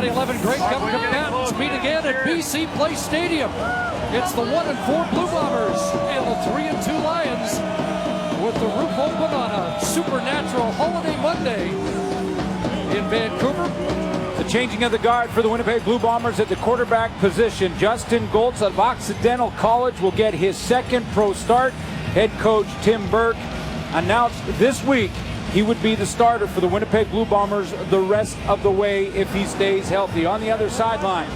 2011 Grey Cup combatants meet again at BC Place Stadium. It's the 1-4 Blue Bombers and the 3-2 Lions with the roof open on a supernatural holiday Monday in Vancouver. The changing of the guard for the Winnipeg Blue Bombers at the quarterback position. Justin Goltz of Occidental College will get his second pro start. Head coach Tim Burke announced this week he would be the starter for the Winnipeg Blue Bombers the rest of the way if he stays healthy. On the other sideline,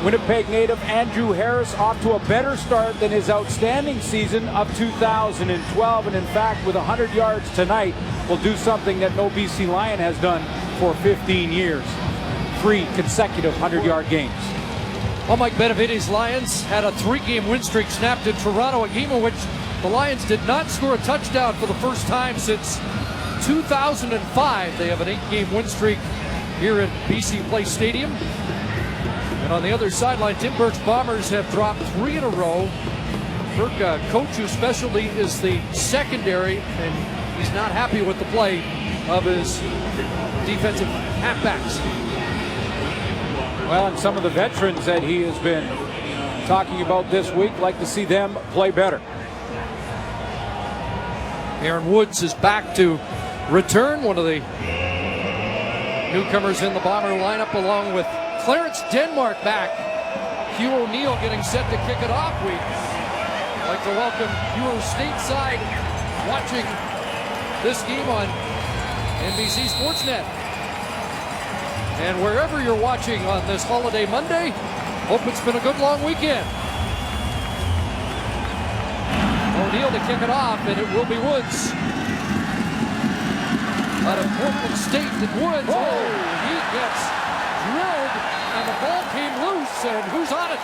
Winnipeg native Andrew Harris off to a better start than his outstanding season of 2012, and in fact with 100 yards tonight will do something that no BC Lion has done for 15 years. 3 consecutive 100-yard games. Well, Mike Benavides' Lions had a 3-game win streak snapped in Toronto, a game in which the Lions did not score a touchdown for the first time since 2005. They have an 8-game win streak here at BC Place Stadium. And on the other sideline, Tim Burke's Bombers have dropped 3 in a row. Burke, a coach whose specialty is the secondary, and he's not happy with the play of his defensive halfbacks. Well, and some of the veterans that he has been talking about this week, like to see them play better. Aaron Woods is back to return, one of the newcomers in the Bomber lineup, along with Clarence Denmark back. Hugh O'Neill getting set to kick it off. We'd like to welcome you stateside watching this game on NBC Sportsnet. And wherever you're watching on this holiday Monday, hope it's been a good long weekend. O'Neill to kick it off, and it will be Woods. Out of Portland State, and Woods, he gets drilled, and the ball came loose, and who's on it?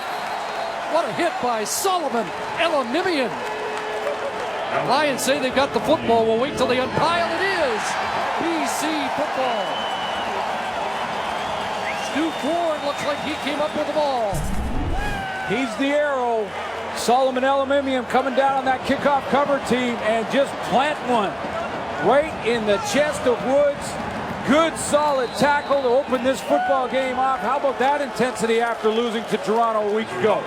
What a hit by Solomon Elamimian. Lions say they've got the football. We'll wait till they unpile. It is BC football. Stu Ford looks like he came up with the ball. He's the arrow. Solomon Elamimian coming down on that kickoff cover team and just plant one right in the chest of Woods. Good solid tackle to open this football game off. How about that intensity after losing to Toronto a week ago?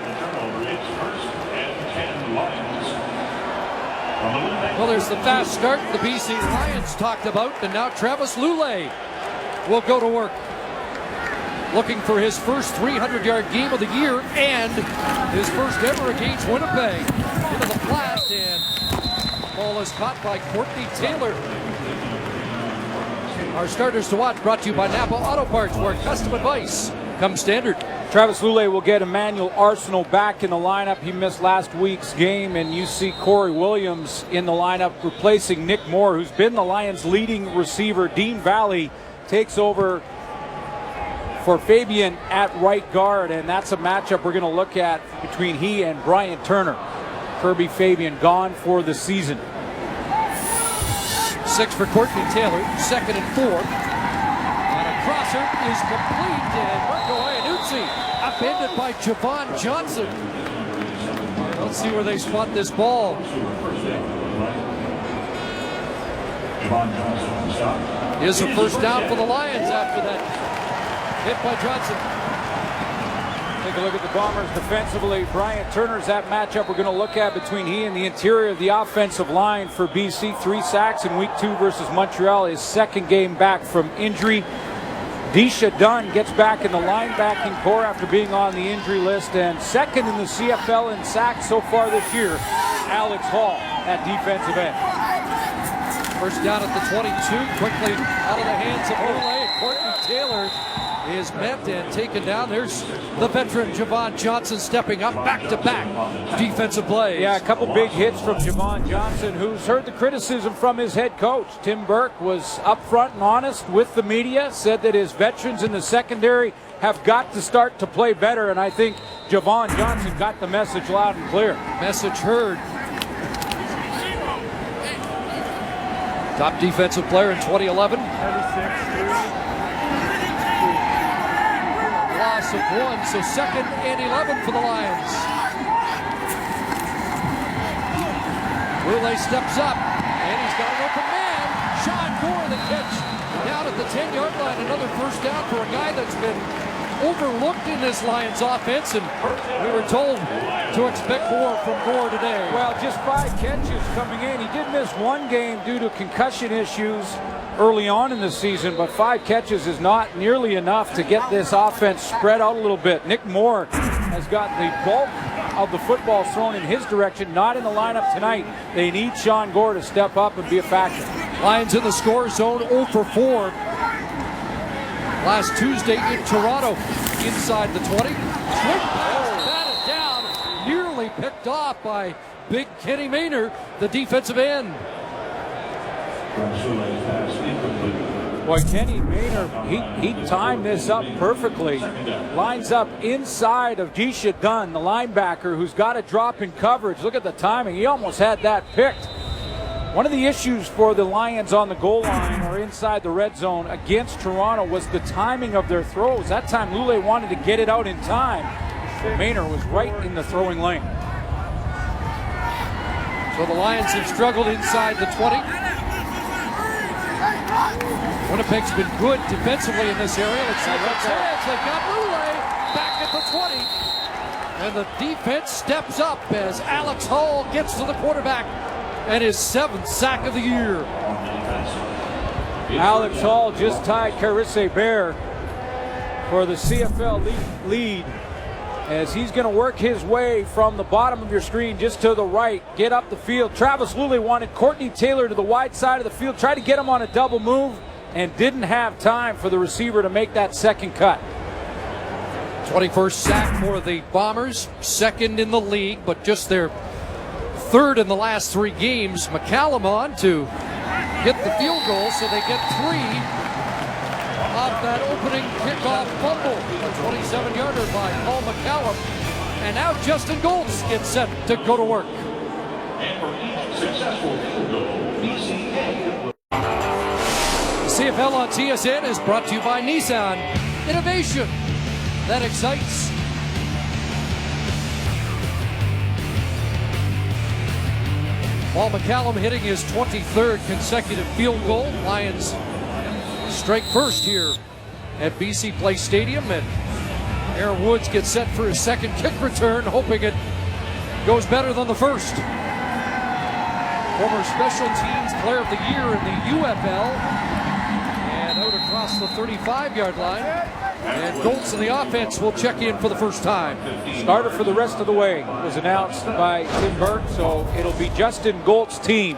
Well, there's the fast start the BC Lions talked about, and now Travis Lulay will go to work, looking for his first 300-yard game of the year and his first ever against Winnipeg. Into the flat, and the ball is caught by Courtney Taylor. Our starters to watch brought to you by Napa Auto Parts, where custom advice comes standard. Travis Lulay will get Emmanuel Arsenal back in the lineup. He missed last week's game, and you see Corey Williams in the lineup replacing Nick Moore, who's been the Lions' leading receiver. Dean Valley takes over for Fabian at right guard, and that's a matchup we're going to look at between he and Brian Turner. Kirby Fabian gone for the season. 6 for Courtney Taylor, 2nd and 4. And a crosser is complete, and Marco Iannuzzi upended by Javon Johnson. Let's see where they spot this ball. Is a first down for the Lions after that hit by Johnson. Take a look at the Bombers defensively. Brian Turner's that matchup we're going to look at between he and the interior of the offensive line for BC. 3 sacks in week 2 versus Montreal. His second game back from injury. Disha Dunn gets back in the linebacking core after being on the injury list. And second in the CFL in sacks so far this year, Alex Hall at defensive end. First down at the 22, quickly out of the hands of Lulay, and Courtney Taylor is met and taken down. There's the veteran Javon Johnson stepping up, back-to-back defensive plays. Yeah, a couple big hits from Javon Johnson, who's heard the criticism from his head coach. Tim Burke was upfront and honest with the media, said that his veterans in the secondary have got to start to play better, and I think Javon Johnson got the message loud and clear. Message heard. Top defensive player in 2011. Loss of 1, so 2nd and 11 for the Lions. Lulay steps up, and he's got an open man. Sean Moore the catch down at at the 10-yard line. Another first down for a guy that's been overlooked in this Lions offense, and we were told to expect more from Gore today. Well, just 5 catches coming in. He did miss one game due to concussion issues early on in the season, but 5 catches is not nearly enough to get this offense spread out a little bit. Nick Moore has got the bulk of the football thrown in his direction, not in the lineup tonight. They need Sean Gore to step up and be a factor. Lions in the score zone, 0 for 4. Last Tuesday in Toronto, inside the 20. Batted down, nearly picked off by big Kenny Maynor, the defensive end. Boy, Kenny Maynor, he timed this up perfectly. Lines up inside of Jisha Dunn, the linebacker, who's got a drop in coverage. Look at the timing. He almost had that picked. One of the issues for the Lions on the goal line or inside the red zone against Toronto was the timing of their throws. That time, Lule wanted to get it out in time. Maynor was right in the throwing lane. So the Lions have struggled inside the 20. Winnipeg's been good defensively in this area. Let's see what's chance. They've got Lule back at the 20. And the defense steps up as Alex Hall gets to the quarterback and his 7th sack of the year. Alex Hall just tied Carisse Bear for the CFL lead as he's going to work his way from the bottom of your screen just to the right, get up the field. Travis Lule wanted Courtney Taylor to the wide side of the field, tried to get him on a double move, and didn't have time for the receiver to make that second cut. 21st sack for the Bombers, 2nd in the league, but just their 3rd in the last 3 games. McCallum on to get the field goal, so they get 3 off that opening kickoff fumble. A 27-yarder by Paul McCallum. And now Justin Goltz gets set to go to work. And for each successful field goal, BCA. CFL on TSN is brought to you by Nissan. Innovation that excites. Paul McCallum hitting his 23rd consecutive field goal. Lions strike first here at BC Place Stadium, and Aaron Woods gets set for his 2nd kick return, hoping it goes better than the first. Former Special Teams Player of the Year in the UFL, and out across the 35-yard line. And Goltz in the offense will check in for the first time. Starter for the rest of the way was announced by Tim Burke, so it'll be Justin Goltz's team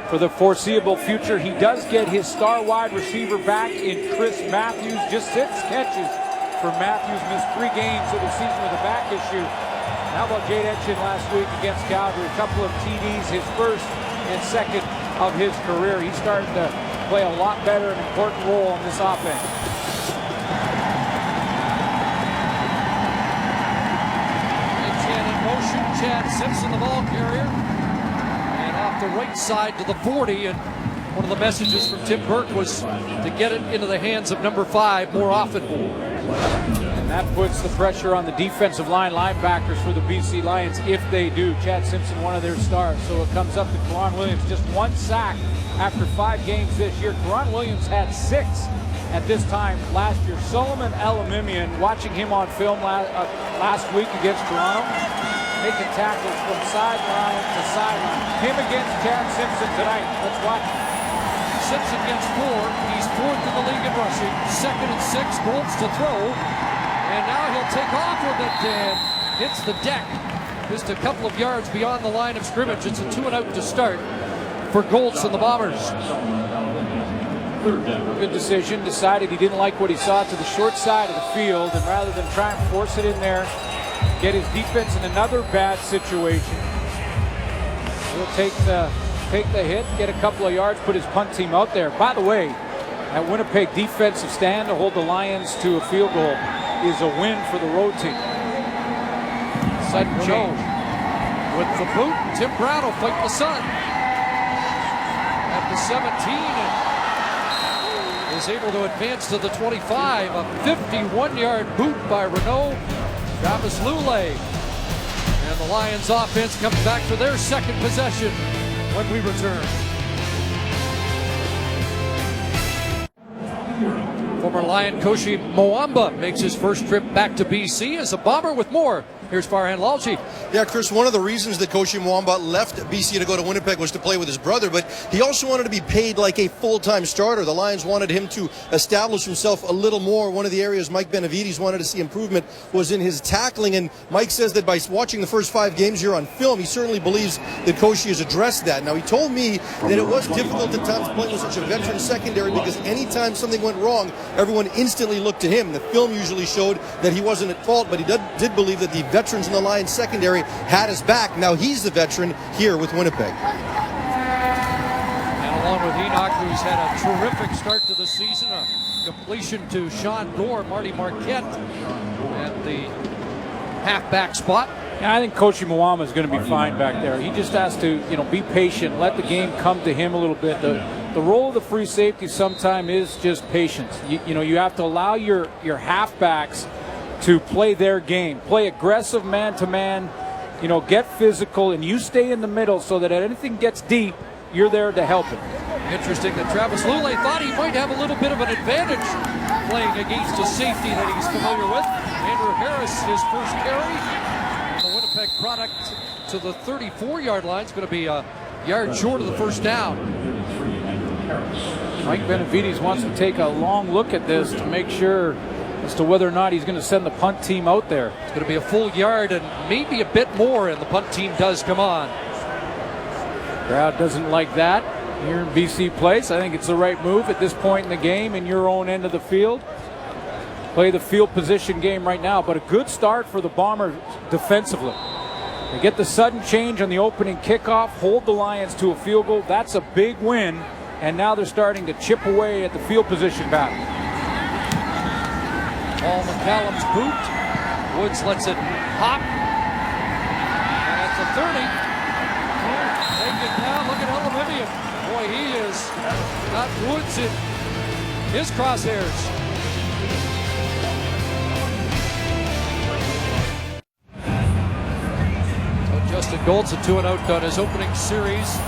for the foreseeable future. He does get his star wide receiver back in Chris Matthews. Just 6 catches for Matthews. Missed 3 games of the season with a back issue. How about Jade Etchin last week against Calgary? A couple of TDs, his 1st and 2nd of his career. He's starting to play a lot better and important role in this offense. Chad Simpson, the ball carrier, and off the right side to the 40. And one of the messages from Tim Burke was to get it into the hands of number 5 more often. And that puts the pressure on the defensive line linebackers for the BC Lions if they do. Chad Simpson, one of their stars. So it comes up to Karan Williams, just 1 sack after 5 games this year. Karan Williams had 6 at this time last year. Solomon Elamimian, watching him on film last week against Toronto, making tackles from sideline to sideline. Him against Chad Simpson tonight. Let's watch. Simpson gets 4. He's 4th in the league in rushing. 2nd and 6. Goltz to throw. And now he'll take off with it and hits the deck. Just a couple of yards beyond the line of scrimmage. It's a 2-and-out to start for Goltz and the Bombers. Good decision. Decided he didn't like what he saw to the short side of the field, and rather than try and force it in there, get his defense in another bad situation, he'll take the hit, get a couple of yards, put his punt team out there. By the way, that Winnipeg defensive stand to hold the Lions to a field goal is a win for the road team. Sudden change. With the boot, Tim Brown will fight the sun at the 17 and is able to advance to the 25. A 51-yard boot by Renault. Travis Lule. And the Lions offense comes back for their 2nd possession when we return. Former Lion Koshi Mwamba makes his first trip back to BC as a Bomber with more. Here's Farhan Lalji. Yeah, Chris, one of the reasons that Koshi Mwamba left BC to go to Winnipeg was to play with his brother, but he also wanted to be paid like a full-time starter. The Lions wanted him to establish himself a little more. One of the areas Mike Benavides wanted to see improvement was in his tackling, and Mike says that by watching the first 5 games here on film, he certainly believes that Koshi has addressed that. Now, he told me that it was difficult at times playing with such a veteran secondary because anytime something went wrong, everyone instantly looked to him. The film usually showed that he wasn't at fault, but he did believe that the veterans in the Lions secondary had his back. Now he's the veteran here with Winnipeg. And along with Enoch, who's had a terrific start to the season, a completion to Sean Gore, Marty Marquette at the halfback spot. Yeah, I think Koshi Mwamba is going to be fine back there. He just has to, be patient, let the game come to him a little bit. The role of the free safety sometimes is just patience. You have to allow your halfbacks to play their game, play aggressive man-to-man, get physical, and you stay in the middle so that if anything gets deep, you're there to help him. Interesting that Travis Lulay thought he might have a little bit of an advantage playing against a safety that he's familiar with. Andrew Harris, his first carry. The Winnipeg product to the 34-yard line is going to be a yard short of the first down. Mike Benavides wants to take a long look at this to make sure as to whether or not he's going to send the punt team out there. It's going to be a full yard and maybe a bit more, and the punt team does come on. Crowd doesn't like that here in BC Place. I think it's the right move at this point in the game in your own end of the field. Play the field position game right now, but a good start for the Bombers defensively. They get the sudden change on the opening kickoff, hold the Lions to a field goal. That's a big win, and now they're starting to chip away at the field position battle. Paul McCallum's boot. Woods lets it hop. And it's a 30. Take it down. Look at Elamimian. Boy, he is got Woods in his crosshairs. So Justin Goltz, a 2-and-out on his opening series.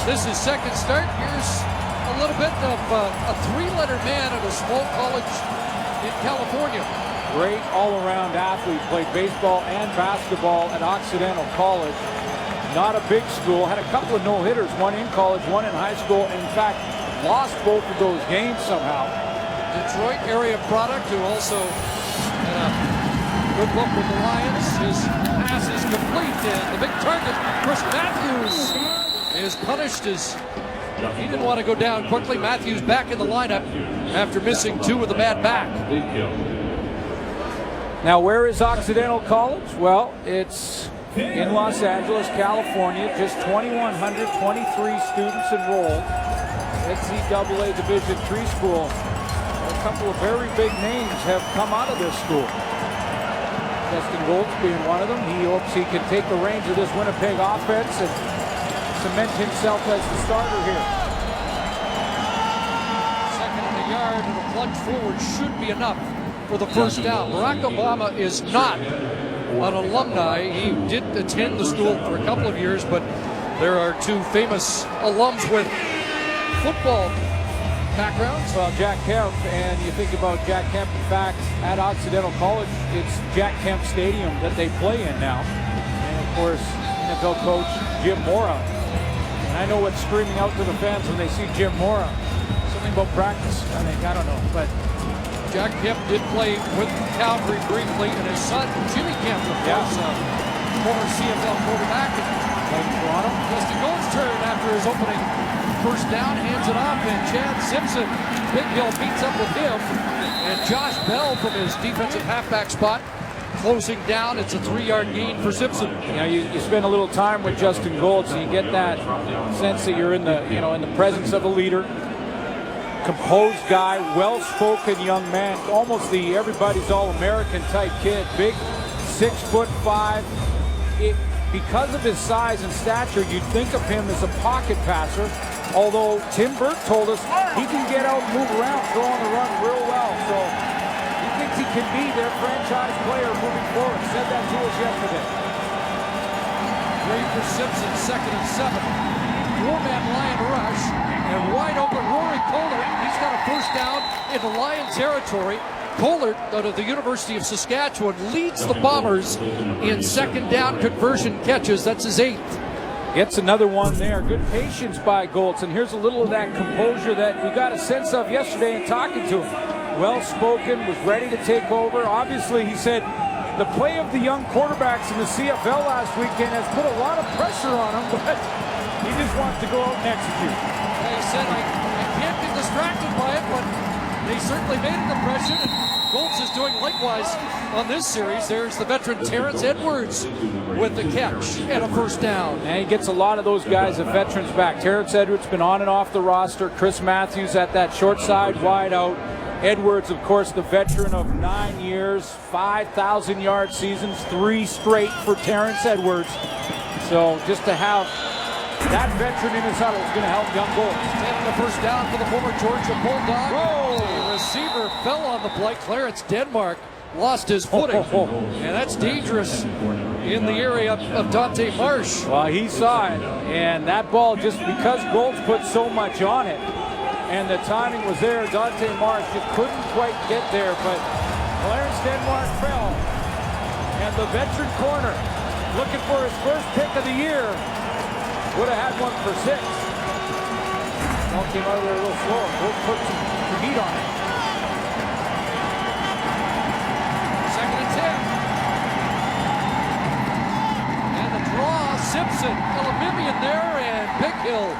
This is second start. Here's a little bit of a 3-letter man at a small college in California. Great all-around athlete, played baseball and basketball at Occidental College. Not a big school, had a couple of no-hitters, one in college, one in high school, and in fact lost both of those games somehow. Detroit area product who also had a good look with the Lions. His pass is complete, and the big target, Chris Matthews, is punished as he didn't want to go down quickly. Matthews back in the lineup after missing 2 with a bad back. Now, where is Occidental College? Well, it's in Los Angeles, California. Just 2,123 students enrolled. NCAA Division III school. A couple of very big names have come out of this school. Justin Goltz being one of them. He hopes he can take the reins of this Winnipeg offense and cement himself as the starter here. Second in the yard and a plunge forward should be enough for the first down. Barack Obama is not an alumni. He did attend the school for a couple of years, but there are 2 famous alums with football backgrounds. Well, Jack Kemp, and you think about Jack Kemp, in fact, at Occidental College, it's Jack Kemp Stadium that they play in now. And of course, NFL coach Jim Mora. And I know what's screaming out to the fans when they see Jim Mora. Something about practice, I think, I don't know. But Jack Kemp did play with Calgary briefly, and his son, Jimmy Kemp, of course, former CFL quarterback. Toronto. Justin Goltz' turn after his opening first down, hands it off, and Chad Simpson, Big Hill meets up with him, and Josh Bell from his defensive halfback spot closing down. It's a 3-yard gain for Simpson. You spend a little time with Justin Goltz, and you get that sense that you're in the in the presence of a leader, composed guy, well-spoken young man, almost the everybody's all-American type kid. Big, 6'5". Because of his size and stature, you'd think of him as a pocket passer. Although Tim Burke told us he can get out, move around, throw on the run real well. So he thinks he can be their franchise player moving forward. Said that to us yesterday. 3 for Simpson, 2nd and 7. four-man Lion rush, and wide open Rory Kohler. He's got a first down into Lion territory. Kohler, out of the University of Saskatchewan, leads the Bombers in second down conversion catches. That's his 8th. Gets another one there. Good patience by Goltz. And here's a little of that composure that we got a sense of yesterday in talking to him. Well-spoken, was ready to take over. Obviously, he said the play of the young quarterbacks in the CFL last weekend has put a lot of pressure on him, but he just wants to go out and execute. He said, I can't get distracted by it, but they certainly made an impression, and Goltz is doing likewise on this series. There's the veteran Terrence Edwards with the catch and a first down. And he gets a lot of those guys, the veterans, back. Terrence Edwards been on and off the roster. Chris Matthews at that short side, wide out. Edwards, of course, the veteran of 9 years, 5,000-yard seasons, 3 straight for Terrence Edwards. So just to have that veteran in his huddle is going to help young Goltz. And the first down for the former Georgia Bulldog. The receiver fell on the play. Clarence Denmark lost his footing. And that's dangerous in the area of Dante Marsh. Well, he saw it, and that ball, just because Goltz put so much on it, and the timing was there, Dante Marsh just couldn't quite get there, but Clarence Denmark fell. And the veteran corner, looking for his first pick of the year, would have had one for 6. Ball came out of there a little slower. Goltz put some heat on it. Second and 10. And the draw, Simpson, Elamimian there, and Big Hill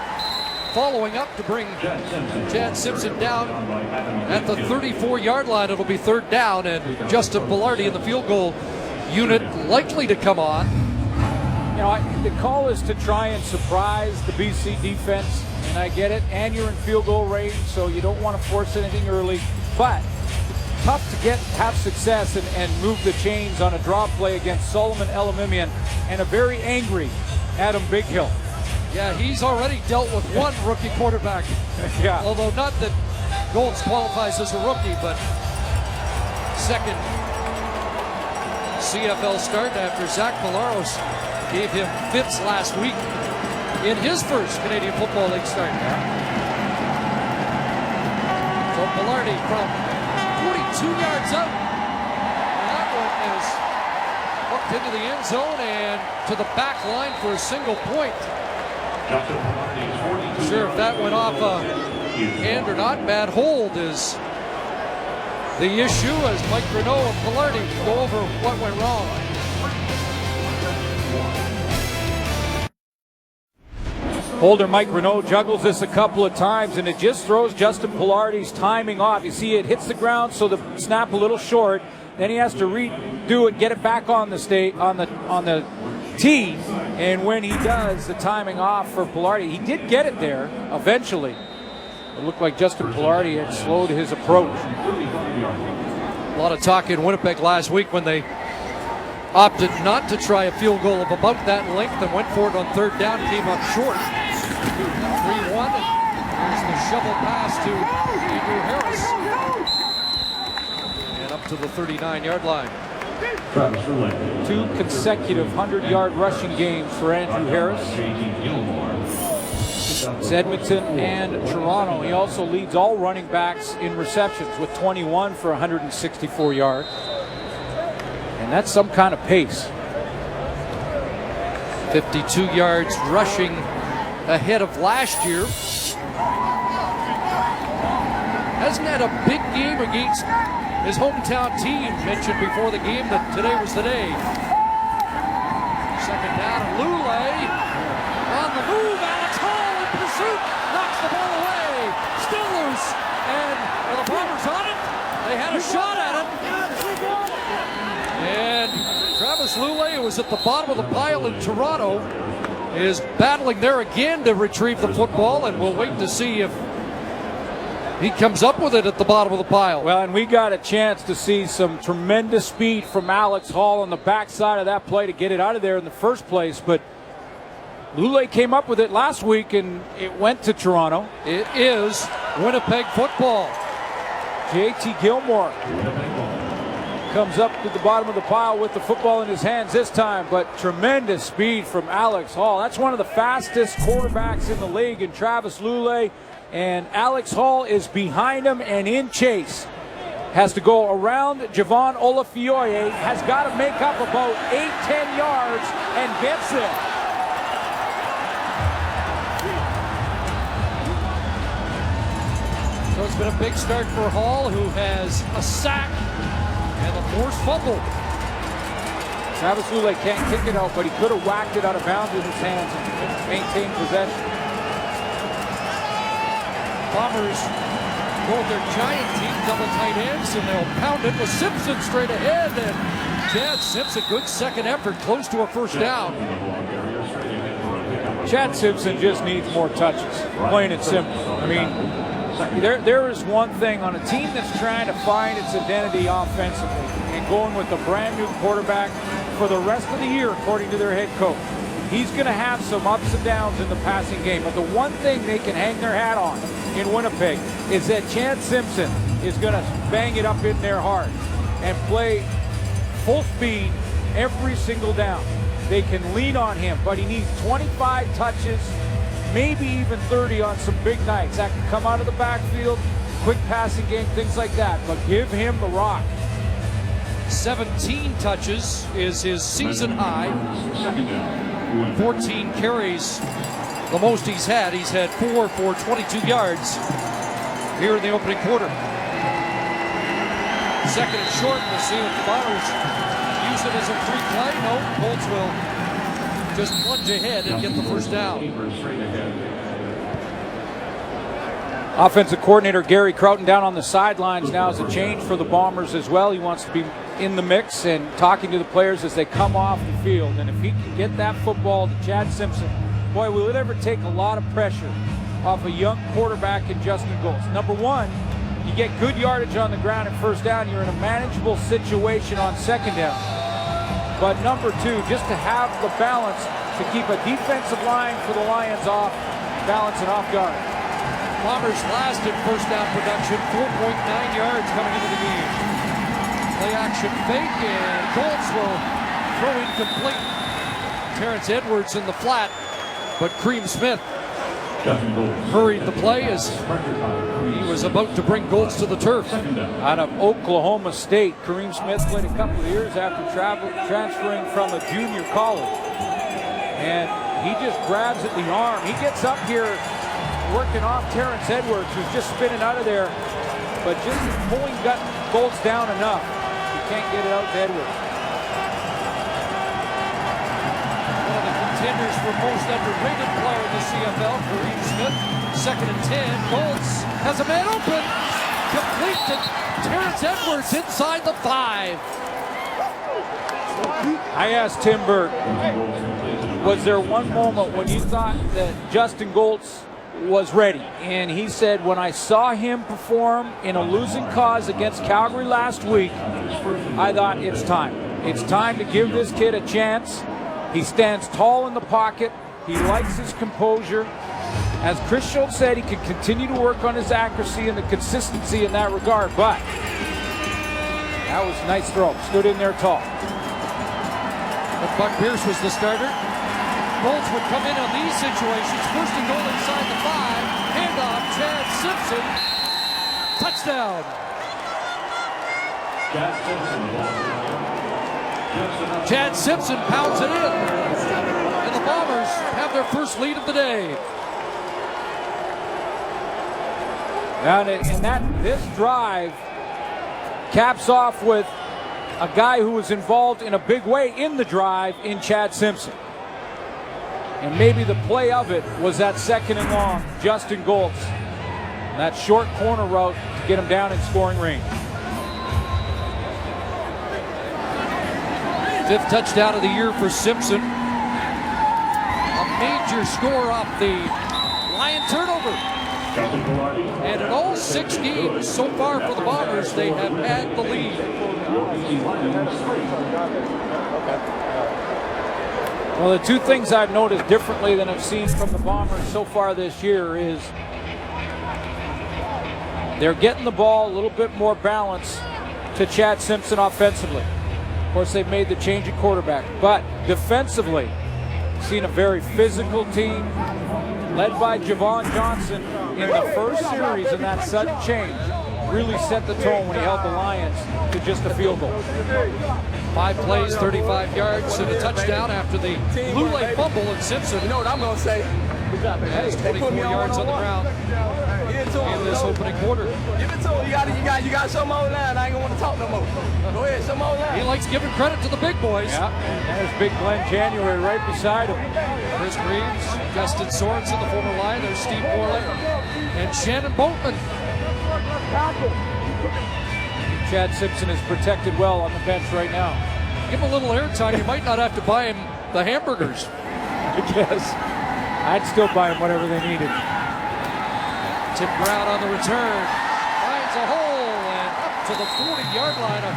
following up to bring Chad Simpson down at the 34-yard line. It'll be third down, and Justin Pillardi in the field goal unit likely to come on. You know, the call is to try and surprise the BC defense, and I get it, and you're in field goal range, so you don't want to force anything early, but tough to have success and move the chains on a draw play against Solomon Elamimian and a very angry Adam Bighill. Yeah, he's already dealt with one rookie quarterback. Yeah. Although not that Goltz qualifies as a rookie, but second CFL start after Zach Pillaros gave him fits last week in his first Canadian Football League start. So Pillardi from 42 yards out. And that one is hooked into the end zone and to the back line for a single point. Not sure if that went off a hand or not. Bad hold is the issue as Mike Renaud and Pillardi go over what went wrong. Holder Mike Renaud juggles this a couple of times, and it just throws Justin Pillardi's timing off. You see it hits the ground, so the snap a little short. Then he has to redo it, get it back on the tee, and when he does, the timing off for Pillardi. He did get it there eventually. It looked like Justin Pillardi had slowed his approach. A lot of talk in Winnipeg last week when they opted not to try a field goal of about that length and went for it on third down, came up short. 3-1, and there's the shovel pass to Andrew Harris. And up to the 39-yard line. 2 consecutive 100-yard rushing games for Andrew Harris. It's Edmonton and Toronto. He also leads all running backs in receptions with 21 for 164 yards. And that's some kind of pace. 52 yards rushing ahead of last year. Hasn't had a big game against his hometown team. Mentioned before the game that today was the day. Second down, Lule on the move. Alex Hall in pursuit, knocks the ball away. Still loose, and the Bombers on it. They had a shot at it. And Travis Lule, who was at the bottom of the pile in Toronto, is battling there again to retrieve the football, and we'll wait to see if he comes up with it at the bottom of the pile. Well, and we got a chance to see some tremendous speed from Alex Hall on the backside of that play to get it out of there in the first place, but Lule came up with it last week, and it went to Toronto. It is Winnipeg football. J.T. Gilmore comes up to the bottom of the pile with the football in his hands this time, but tremendous speed from Alex Hall. That's one of the fastest quarterbacks in the league in Travis Lulay, and Alex Hall is behind him and in chase. Has to go around Javon Olafioye, has got to make up about 8-10 yards and gets there. So it's been a big start for Hall, who has a sack and a forced fumble. Travis Lulay can't kick it out, but he could have whacked it out of bounds with his hands and maintained possession. Bombers go with their giant team, double tight ends, and they'll pound it with Simpson straight ahead. And Chad Simpson, good second effort, close to a first down. Chad Simpson just needs more touches, plain and simple. I mean, there is one thing on a team that's trying to find its identity offensively and going with a brand new quarterback for the rest of the year, according to their head coach. He's going to have some ups and downs in the passing game, but the one thing they can hang their hat on in Winnipeg is that Chad Simpson is going to bang it up in there hard and play full speed every single down. They can lean on him, but he needs 25 touches, maybe even 30 on some big nights. That can come out of the backfield, quick passing game, things like that, but give him the rock. 17 touches is his season high. 14 carries, the most he's had. He's had 4 for 22 yards here in the opening quarter. Second and short. We'll see if the Bombers use it as a free play. No, Colts will just plunge ahead and get the first down. Offensive coordinator Gary Croughton down on the sidelines now is a change for the Bombers as well. He wants to be in the mix and talking to the players as they come off the field. And if he can get that football to Chad Simpson, boy, will it ever take a lot of pressure off a young quarterback in Justin Goltz. Number one, you get good yardage on the ground at first down. You're in a manageable situation on second down. But number two, just to have the balance to keep a defensive line for the Lions off balance and off guard. Bombers last in first down production, 4.9 yards coming into the game. Play action fake, and Colts will throw incomplete. Terrence Edwards in the flat, but Cream Smith hurried the play as he was about to bring Colts to the turf. Out of Oklahoma State, Kareem Smith played a couple of years after transferring from a junior college. And he just grabs at the arm. He gets up here working off Terrence Edwards, who's just spinning out of there, but just pulling Goltz down enough. He can't get it out to Edwards. One of the contenders for most underrated player in the CFL, Kareem Smith. Second and 10. Goltz has a man open. Complete to Terrence Edwards inside the 5. I asked Tim Burke, was there one moment when you thought that Justin Goltz was ready? And he said, when I saw him perform in a losing cause against Calgary last week, I thought it's time. It's time to give this kid a chance. He stands tall in the pocket. He likes his composure. As Chris Schultz said, he can continue to work on his accuracy and the consistency in that regard, but that was a nice throw. Stood in there tall. But Buck Pierce was the starter. Goltz would come in on these situations. First and goal inside the 5. Handoff, Chad Simpson. Touchdown. Chad Simpson pounds it in. And the Bombers have their first lead of the day. And this drive caps off with a guy who was involved in a big way in the drive in Chad Simpson. And maybe the play of it was that second and long, Justin Goltz. That short corner route to get him down in scoring range. 5th touchdown of the year for Simpson. A major score off the Lion turnover. And in all 6 games so far for the Bombers, they have had the lead. Well, the two things I've noticed differently than I've seen from the Bombers so far this year is they're getting the ball a little bit more balance to Chad Simpson offensively. Of course, they've made the change at quarterback, but defensively, seen a very physical team led by Javon Johnson in the first series, and that sudden change really set the tone when he held the Lions to just a field goal. 5 plays, 35 yards, and a touchdown after the Lule fumble, and Simpson, You know what I'm going to say? has 24 yards on the ground in this opening quarter. Give it to him. You got some more line. I ain't going to want to talk no more. Go ahead, some more He line. likes giving credit to the big boys. Yeah, and there's Big Glenn January right beside him. Chris Reeves, Justin Sorensen, the former Lion. There's Steve Morley and Shannon Boatman. Chad Simpson is protected well on the bench right now. Give him a little airtime. You might not have to buy him the hamburgers. Yes, I'd still buy him whatever they needed. Tim Brown on the return. Finds a hole and up to the 40-yard line. A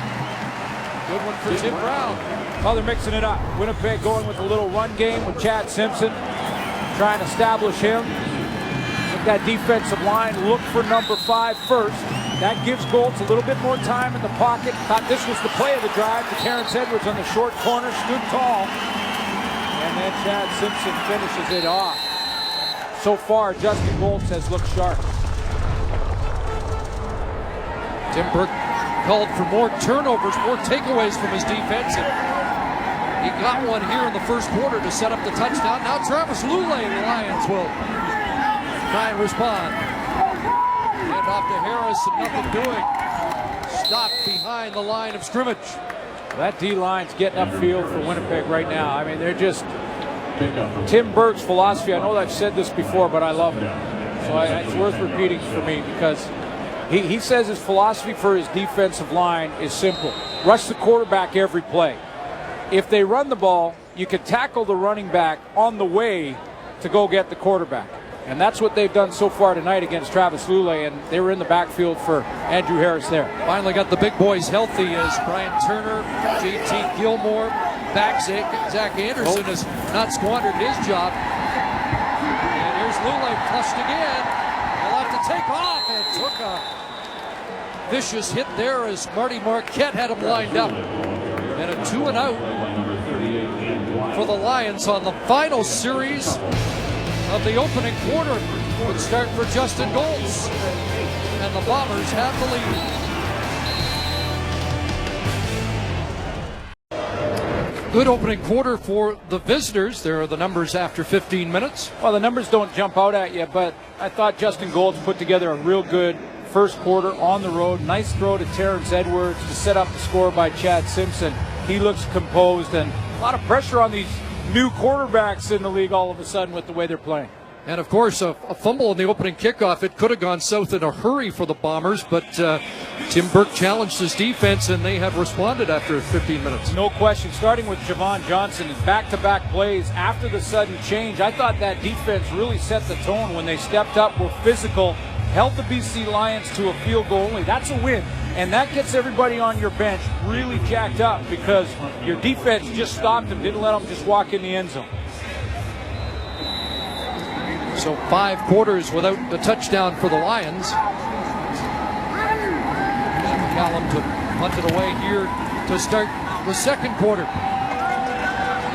good one for Tim Brown. Well, they're mixing it up. Winnipeg going with a little run game with Chad Simpson, trying to establish him. With that defensive line, look for number 5 first. That gives Goltz a little bit more time in the pocket. Thought this was the play of the drive. To Terrence Edwards on the short corner, stood tall. And then Chad Simpson finishes it off. So far, Justin Goltz has looked sharp. Tim Burke called for more turnovers, more takeaways from his defense. And he got one here in the first quarter to set up the touchdown. Now Travis Lule and the Lions will try and respond. Hand off to Harris and nothing doing. Stopped behind the line of scrimmage. That D-line's getting upfield for Winnipeg right now. I mean, they're just... Tim Burke's philosophy, I know I've said this before, but I love it. So it's worth repeating for me because he says his philosophy for his defensive line is simple. Rush the quarterback every play. If they run the ball, you can tackle the running back on the way to go get the quarterback. And that's what they've done so far tonight against Travis Lule, and they were in the backfield for Andrew Harris there. Finally got the big boys healthy as Brian Turner, JT Gilmore, back Zach Anderson has not squandered his job. And here's Lule flushed again. He'll have to take off and took a vicious hit there as Marty Marquette had him lined up. And a 2-and-out for the Lions on the final series of the opening quarter. Would start for Justin Goltz. And the Bombers have the lead. Good opening quarter for the visitors. There are the numbers after 15 minutes. Well, the numbers don't jump out at you, but I thought Justin Goltz put together a real good first quarter on the road. Nice throw to Terrence Edwards to set up the score by Chad Simpson. He looks composed, and a lot of pressure on these new quarterbacks in the league all of a sudden with the way they're playing. And of course, a fumble in the opening kickoff. It could have gone south in a hurry for the Bombers, but Tim Burke challenged his defense, and they have responded after 15 minutes. No question. Starting with Javon Johnson and back-to-back plays after the sudden change. I thought that defense really set the tone when they stepped up, were physical, held the BC Lions to a field goal only. That's a win. And that gets everybody on your bench really jacked up because your defense just stopped them, didn't let them just walk in the end zone. So 5 quarters without the touchdown for the Lions. Callum to punt it away here to start the second quarter.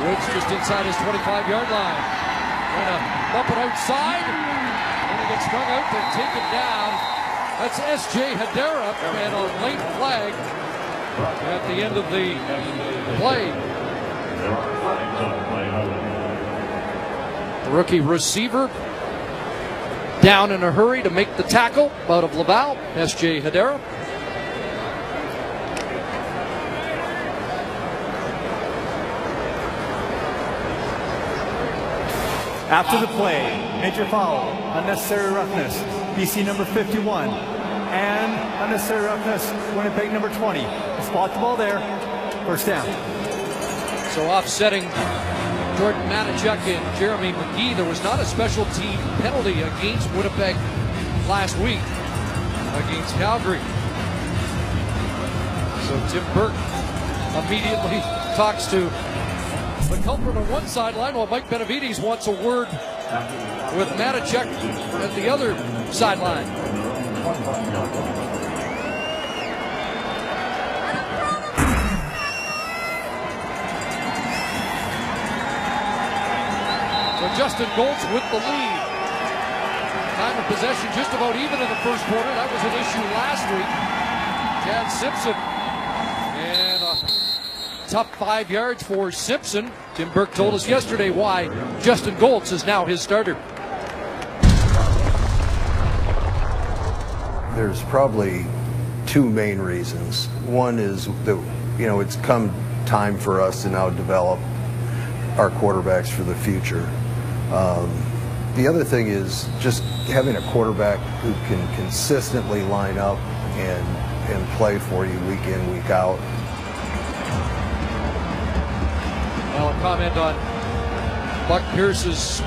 Woods just inside his 25-yard line. Going to bump it outside. And he gets strung out to take it down. That's S.J. Hedera and a late flag at the end of the play. The rookie receiver down in a hurry to make the tackle out of Laval, S.J. Hedera. After the play, major foul, unnecessary roughness, BC number 51, and unnecessary roughness, Winnipeg number 20. Spot the ball there, first down. So offsetting Jordan Manichuk and Jeremy McGee, there was not a special team penalty against Winnipeg last week against Calgary. So Tim Burke immediately talks to the culprit on one sideline, while Mike Benavides wants a word with Manichuk at the other sideline. Justin Goltz with the lead. Time of possession just about even in the first quarter. That was an issue last week. Chad Simpson. And a tough 5 yards for Simpson. Tim Burke told us yesterday why Justin Goltz is now his starter. There's probably two main reasons. One is that, it's come time for us to now develop our quarterbacks for the future. The other thing is just having a quarterback who can consistently line up and play for you week in, week out. Well, a comment on Buck Pierce's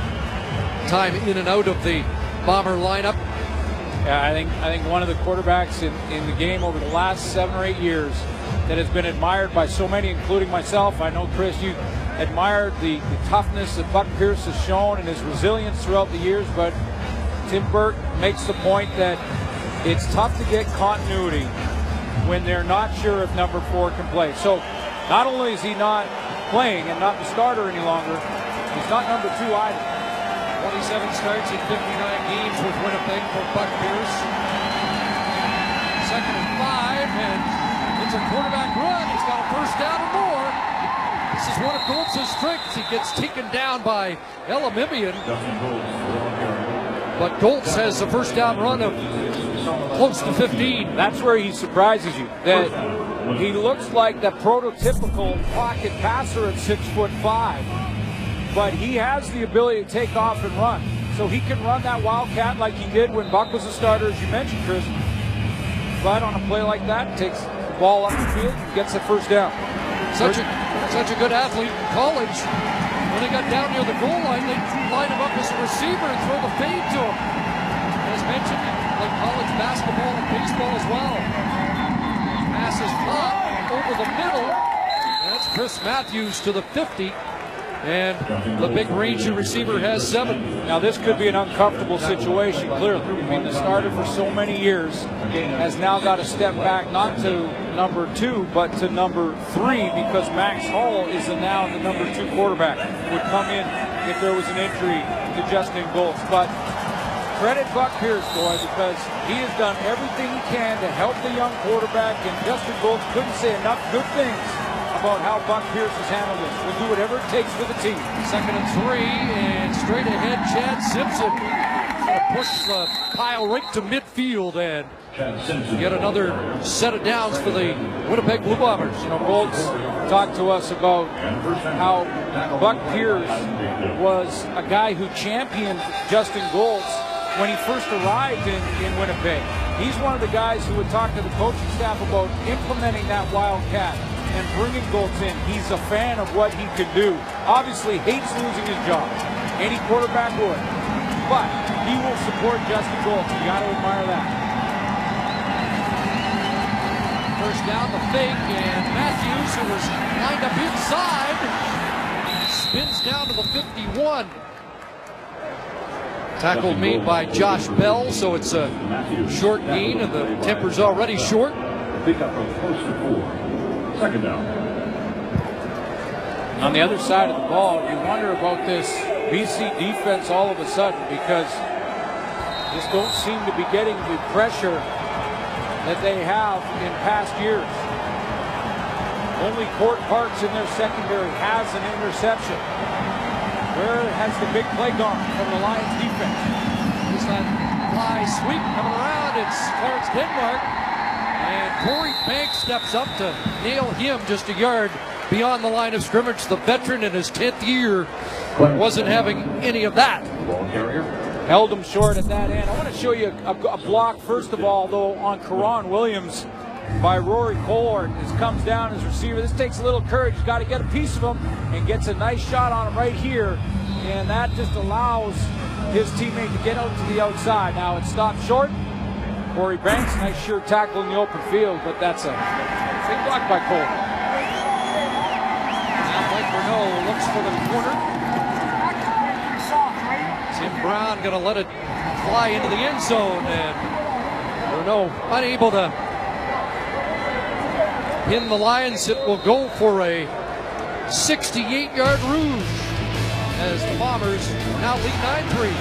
time in and out of the Bomber lineup. Yeah, I think one of the quarterbacks in the game over the last 7 or 8 years that has been admired by so many, including myself. I know, Chris, you admired the toughness that Buck Pierce has shown and his resilience throughout the years, but Tim Burke makes the point that it's tough to get continuity when they're not sure if number 4 can play. So not only is he not playing and not the starter any longer, he's not number 2 either. 27 starts in 59 games with Winnipeg for Buck Pierce. 2nd and 5, and it's a quarterback run. He's got a first down or more. This is one of Goltz's strengths. He gets taken down by Elamimian. But Goltz has a first down run of close to 15. That's where he surprises you. That he looks like the prototypical pocket passer at 6'5". But he has the ability to take off and run. So he can run that wildcat like he did when Buck was a starter, as you mentioned, Chris. But on a play like that, takes the ball up the field and gets the first down. Such a good athlete in college. When he got down near the goal line, they line him up as a receiver and throw the fade to him. As mentioned, like college basketball and baseball as well. Pass is caught over the middle. That's Chris Matthews to the 50. And the big rangy receiver has 7. Now this could be an uncomfortable situation, clearly. I mean, the starter for so many years has now got to step back, not to number 2, but to number 3, because Max Hall is now the number 2 quarterback. Would come in if there was an injury to Justin Goltz. But credit Buck Pierce, boy, because he has done everything he can to help the young quarterback, and Justin Goltz couldn't say enough good things about how Buck Pierce has handled this. We'll do whatever it takes for the team. 2nd and 3, and straight ahead, Chad Simpson going to push the pile right to midfield and get another set of downs for the Winnipeg Blue Bombers. You know, Goltz talked to us about how Buck Pierce was a guy who championed Justin Goltz when he first arrived in Winnipeg. He's one of the guys who would talk to the coaching staff about implementing that wildcat and bringing Goltz in. He's a fan of what he could do. Obviously hates losing his job. Any quarterback would. But he will support Justin Goltz. You got to admire that. First down, the fake, and Matthews, who was lined up inside, spins down to the 51. Tackle made by Josh Bell, so it's a short gain, and the temper's already short. Pick up a first and 4. 2nd down. On the other side of the ball, you wonder about this BC defense all of a sudden, because just don't seem to be getting the pressure that they have in past years. Only Court Parks in their secondary has an interception. Where has the big play gone from the Lions defense? There's that fly sweep coming around. It's Clarence Denmark. And Corey Banks steps up to nail him just a yard beyond the line of scrimmage. The veteran in his 10th year wasn't having any of that. Held him short at that end. I want to show you a block, first of all, though, on Karan Williams by Rory Collard. This comes down as receiver. This takes a little courage. He's got to get a piece of him and gets a nice shot on him right here. And that just allows his teammate to get out to the outside. Now it stopped short. Corey Banks, nice sure tackle in the open field, but that's a big block by Cole. Now Mike Renault looks for the corner. Tim Brown going to let it fly into the end zone, and Renault unable to pin the Lions. It will go for a 68-yard rouge. as the Bombers now lead 9-3.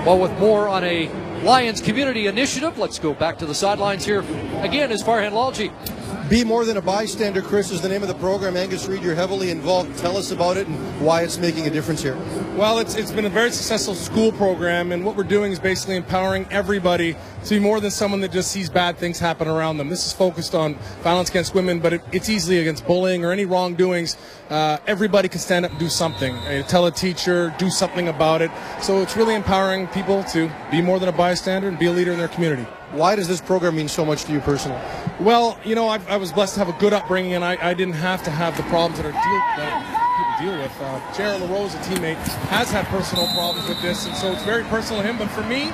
Well, with more on a Lions community initiative, let's go back to the sidelines here. Again, is Farhan Lalji. Be more than a bystander, Chris, is the name of the program. Angus Reid, you're heavily involved. Tell us about it and why it's making a difference here. Well, it's been a very successful school program, and what we're doing is basically empowering everybody to be more than someone that just sees bad things happen around them. This is focused on violence against women, but it's easily against bullying or any wrongdoings. Everybody can stand up and do something. Tell a teacher, do something about it. So it's really empowering people to be more than a bystander and be a leader in their community. Why does this program mean so much to you personally? Well, you know, I was blessed to have a good upbringing, and I didn't have to have the problems that people deal with. Jared LaRose, a teammate, has had personal problems with this, and so it's very personal to him. But for me,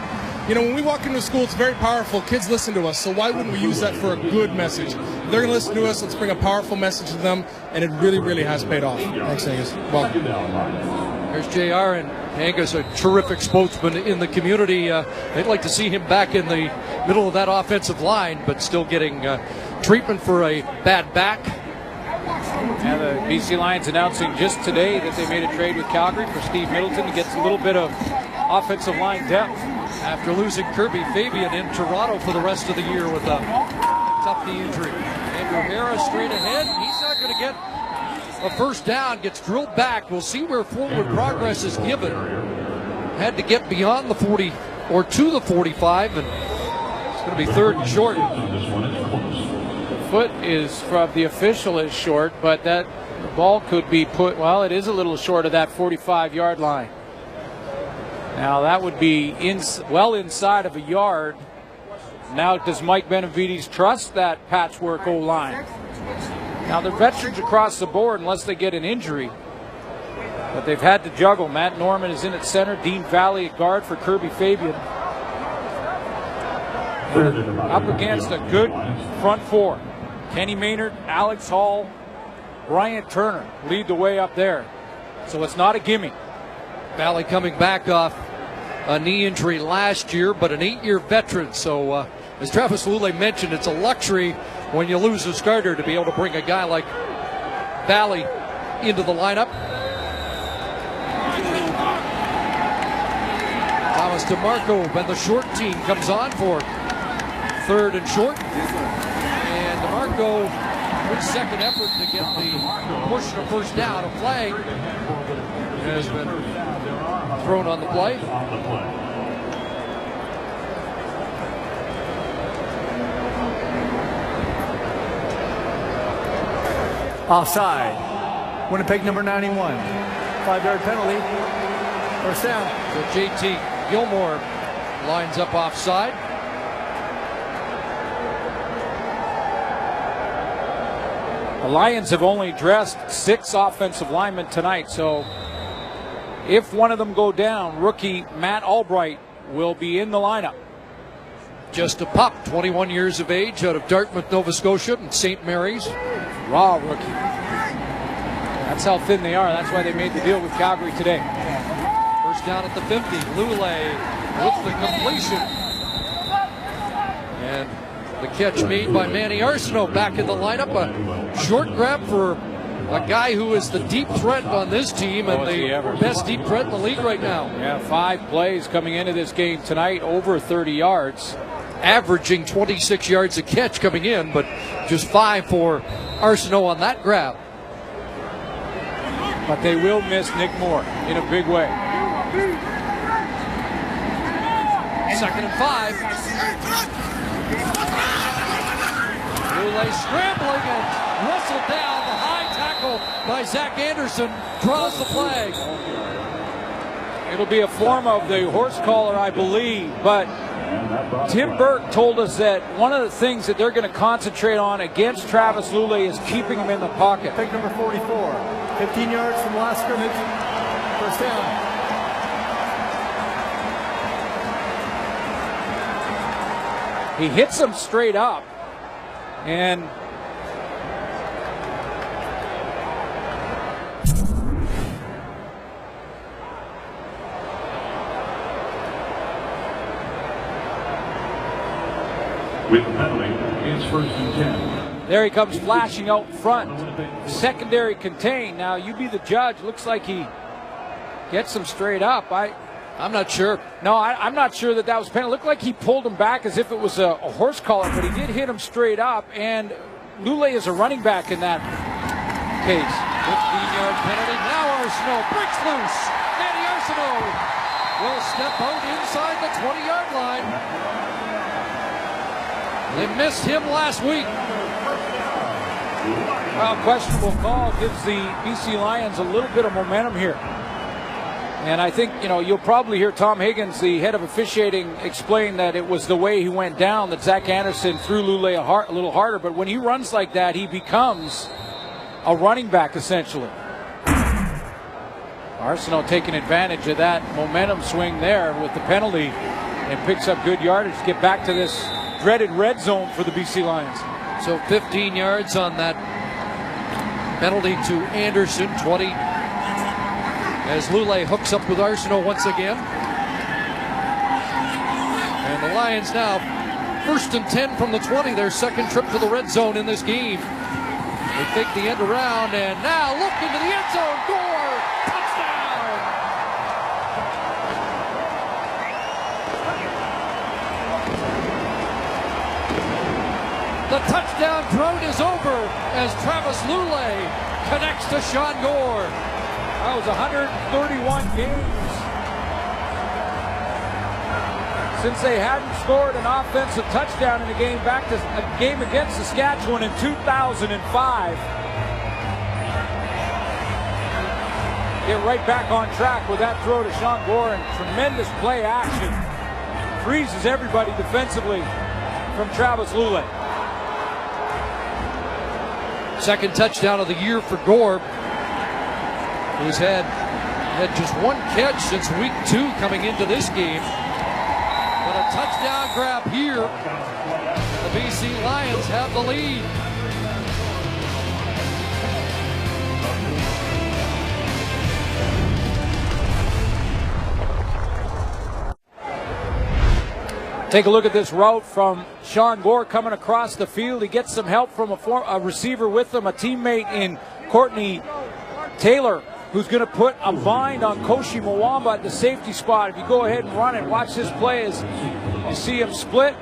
you know, when we walk into school, it's very powerful. Kids listen to us, so why wouldn't we use that for a good message? If they're going to listen to us, let's bring a powerful message to them, and it really, really has paid off. Thanks, Angus. Welcome. There's JR, and Angus, a terrific spokesman in the community. They'd like to see him back in the middle of that offensive line, but still getting treatment for a bad back. And the BC Lions announcing just today that they made a trade with Calgary for Steve Middleton to get a little bit of offensive line depth. After losing Kirby Fabian in Toronto for the rest of the year with a tough knee injury. Andrew Harris straight ahead. He's not going to get a first down, gets drilled back. We'll see where forward progress is given. Had to get beyond the 40 or to the 45, and it's going to be third and short. The foot is from the official is short, but that ball could be put, well, it is a little short of that 45-yard line. Now that would be well inside of a yard. Now does Mike Benavides trust that patchwork O-line? Now they're veterans across the board unless they get an injury. But they've had to juggle. Matt Norman is in at center. Dean Valley at guard for Kirby Fabian. Up against a good front four. Kenny Maynard, Alex Hall, Bryant Turner lead the way up there. So it's not a gimme. Valley coming back off a knee injury last year, but an 8-year veteran. So as Travis Lule mentioned, it's a luxury when you lose a starter to be able to bring a guy like Valley into the lineup. Thomas DeMarco and the short team comes on for third and short. And DeMarco, good second effort to get the push to first down. A flag has been thrown on the play. Offside. Winnipeg number 91. 5-yard penalty. First down. So JT Gilmore lines up offside. The Lions have only dressed 6 offensive linemen tonight, so if one of them go down, rookie Matt Albright will be in the lineup. Just a pup, 21 years of age, out of Dartmouth, Nova Scotia, and St. Mary's. Raw rookie. That's how thin they are. That's why they made the deal with Calgary today. First down at the 50. Lule with the completion. And the catch made by Manny Arsenault back in the lineup. A short grab for a guy who is the deep threat on this team and the best deep threat in the league right now. Yeah, 5 plays coming into this game tonight, over 30 yards. Averaging 26 yards a catch coming in, but just 5 for Arsenault on that grab. But they will miss Nick Moore in a big way. Second and 5. Lule scrambling and wrestled down. The high tackle by Zach Anderson draws the flag. It'll be a form of the horse collar, I believe, but Tim Burke told us that one of the things that they're going to concentrate on against Travis Lule is keeping him in the pocket. Pick number 44. 15 yards from the last scrimmage. First down. He hits him straight up, and With the penalty, it's 1st and 10. There he comes flashing out front. Secondary contained. Now you be the judge. Looks like he gets him straight up. I'm not sure. No, I'm not sure that was penalty. It looked like he pulled him back as if it was a horse collar, but he did hit him straight up. And Lule is a running back in that case. 15-yard penalty. Now Arsenault breaks loose. Danny Arsenault will step out inside the 20-yard line. They missed him last week. Well, questionable call gives the BC Lions a little bit of momentum here. And I think, you'll probably hear Tom Higgins, the head of officiating, explain that it was the way he went down that Zach Anderson threw Lule a little harder. But when he runs like that, he becomes a running back, essentially. Arsenault taking advantage of that momentum swing there with the penalty and picks up good yardage to get back to this dreaded red zone for the BC Lions. So 15 yards on that penalty to Anderson, 20 as Lule hooks up with Arsenault once again. And the Lions now 1st and 10 from the 20, their second trip to the red zone in this game. They take the end around and now look into the end zone. Gore! Touchdown! The touchdown drought is over as Travis Lule connects to Sean Gore. That was 131 games since they hadn't scored an offensive touchdown in a game against Saskatchewan in 2005. Get right back on track with that throw to Sean Gore and tremendous play action. Freezes everybody defensively from Travis Lule. Second touchdown of the year for Gore, who's had just one catch since week 2 coming into this game. But a touchdown grab here. The BC Lions have the lead. Take a look at this route from Sean Gore coming across the field. He gets some help from a receiver with him, a teammate in Courtney Taylor, who's going to put a bind on Koshi Mwamba at the safety spot. If you go ahead and run it, watch this play as you see him split.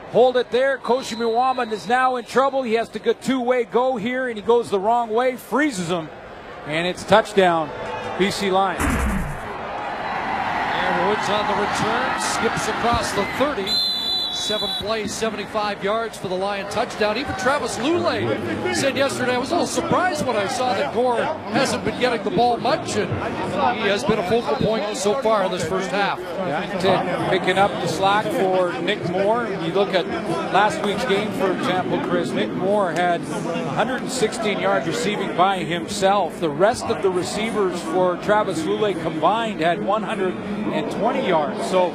Hold it there. Koshi Mwamba is now in trouble. He has to go two-way go here, and he goes the wrong way, freezes him, and it's touchdown, BC Lions. And Woods on the return, skips across the 30. 7 plays, 75 yards for the Lion touchdown. Even Travis Lule said yesterday, I was a little surprised when I saw that Gore hasn't been getting the ball much, and he has been a focal point so far in this first half. Yeah, picking up the slack for Nick Moore. You look at last week's game, for example, Chris, Nick Moore had 116 yards receiving by himself. The rest of the receivers for Travis Lule combined had 120 yards. So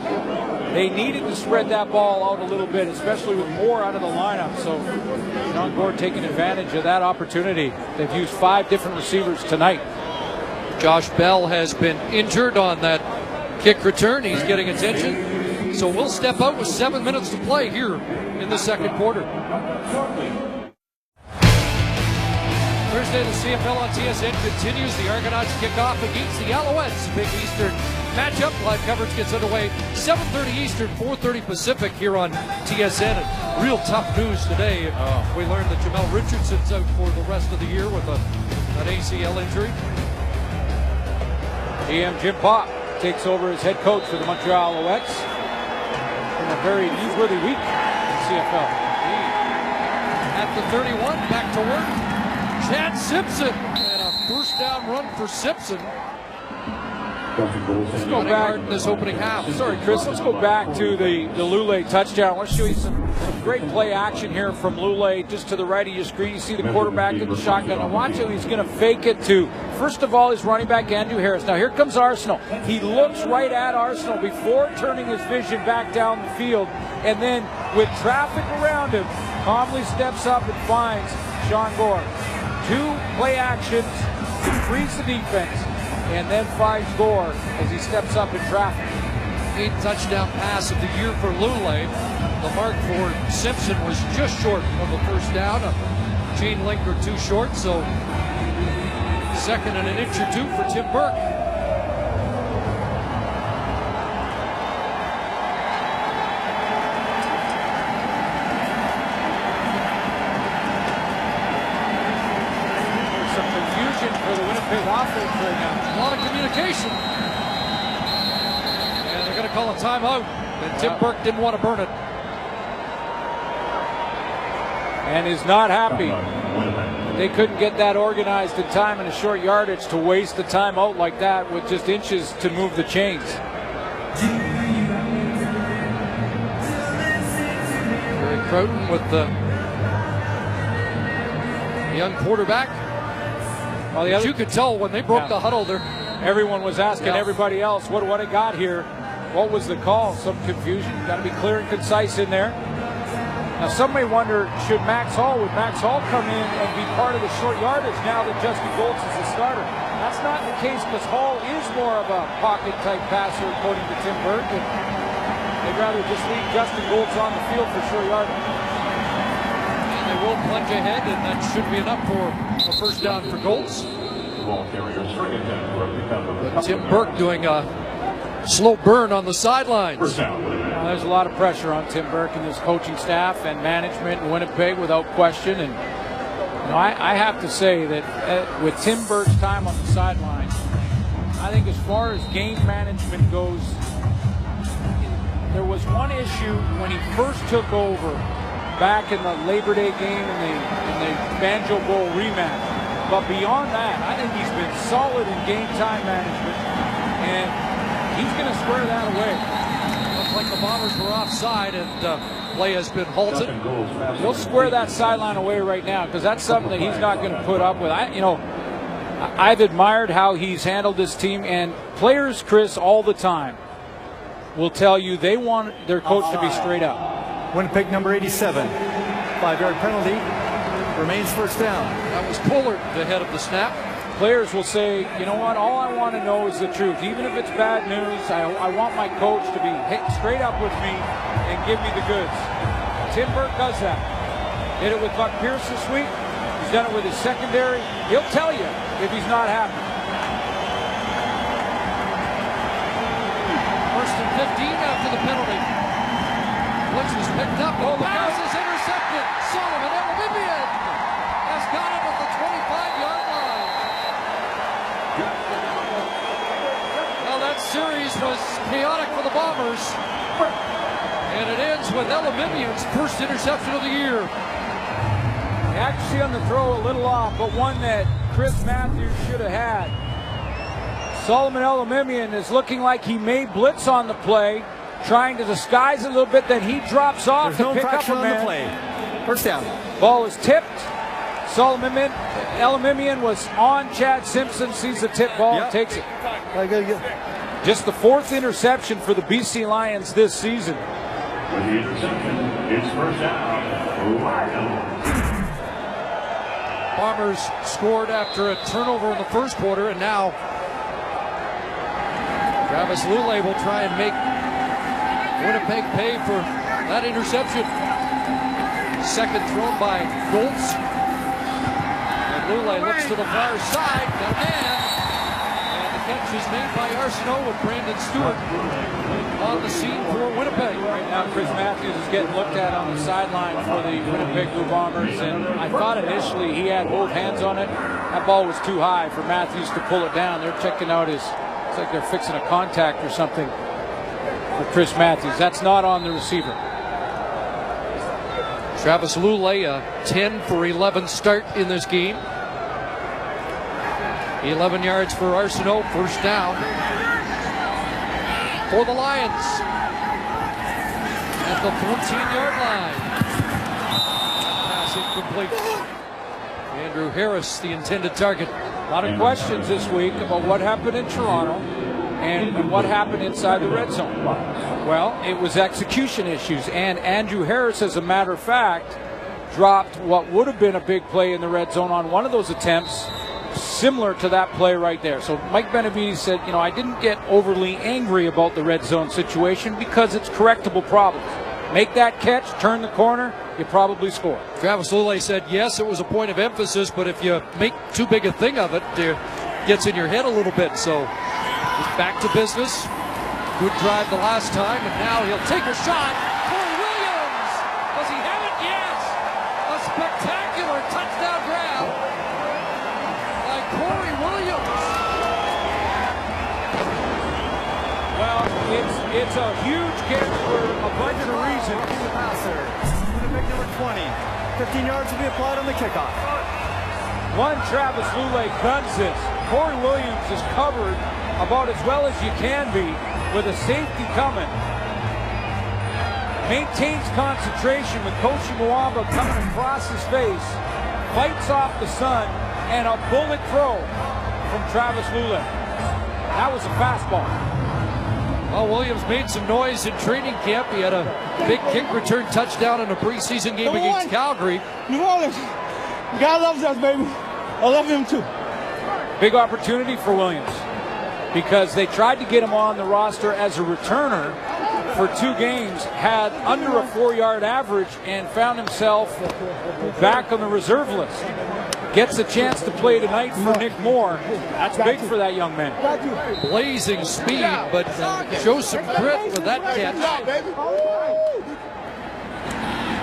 they needed to spread that ball out a little bit, especially with Moore out of the lineup. So Sean Gore taking advantage of that opportunity. They've used 5 different receivers tonight. Josh Bell has been injured on that kick return. He's getting attention. So we'll step out with 7 minutes to play here in the second quarter. Thursday, the CFL on TSN continues. The Argonauts kick off against the Alouettes. Big Eastern matchup. Live coverage gets underway 7:30 Eastern, 4:30 Pacific here on TSN. And real tough news today. We learned that Jamel Richardson's out for the rest of the year with an ACL injury. GM Jim Pop takes over as head coach for the Montreal Alouettes in a very newsworthy week in CFL. At the 31, back to work. Chad Simpson, and a first down run for Simpson. Let's go back in this opening half. Sorry, Chris. Let's go back to the Lule touchdown. Let's show you some great play action here from Lule. Just to the right of your screen, you see the quarterback in the shotgun. And watch how he's going to fake it to, first of all, his running back, Andrew Harris. Now here comes Arsenault. He looks right at Arsenault before turning his vision back down the field. And then with traffic around him, calmly steps up and finds Sean Gore. 2 play actions to freeze the defense, and then finds Gore as he steps up in traffic. 8th touchdown pass of the year for Lulay. The mark for Simpson was just short of a first down. A chain link or two short, so second and an inch or two for Tim Burke. There's some confusion for the Winnipeg offense right now. A lot of communication. And they're going to call a timeout. And Tim Burke didn't want to burn it. And is not happy. They couldn't get that organized in time in a short yardage to waste a timeout like that with just inches to move the chains. Barry Croton with the young quarterback. Well, As you could tell when they broke the huddle there. Everyone was asking everybody else, what it got here? What was the call? Some confusion. Got to be clear and concise in there. Now, some may wonder, would Max Hall come in and be part of the short yardage now that Justin Goltz is the starter? That's not the case because Hall is more of a pocket-type passer, according to Tim Burke. And they'd rather just leave Justin Goltz on the field for short yardage. And they will plunge ahead, and that should be enough for a first down for Goltz. But Tim Burke doing a slow burn on the sidelines. There's a lot of pressure on Tim Burke and his coaching staff and management in Winnipeg without question. And I have to say that with Tim Burke's time on the sideline, I think as far as game management goes, there was one issue when he first took over back in the Labor Day game in the Banjo Bowl rematch. But beyond that, I think he's been solid in game time management, and he's going to square that away. Looks like the Bombers were offside, and play has been halted. He'll square that sideline away right now because that's something that he's not going to put up with. I've admired how he's handled this team, and players, Chris, all the time will tell you they want their coach to be straight up. Winnipeg number 87. 5-yard penalty. Remains first down. That was Pollard, the head of the snap. Players will say, you know what, all I want to know is the truth. Even if it's bad news, I want my coach to be straight up with me and give me the goods. Tim Burke does that. Did it with Buck Pierce this week. He's done it with his secondary. He'll tell you if he's not happy. First and 15 after the penalty. Blitz is picked up. The pass is intercepted. Solomon Elamibian has got him at the 25-yard line. Well, that series was chaotic for the Bombers. And it ends with Elamibian's first interception of the year. Actually on the throw a little off, but one that Chris Matthews should have had. Solomon Elamibian is looking like he may blitz on the play, trying to disguise a little bit, then he drops off to pick up a man. On the play. First down. Ball is tipped. Solomon Elamibian was on Chad Simpson, sees the tip ball and takes it. Just the fourth interception for the BC Lions this season. With the interception, it's first down. Bombers scored after a turnover in the first quarter, and now Travis Lulay will try and make Winnipeg pay for that interception. Second thrown by Goltz. And Lulay looks to the far side. Got a man. And the catch is made by Arsenault with Brandon Stewart on the scene for Winnipeg. Right now, Chris Matthews is getting looked at on the sideline for the Winnipeg Blue Bombers, and I thought initially he had both hands on it. That ball was too high for Matthews to pull it down. They're checking out his, it's like they're fixing a contact or something for Chris Matthews. That's not on the receiver. Travis Lulay, a 10 for 11 start in this game. 11 yards for Arsenault, first down for the Lions at the 14-yard line. Pass incomplete. Andrew Harris, the intended target. A lot of questions this week about what happened in Toronto and what happened inside the red zone. Well, it was execution issues, and Andrew Harris, as a matter of fact, dropped what would have been a big play in the red zone on one of those attempts similar to that play right there. So Mike Benavides said, I didn't get overly angry about the red zone situation because it's correctable problems. Make that catch, turn the corner, you probably score. Travis Lulay said, yes, it was a point of emphasis, but if you make too big a thing of it, it gets in your head a little bit. So back to business. Good drive the last time, and now he'll take a shot. Corey Williams! Does he have it? Yes! A spectacular touchdown grab by Corey Williams. Well, it's a huge catch for a bunch of reasons. The passer, Winnipeg number 20. 15 yards will be applied on the kickoff. One, Travis Lulay guns this. Corey Williams is covered about as well as you can be with a safety coming. Maintains concentration with Koshi Mwamba coming across his face. Fights off the sun, and a bullet throw from Travis Lulay. That was a fastball. Well, Williams made some noise in training camp. He had a big kick return touchdown in a preseason game against Calgary. New Orleans. God loves us, baby. I love him too. Big opportunity for Williams because they tried to get him on the roster as a returner for 2 games, had under a 4-yard average, and found himself back on the reserve list. Gets a chance to play tonight for Nick Moore. That's big for that young man. Blazing speed, but shows some grit with that catch.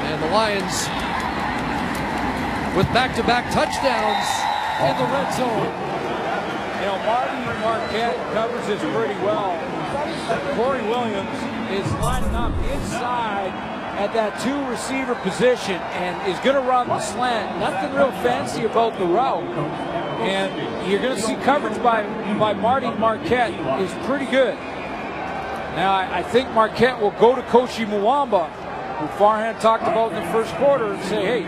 And the Lions with back-to-back touchdowns in the red zone. Marty Marquette covers this pretty well. Corey Williams is lining up inside at that 2 receiver position and is going to run the slant. Nothing real fancy about the route. And you're going to see coverage by Marty Marquette is pretty good. Now, I think Marquette will go to Koshi Mwamba, who Farhan talked about in the first quarter, and say, hey,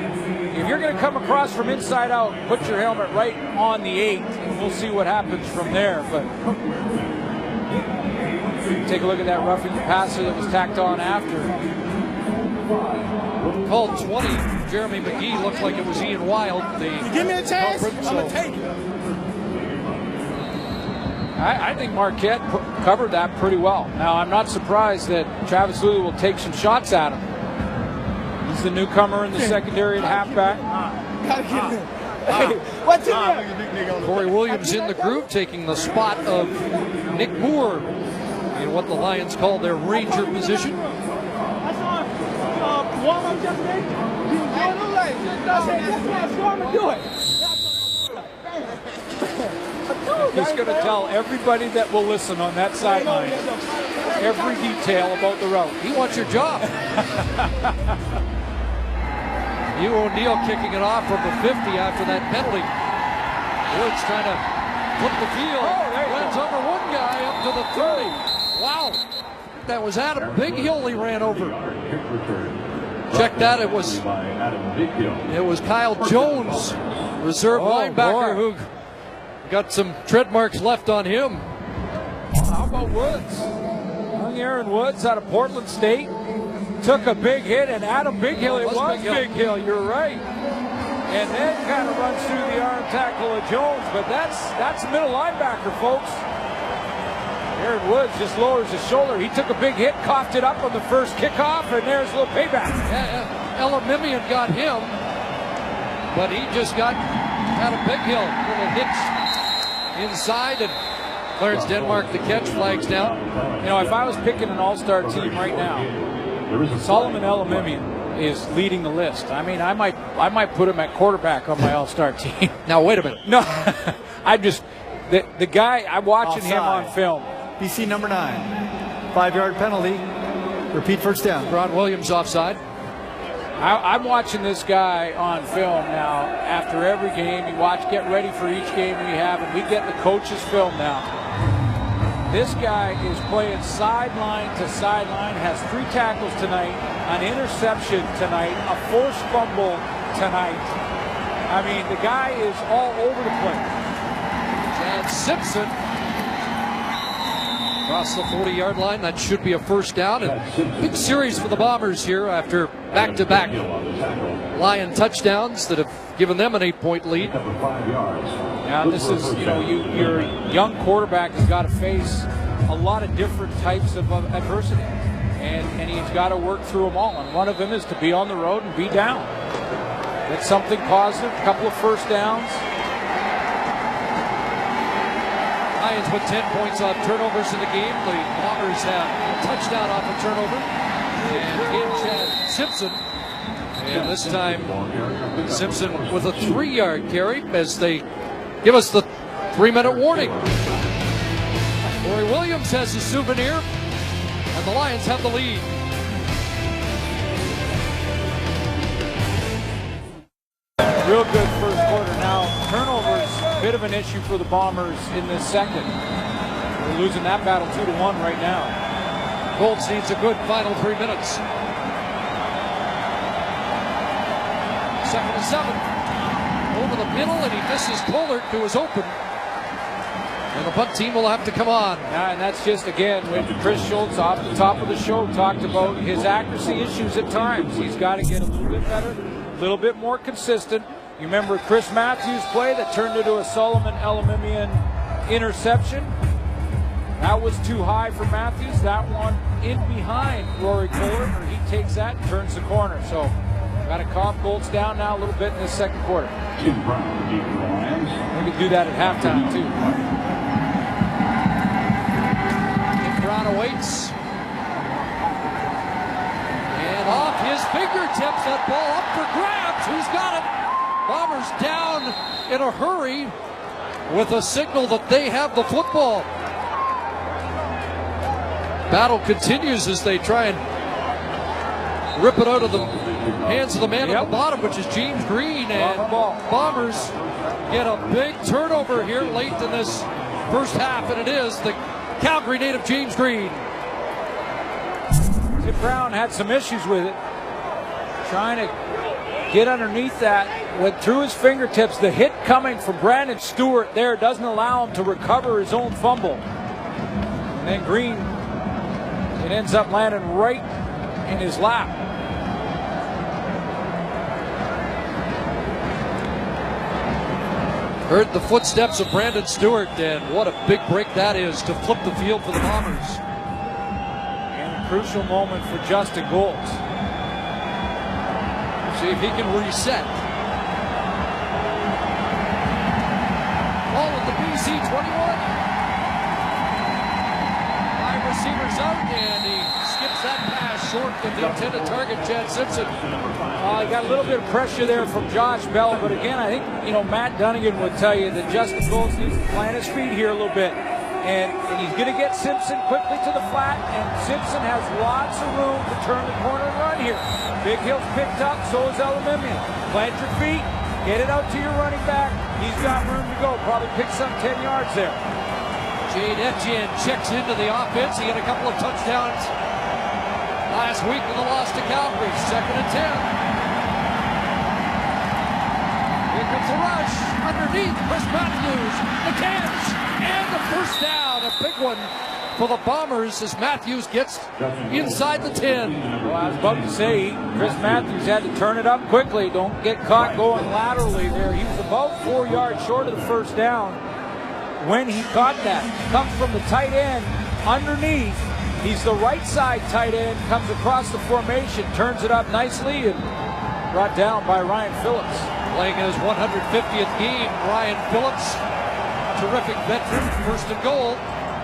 if you're going to come across from inside out, put your helmet right on the 8, and we'll see what happens from there. But take a look at that roughing the passer that was tacked on after. Called 20. Jeremy McGee looked like it was Ian Wild. Give me a chance, I'm going to take it. I think Marquette covered that pretty well. Now, I'm not surprised that Travis Lulay will take some shots at him. He's the newcomer in the secondary at halfback. What's in there? Corey Williams in the group, taking the spot of Nick Moore in what the Lions call their Ranger position. That's on. Warm-up just made. You doing it late. That's why I storm and do it. He's going to tell everybody that will listen on that sideline every detail about the route. He wants your job. Hugh O'Neill kicking it off from the 50 after that penalty. Woods trying to flip the field. Runs over one guy up to the 30. Wow. That was Adam Big Hill he ran over. Check that. It was Kyle Jones, reserve linebacker, who got some tread marks left on him. How about Woods? Young Aaron Woods out of Portland State took a big hit, and Adam Big Hill, it was Big Hill, you're right. And then kind of runs through the arm tackle of Jones, but that's middle linebacker, folks. Aaron Woods just lowers his shoulder. He took a big hit, coughed it up on the first kickoff, and there's a little payback. Elamimian got him, but he just got Adam Big Hill. Little hits inside, and Clarence Denmark, the catch, flags down. If I was picking an all-star team right now, Solomon Elamimian is leading the list. I mean, I might put him at quarterback on my all-star team. Now, wait a minute. No, I'm just, the guy, I'm watching him on film. BC number 9. 5-yard penalty. Repeat first down. Ron Williams offside. I'm watching this guy on film now after every game. You watch, get ready for each game we have, and we get the coach's film now. This guy is playing sideline to sideline, has 3 tackles tonight, an interception tonight, a forced fumble tonight. I mean, the guy is all over the place. And Simpson across the 40-yard line. That should be a first down. And big series for the Bombers here after back-to-back Lion touchdowns that have given them an 8-point lead. Now this is, your young quarterback has got to face a lot of different types of adversity, and he's got to work through them all. And one of them is to be on the road and be down. That's something positive. A couple of first downs. Lions with 10 points on turnovers in the game. The Bombers have a touchdown off a turnover. And again, Chad Simpson. And this time, Simpson with a 3-yard carry as they give us the 3-minute warning. Corey Williams has a souvenir, and the Lions have the lead. Real good first quarter. Now, turnovers, a bit of an issue for the Bombers in this second. We're losing that battle 2-1 right now. Colts needs a good final 3 minutes. 2nd and 7. Over the middle, and he misses Pollard, who is open. And the punt team will have to come on. And that's just, again, when Chris Schultz off the top of the show talked about his accuracy issues at times. He's got to get a little bit better, a little bit more consistent. You remember Chris Matthews' play that turned into a Solomon Elamimian interception? That was too high for Matthews. That one in behind Rory Pollard, or he takes that and turns the corner. So got to calm Colts down now a little bit in this second quarter. We could do that at halftime too. Brown awaits. And off his fingertips, that ball up for grabs. Who's got it? Bombers down in a hurry with a signal that they have the football. Battle continues as they try and rip it out of the hands of the man at the bottom, which is James Green. And Bombers get a big turnover here late in this first half, and it is the Calgary native James Green. Tim Brown had some issues with it, trying to get underneath that. Went through his fingertips. The hit coming from Brandon Stewart there doesn't allow him to recover his own fumble. And then Green, it ends up landing right in his lap. Heard the footsteps of Brandon Stewart, and what a big break that is to flip the field for the Bombers. And a crucial moment for Justin Goltz. See if he can reset. Ball at the BC 21. 5 receivers out, and he skips that pass short of the intended target, Chad Simpson. He got a little bit of pressure there from Josh Bell, but again, I think, Matt Dunnigan would tell you that Justin Goltz needs to plant his feet here a little bit. And he's going to get Simpson quickly to the flat, and Simpson has lots of room to turn the corner and run here. Big Hill's picked up, so is Elamimian. Plant your feet, get it out to your running back. He's got room to go, probably pick some 10 yards there. Jade Etienne checks into the offense. He had a couple of touchdowns last week with a loss to Calgary. 2nd and 10. Here comes the rush. Underneath, Chris Matthews, the catch, and the first down. A big one for the Bombers as Matthews gets inside the 10. Well, I was about to say, Chris Matthews had to turn it up quickly. Don't get caught going laterally there. He was about 4 yards short of the first down when he caught that. Comes from the tight end underneath. He's the right side tight end, comes across the formation, turns it up nicely, and brought down by Ryan Phillips. Playing in his 150th game, Ryan Phillips, terrific veteran, 1st and goal,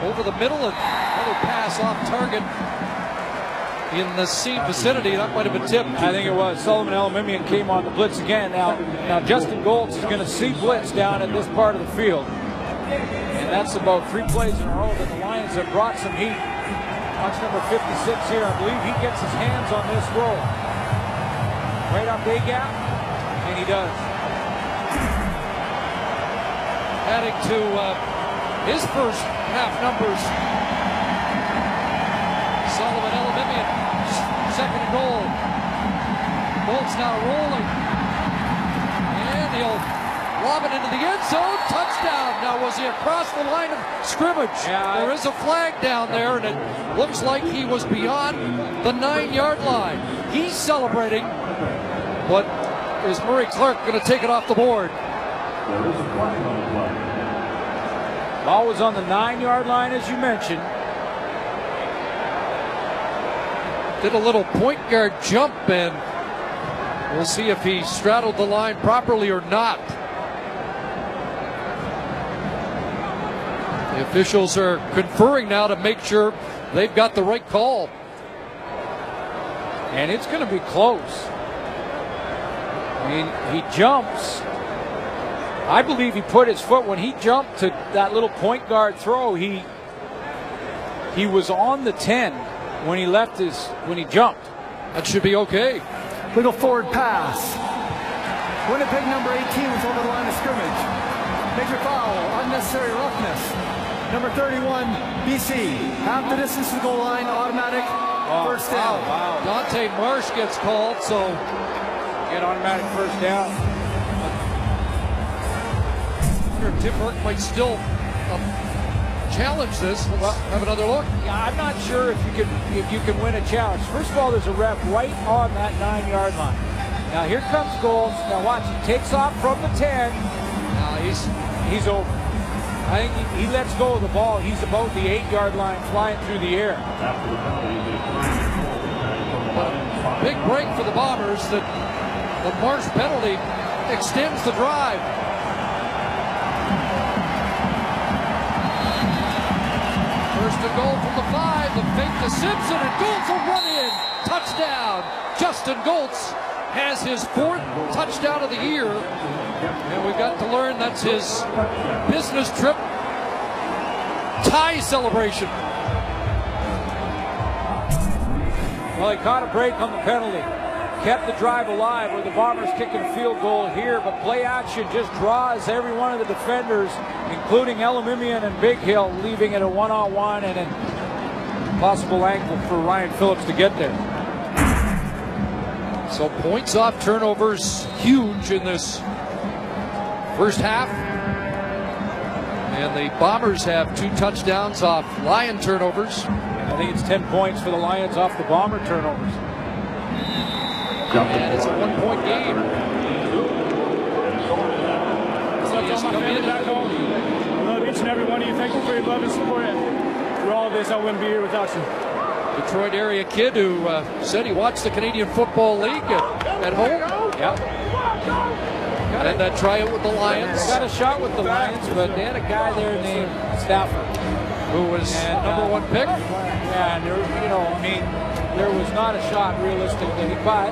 over the middle, and another pass off target in the same vicinity. That might have been tipped. I think it was. Solomon Elamimian came on the blitz again. Now Justin Goltz is going to see blitz down in this part of the field. And that's about 3 plays in a row that the Lions have brought some heat. Watch number 56 here. I believe he gets his hands on this roll. Right up A gap, and he does. Adding to his first half numbers. Solomon Elamimian, 2nd and goal. Bolt's now rolling. And he'll lob it into the end zone. Touchdown. Now, was he across the line of scrimmage? Yeah, there is a flag down there, and it looks like he was beyond the 9-yard line. He's celebrating, but is Murray Clark going to take it off the board? There is a flag on the play. Ball was on the 9-yard line, as you mentioned. Did a little point guard jump, and we'll see if he straddled the line properly or not. The officials are conferring now to make sure they've got the right call. And it's going to be close. I mean, he jumps. I believe he put his foot when he jumped to that little point guard throw. He was on the 10 when he jumped. That should be okay. Little forward pass. Winnipeg number 18 was over the line of scrimmage. Major foul, unnecessary roughness. Number 31, BC. Half the distance to the goal line, automatic first down. Wow. Dante Marsh gets called, so Get automatic first down. Tim Burke might still challenge this. Let's have another look. Yeah, I'm not sure if you can win a challenge. First of all, there's a ref right on that 9-yard line. Now here comes Golds. Now watch, he takes off from the 10. Now He's over. I think he lets go of the ball. He's about the 8-yard line, flying through the air. After the penalty, they flag from the Lions. big break for the Bombers. The Marsh penalty extends the drive. First and goal from the 5, the fake to Simpson, and Goltz will run in. Touchdown. Justin Goltz has his 4th touchdown of the year. And we've got to learn that's his business trip tie celebration. Well, he caught a break on the penalty. Kept the drive alive where the Bombers kicking a field goal here, but play action just draws every one of the defenders, including Elimimian and Big Hill, leaving it a one-on-one and a possible angle for Ryan Phillips to get there. So points off turnovers, huge in this first half. And the Bombers have 2 touchdowns off Lion turnovers. I think it's 10 points for the Lions off the Bomber turnovers. And it's a 1-point game. Back home. I love each and every one of you. Thank you for your love and support. Through all of this, I wouldn't be here without you. Detroit area kid who said he watched the Canadian Football League at home. Yep. And that tryout with the Lions. Got a shot with the Lions, but they had a guy there named Stafford, who was number 1 pick. Yeah, and there was not a shot realistically, but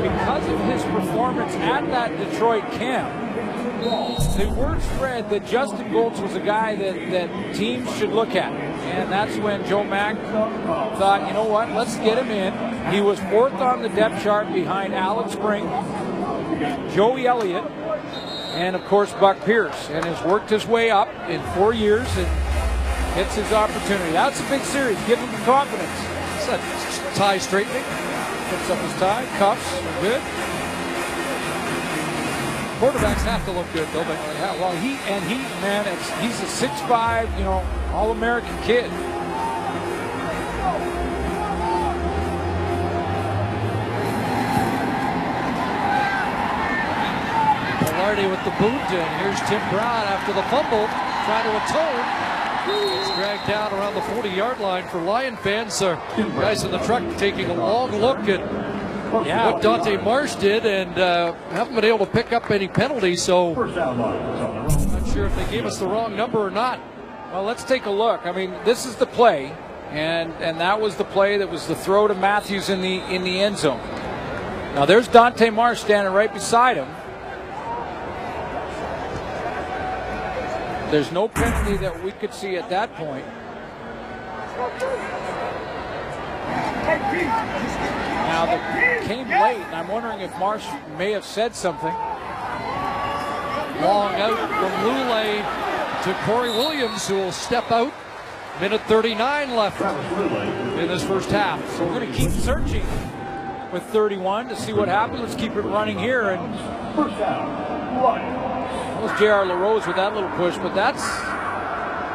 because of his performance at that Detroit camp, the word spread that Justin Goltz was a guy that teams should look at. And that's when Joe Mack thought, you know what, let's get him in. He was 4th on the depth chart behind Alex Spring, Joey Elliott, and of course Buck Pierce, and has worked his way up in 4 years and gets his opportunity. That's a big series. Give him the confidence. Is that tie straightening? Picks up his tie, cuffs, good. Quarterbacks have to look good, don't they? Yeah, well, he's a 6'5", All-American kid. Pilardi with the boot, and here's Tim Brown after the fumble, trying to atone. It's dragged down around the 40-yard line for Lion fans. Guys in the truck taking a long look at what Dante Marsh did, and haven't been able to pick up any penalties, so I'm not sure if they gave us the wrong number or not. Well, let's take a look. I mean, this is the play, and that was the play that was the throw to Matthews in the end zone. Now there's Dante Marsh standing right beside him. There's no penalty that we could see at that point. Now, it came late, and I'm wondering if Marsh may have said something. Long out from Lule to Corey Williams, who will step out. Minute 39 left in this first half. So we're going to keep searching with 31 to see what happens. Let's keep it running here. And First down, Lions. that was J.R. LaRose with that little push, but that's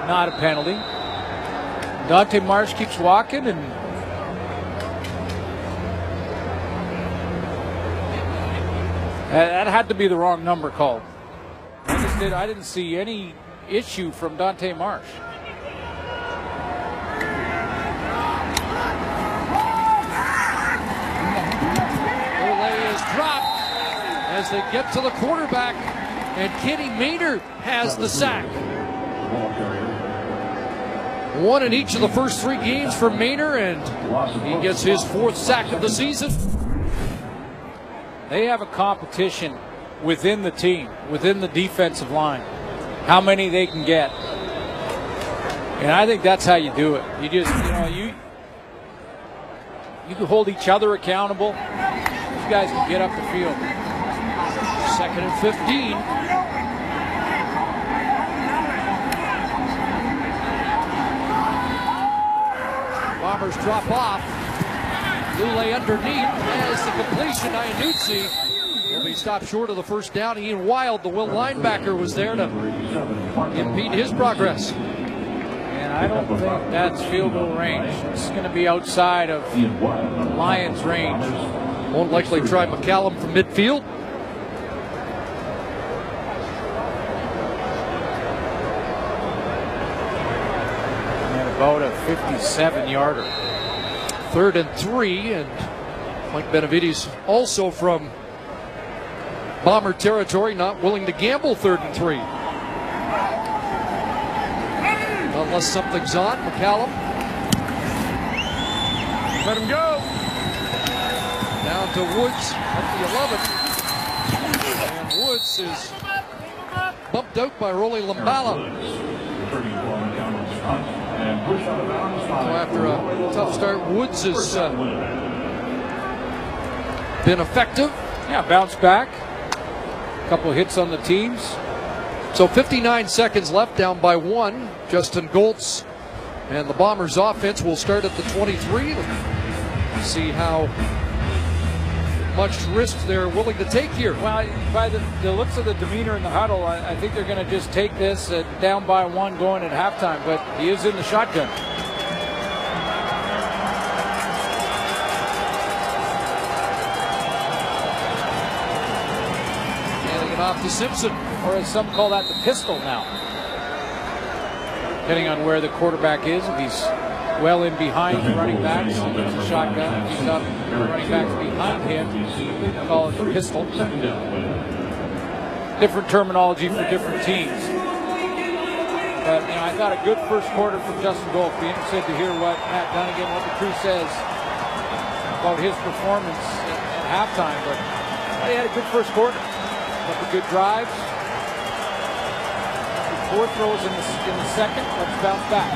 not a penalty. Dante Marsh keeps walking, and that had to be the wrong number called. I didn't see any issue from Dante Marsh. Ole is dropped as they get to the quarterback, and Kenny Maynard has the sack. One in each of the first 3 games for Maynard, and he gets his 4th sack of the season. They have a competition within the team, within the defensive line, how many they can get. And I think that's how you do it. You just, you can hold each other accountable. These guys can get up the field. 2nd and 15. Bombers drop off. Lule underneath as the completion. Iannuzzi will be stopped short of the first down. Ian Wild, the Will linebacker, was there to impede his progress. And I don't think that's field goal range. It's going to be outside of Lions range. Won't likely try McCallum from midfield. And about a 57-yarder. 3rd and 3, and Mike Benavides also from Bomber territory, not willing to gamble 3rd and 3. Unless something's on, McCallum. Let him go. Down to Woods at the 11. And Woods is bumped out by Rolly Lambala. After a tough start, Woods has been effective. Yeah, bounce back. A couple of hits on the teams. So 59 seconds left, down by 1. Justin Goltz and the Bombers offense will start at the 23. See how much risk they're willing to take here. Well, by the looks of the demeanor in the huddle, I think they're going to just take this down by 1 going at halftime, but he is in the shotgun. Handing it off to Simpson. Or as some call that, the pistol now. Depending on where the quarterback is, if he's well in behind the running backs, it's a shotgun. If he's up, the running backs behind him, they call it the pistol. Different terminology for different teams. But I thought a good first quarter from Justin Goltz. Be interested to hear what Matt Dunnigan, what the crew says about his performance at halftime. But he had a good first quarter. Couple good drives. 4 throws in the second. Let's bounce back.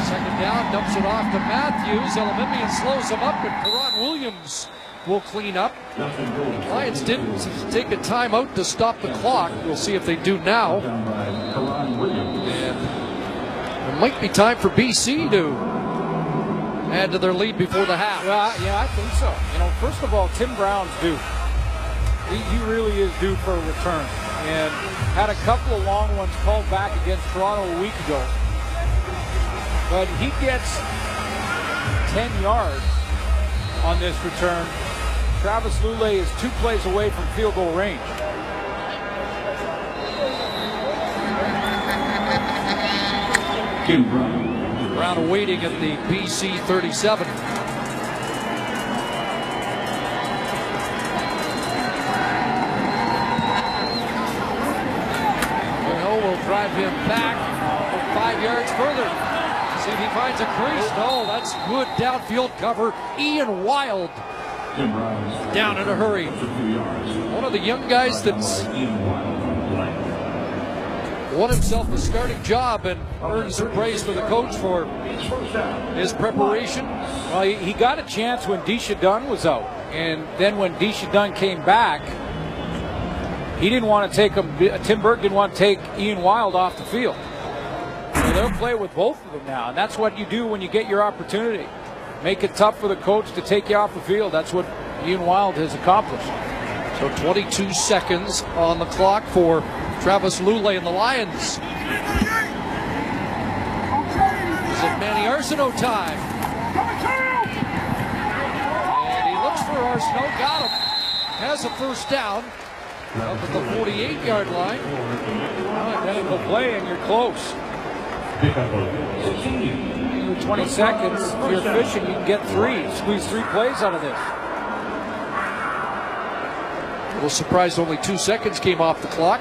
2nd down, dumps it off to Matthews. Elimimian slows him up, and Karan Williams will clean up. Lions didn't take a timeout to stop the clock. We'll see if they do now. And it might be time for BC to add to their lead before the half. Well, yeah, I think so. First of all, Tim Brown's due. He really is due for a return. And had a couple of long ones called back against Toronto a week ago. But he gets 10 yards on this return. Travis Lule is 2 plays away from field goal range. Brown awaiting at the BC 37. Drive him back 5 yards further. See if he finds a crease. No, that's good downfield cover. Ian Wild down in a hurry. One of the young guys that's won himself a starting job and earned some praise for the coach for his preparation. Well, he got a chance when Disha Dunn was out. And then when Disha Dunn came back, he didn't want to take him. Tim Burke didn't want to take Ian Wild off the field. So they'll play with both of them now, and that's what you do when you get your opportunity. Make it tough for the coach to take you off the field. That's what Ian Wild has accomplished. So 22 seconds on the clock for Travis Lule and the Lions. Is it Manny Arsenault time? And he looks for Arsenault, got him. Has a first down. Up at the 48-yard line. Identical play, and you're close. 20 seconds. If you're efficient, you can get 3. Squeeze 3 plays out of this. A little surprised only 2 seconds came off the clock.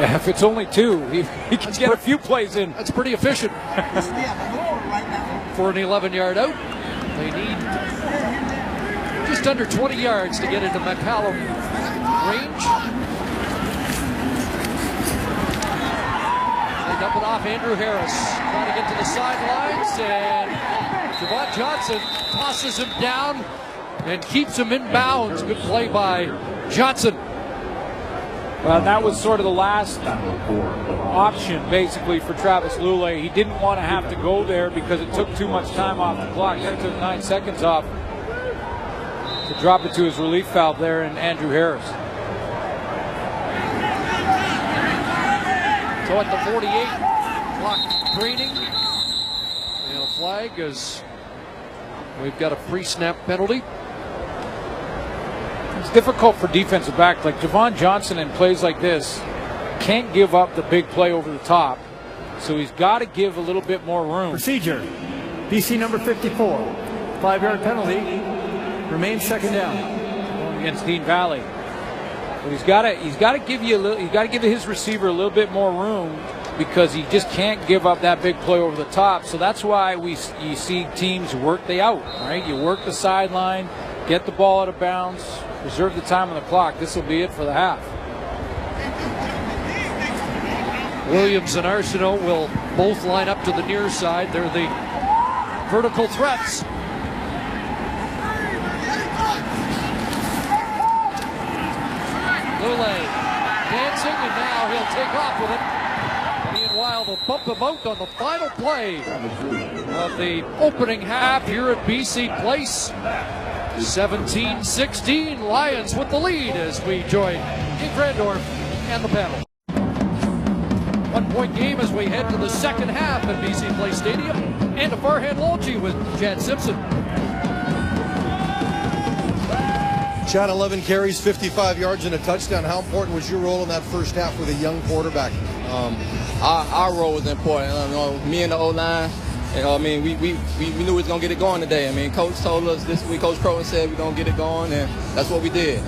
Yeah, if it's only 2, he can get a few plays in. That's pretty efficient. For an 11-yard out. They need just under 20 yards to get into McCallum range. They dump it off Andrew Harris. Trying to get to the sidelines, and Javon Johnson tosses him down and keeps him in bounds. Good play by Johnson. Well, that was sort of the last option, basically, for Travis Lule. He didn't want to have to go there because it took too much time off the clock. That took 9 seconds off to drop it to his relief valve there in Andrew Harris. So at the 48, clock draining. And a flag as we've got a pre-snap penalty. It's difficult for defensive back like Javon Johnson in plays like this. Can't give up the big play over the top, so he's got to give a little bit more room. Procedure. BC number 54. 5-yard penalty. Remains second down. Against Dean Valley. But he's got to give you a little. He's got to give his receiver a little bit more room because he just can't give up that big play over the top. So that's why you see teams work the out. Right? You work the sideline, get the ball out of bounds, reserve the time on the clock. This will be it for the half. Williams and Arsenault will both line up to the near side. They're the vertical threats. Lule dancing, and now he'll take off with it. Ian Wild will bump him out on the final play of the opening half here at BC Place. 17-16, Lions with the lead as we join Dave Randorf and the panel. 1-point game as we head to the second half at BC Place Stadium. And a Farhan Walji with Chad Simpson. Chad, 11 carries, 55 yards and a touchdown. How important was your role in that first half with a young quarterback? Our role was important. Me and the O-line, we knew we was going to get it going today. I mean, Coach told us this week, Coach Crowan said we're going to get it going, and that's what we did.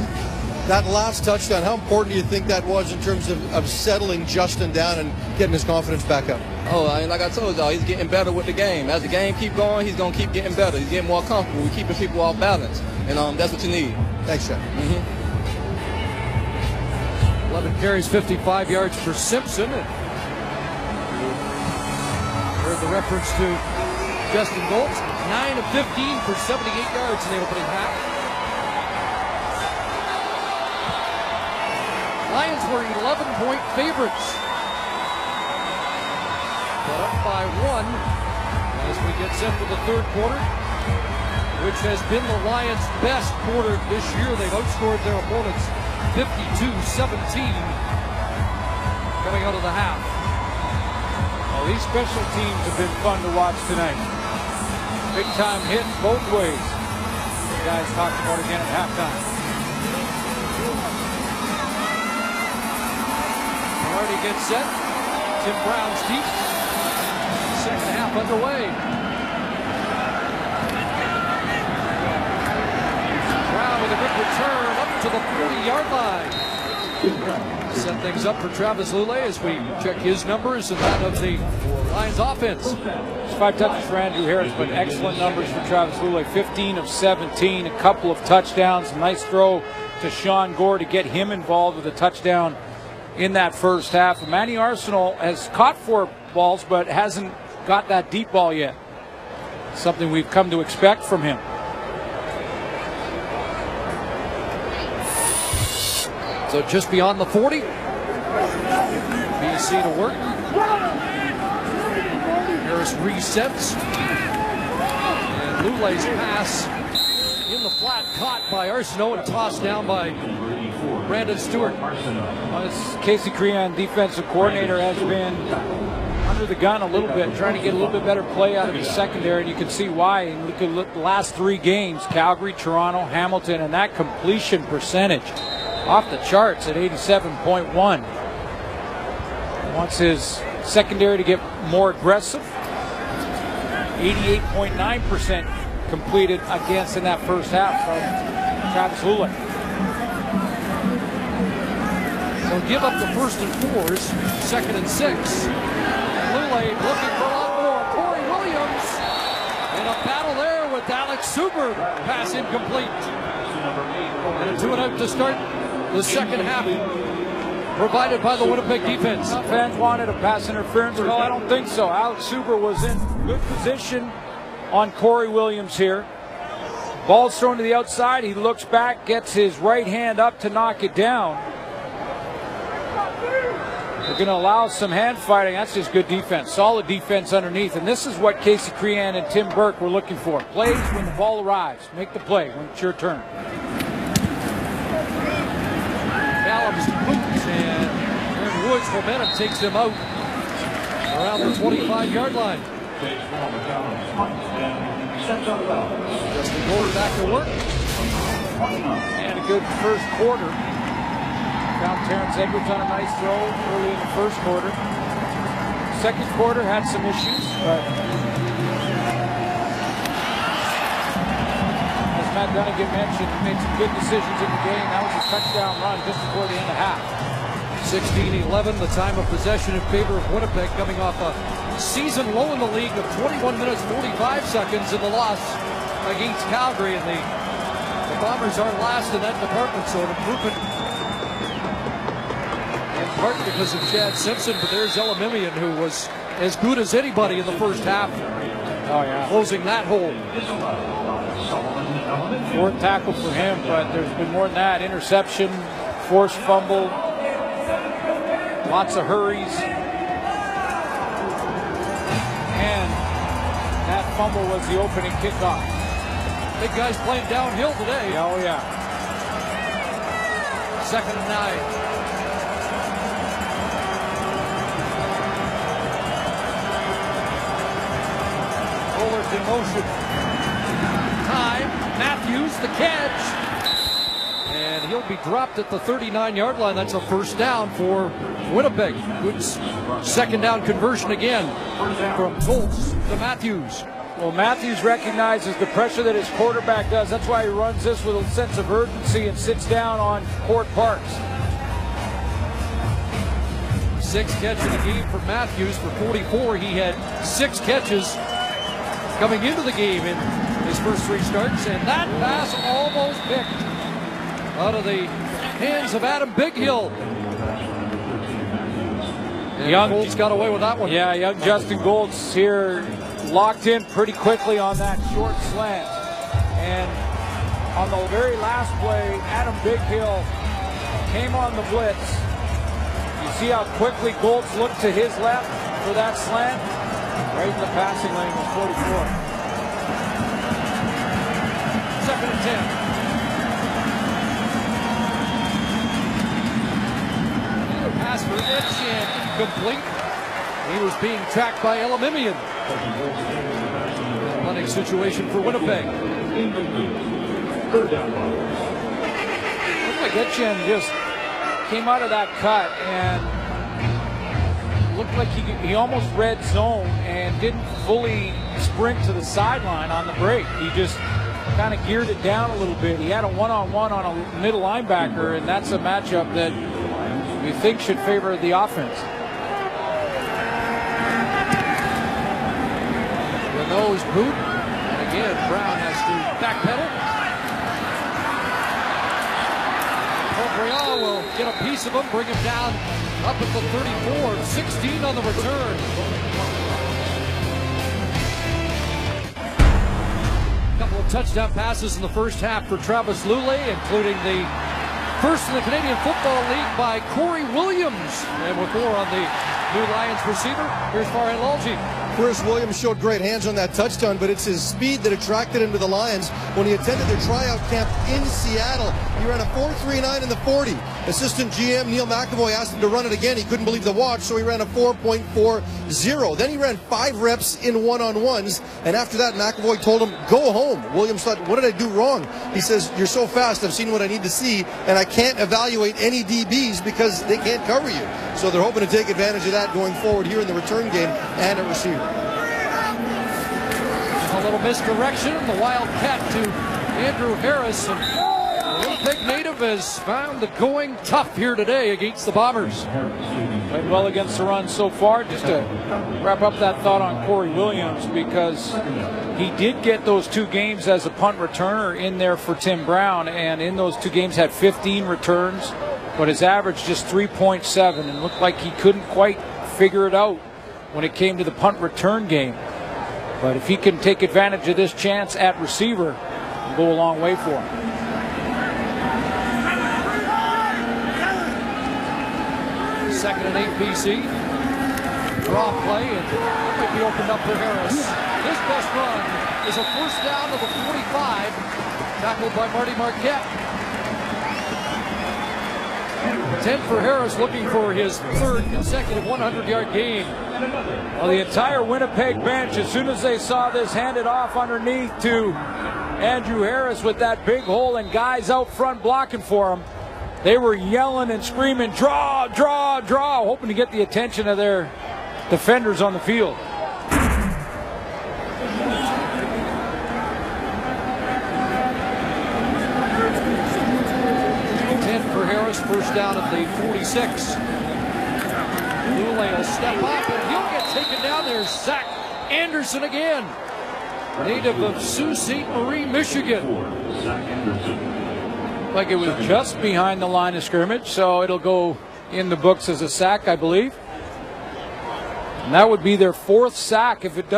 That last touchdown, how important do you think that was in terms of settling Justin down and getting his confidence back up? Like I told y'all, he's getting better with the game. As the game keep going, he's going to keep getting better. He's getting more comfortable. We're keeping people off balance, and that's what you need. Thanks, Chad. 11 carries, 55 yards for Simpson. And heard the reference to Justin Goltz. 9 of 15 for 78 yards in the opening half. Lions were 11-point favorites. But up by 1 as we get set for the third quarter, which has been the Lions' best quarter this year. They've outscored their opponents 52-17 coming out of the half. Well, these special teams have been fun to watch tonight. Big time hits both ways. The guys talked about again at halftime. Already gets set. Tim Brown's deep. Second half underway. Brown with a good return up to the 40-yard line. Set things up for Travis Lule as we check his numbers and that of the Lions offense. It's 5 touches for Andrew Harris, but excellent numbers for Travis Lule. 15 of 17, a couple of touchdowns. Nice throw to Sean Gore to get him involved with a touchdown in that first half. Manny Arsenault has caught 4 balls, but hasn't got that deep ball yet. Something we've come to expect from him. So just beyond the 40. BC to work. Harris resets. And Lule's pass in the flat, caught by Arsenault and tossed down by Brandon Stewart. Casey Crean, defensive coordinator, has been under under the gun a little bit, trying to get a little bit better play out of the secondary, and you can see why. And look at the last 3 games, Calgary, Toronto, Hamilton, and that completion percentage off the charts at 87.1. Wants his secondary to get more aggressive. 88.9% completed against in that first half from Travis Lulay. They'll give up the 1st and 4s, 2nd and 6. Lulay looking for a lot more. Corey Williams in a battle there with Alex Suber. Pass incomplete. And a 2-and-out to start the second half, provided by the Winnipeg defense. Some fans wanted a pass interference. No, I don't think so. Alex Suber was in good position on Corey Williams here. Ball's thrown to the outside. He looks back, gets his right hand up to knock it down. They're going to allow some hand fighting. That's just good defense. Solid defense underneath. And this is what Casey Crean and Tim Burke were looking for. Plays when the ball arrives. Make the play when it's your turn. Callum's boots, and Aaron Woods' momentum takes him out around the 25-yard line. Justin Gold back to work. And a good first quarter. Found Terrence Edwards on a nice throw early in the first quarter. Second quarter had some issues, but as Matt Dunnigan mentioned, he made some good decisions in the game. That was a touchdown run just before the end of half. 16-11, the time of possession in favor of Winnipeg, coming off a season low in the league of 21 minutes 45 seconds in the loss against Calgary, and the Bombers are last in that department, so an improvement in part because of Chad Simpson, but there's Elamimian, who was as good as anybody in the first half. Oh yeah, closing that hole. 4th tackle for him, but there's been more than that. Interception, forced fumble, lots of hurries, and that fumble was the opening kickoff. Big guys playing downhill today. Oh yeah. 2nd and 9. Fullers in motion. Time. Matthews, the catch. And he'll be dropped at the 39-yard line. That's a first down for Winnipeg. Good 2nd down conversion again from Goltz to Matthews. Well, Matthews recognizes the pressure that his quarterback does. That's why he runs this with a sense of urgency and sits down on Court Parks. 6 catches a game for Matthews for 44. He had 6 catches coming into the game in his first 3 starts, and that pass almost picked out of the hands of Adam Bighill. And young Goltz got away with that one. Yeah, young Justin Goltz here locked in pretty quickly on that short slant. And on the very last play, Adam Bighill came on the blitz. You see how quickly Goltz looked to his left for that slant? Right in the passing lane was 44. 2nd and 10. Pass for Etienne, incomplete. He was being tracked by Elamimian. Punting situation for Winnipeg. Looked like Etienne just came out of that cut and looked like he almost read zone and didn't fully sprint to the sideline on the break. He just kind of geared it down a little bit. He had a one-on-one on a middle linebacker, and that's a matchup that we think should favor the offense. The nose boot, and again Brown has to backpedal. Pobrial will get a piece of him, bring him down up at the 34, 16 on the return. A couple of touchdown passes in the first half for Travis Lulay, including the first in the Canadian Football League by Corey Williams. And with more on the New Lions receiver, here's Farhan Lalji. Chris Williams showed great hands on that touchdown, but it's his speed that attracted him to the Lions. When he attended their tryout camp in Seattle, he ran a 4.39 in the 40. Assistant GM Neil McAvoy asked him to run it again. He couldn't believe the watch, so he ran a 4.40. Then he ran 5 reps in one-on-ones, and after that, McAvoy told him, go home. Williams thought, what did I do wrong? He says, you're so fast, I've seen what I need to see, and I can't evaluate any DBs because they can't cover you. So they're hoping to take advantage of that going forward here in the return game and at receiver. A little misdirection, the Wildcat to Andrew Harris. And the Winnipeg native has found the going tough here today against the Bombers. Played well against the run so far. Just to wrap up that thought on Corey Williams, because he did get those 2 games as a punt returner in there for Tim Brown, and in those 2 games had 15 returns, but his average just 3.7, and looked like he couldn't quite figure it out when it came to the punt return game. But if he can take advantage of this chance at receiver, it'll go a long way for him. Second and 8 BC. Draw play, and it might be opened up for Harris. His best run is a first down to the 45, tackled by Marty Marquette. 10 for Harris, looking for his 3rd consecutive 100-yard game. Well, the entire Winnipeg bench, as soon as they saw this handed off underneath to Andrew Harris with that big hole and guys out front blocking for him, they were yelling and screaming, draw, draw, draw, hoping to get the attention of their defenders on the field. First down at the 46. Lule will step up and he'll get taken down there. Zach Anderson again. Native of Sault Ste. Marie, Michigan. Like it was just behind the line of scrimmage, so it'll go in the books as a sack, I believe. And that would be their 4th sack if it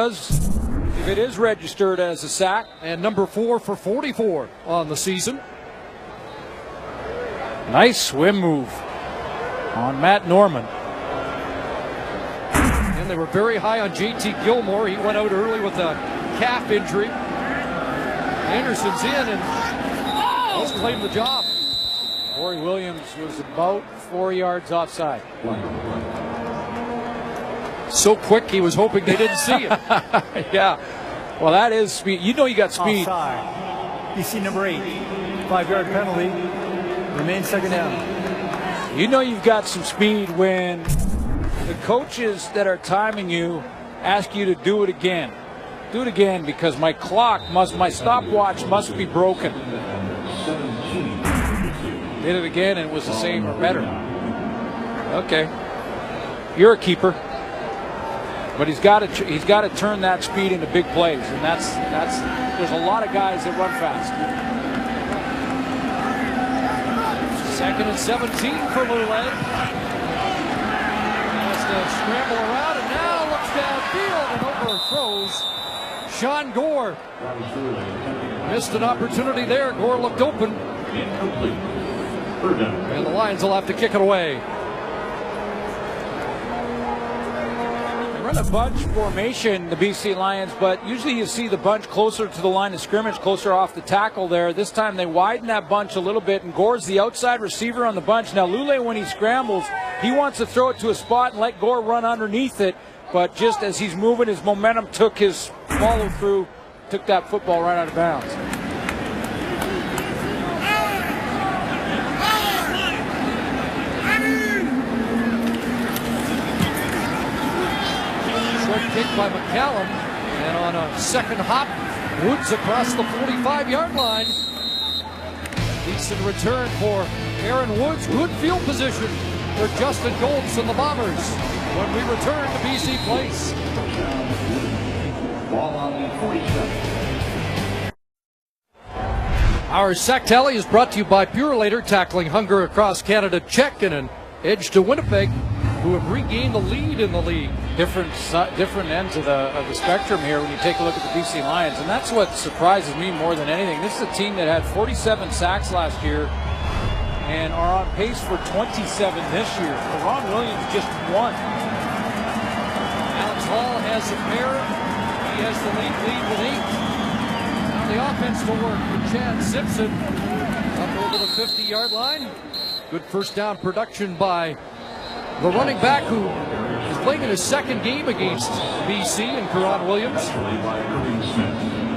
is registered as a sack. And number 4 for 44 on the season. Nice swim move on Matt Norman. And they were very high on JT Gilmore. He went out early with a calf injury. Anderson's in and he's claimed the job. Corey Williams was about 4 yards offside. So quick, he was hoping they didn't see it. Yeah. Well, that is speed. You know you got speed. Offside. BC number 8. 5-yard penalty. Remains second down. You know you've got some speed when the coaches that are timing you ask you to do it again. Do it again because my stopwatch must be broken. Did it again and it was the same or better. Okay. You're a keeper. But he's got to turn that speed into big plays, and that's there's a lot of guys that run fast. 2nd and 17 for Lule. Has to scramble around and now looks downfield and overthrows Sean Gore. Missed an opportunity there. Gore looked open. And the Lions will have to kick it away. Run a bunch formation, the BC Lions, but usually you see the bunch closer to the line of scrimmage, closer off the tackle there. This time they widen that bunch a little bit, and Gore's the outside receiver on the bunch. Now Lule, when he scrambles, he wants to throw it to a spot and let Gore run underneath it, but just as he's moving, his momentum took his follow through, took that football right out of bounds. Kick by McCallum, and on a second hop, Woods across the 45-yard line. Decent return for Aaron Woods. Good field position for Justin Goltz and the Bombers when we return to BC Place. Ball on the 47. Our sack tally is brought to you by Purelator, tackling hunger across Canada. Check and an edge to Winnipeg, who have regained the lead in the league. Different ends of the spectrum here when you take a look at the BC Lions, and that's what surprises me more than anything. This is a team that had 47 sacks last year and are on pace for 27 this year. Ron Williams just won. Hall has a pair. He has the lead with 8. Now the offense to work with Chad Simpson up over the 50-yard line. Good first down production by the running back who is playing in his second game against BC and Karan Williams.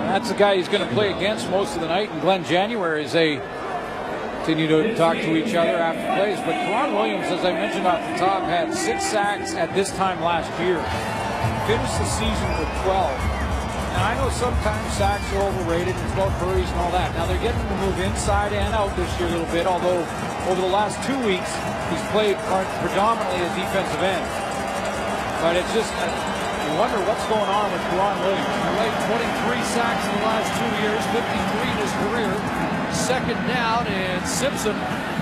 That's the guy he's going to play against most of the night in Glen January as they continue to talk to each other after plays. But Karan Williams, as I mentioned off the top, had 6 sacks at this time last year. Finished the season with 12. Now, I know sometimes sacks are overrated. It's about hurries and all that. Now, they're getting to move inside and out this year a little bit, although over the last 2 weeks, he's played predominantly a defensive end. But it's just, you wonder what's going on with Karan Williams. You're right, 23 sacks in the last 2 years, 53 in his career. Second down, and Simpson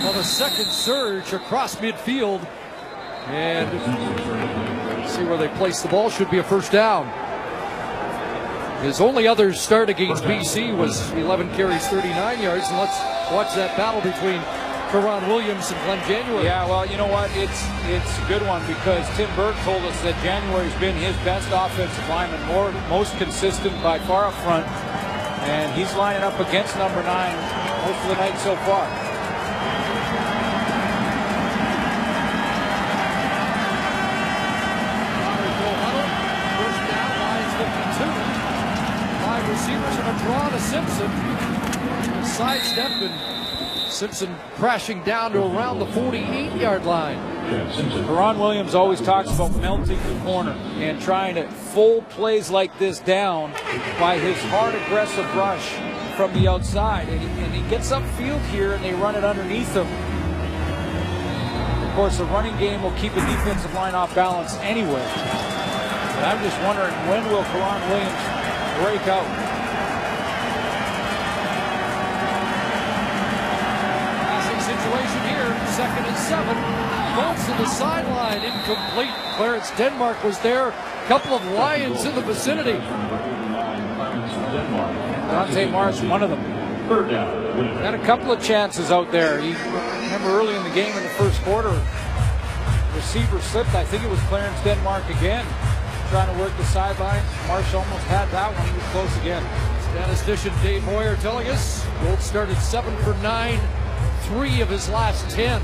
on a second surge across midfield. And see where they place the ball. Should be a first down. His only other start against BC was 11 carries, 39 yards. And let's watch that battle between Karan Williams and Glen January. Yeah, well, you know what? It's a good one because Tim Burke told us that January's been his best offensive lineman, most consistent by far up front. And he's lining up against number 9 most of the night so far. First down, Lions 52. 5 receivers and a draw to Simpson. Sidestep and Simpson crashing down to around the 48-yard line. Karan Williams always talks about melting the corner and trying to fold plays like this down by his hard, aggressive rush from the outside. And he gets upfield here, and they run it underneath him. Of course, the running game will keep a defensive line off balance anyway. But I'm just wondering, when will Karan Williams break out? Easy situation here, 2nd and 7. Bolts to the sideline, incomplete. Clarence Denmark was there. A couple of Lions in the vicinity. Dante Marsh, one of them. Had a couple of chances out there. Remember early in the game in the first quarter, receiver slipped. I think it was Clarence Denmark again, trying to work the sidelines. Marsh almost had that one. He was close again. Statistician Dave Moyer telling us Gold started 7 for 9, 3 of his last 10.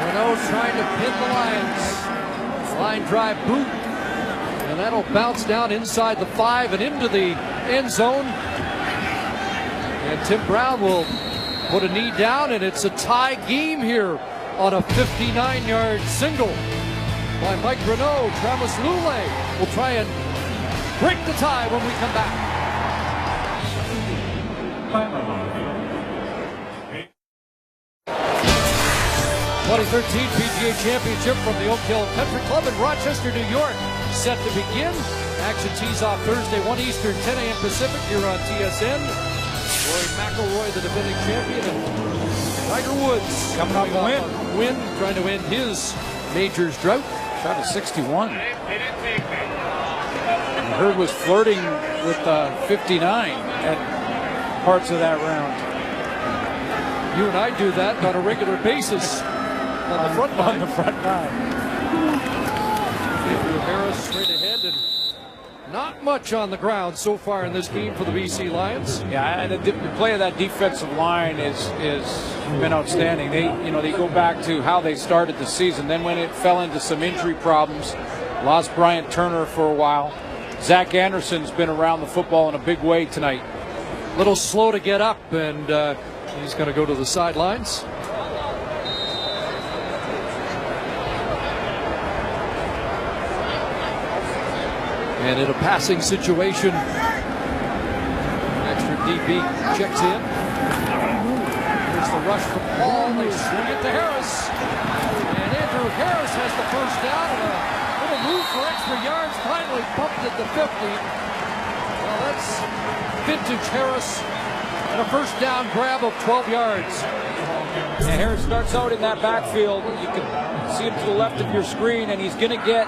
Renault trying to pin the Lions. Line drive boot. And that'll bounce down inside the 5 and into the end zone. And Tim Brown will put a knee down, and it's a tie game here on a 59-yard single by Mike Renault. Travis Lule will try and break the tie when we come back. 2013 PGA Championship from the Oak Hill Country Club in Rochester, New York, set to begin. Action tees off Thursday, 1 Eastern, 10 a.m. Pacific, here on TSN. Rory McIlroy, the defending champion, and Tiger Woods coming off a win, trying to end his majors drought. Shot a 61. Hurd was flirting with 59 at parts of that round. You and I do that on a regular basis on the front nine. Gabriel Harris straight ahead, and not much on the ground so far in this game for the BC Lions. Yeah, and the play of that defensive line is been outstanding. They go back to how they started the season. Then when it fell into some injury problems, lost Bryant Turner for a while. Zach Anderson's been around the football in a big way tonight. A little slow to get up, and he's going to go to the sidelines. And in a passing situation, extra DB checks in. Here's the rush from Paul. They swing it to Harris. And Andrew Harris has the first down. And a little move for extra yards. Finally bumped at the 50. Well, that's vintage Harris. And a first down grab of 12 yards. And Harris starts out in that backfield. You can see him to the left of your screen, and he's going to get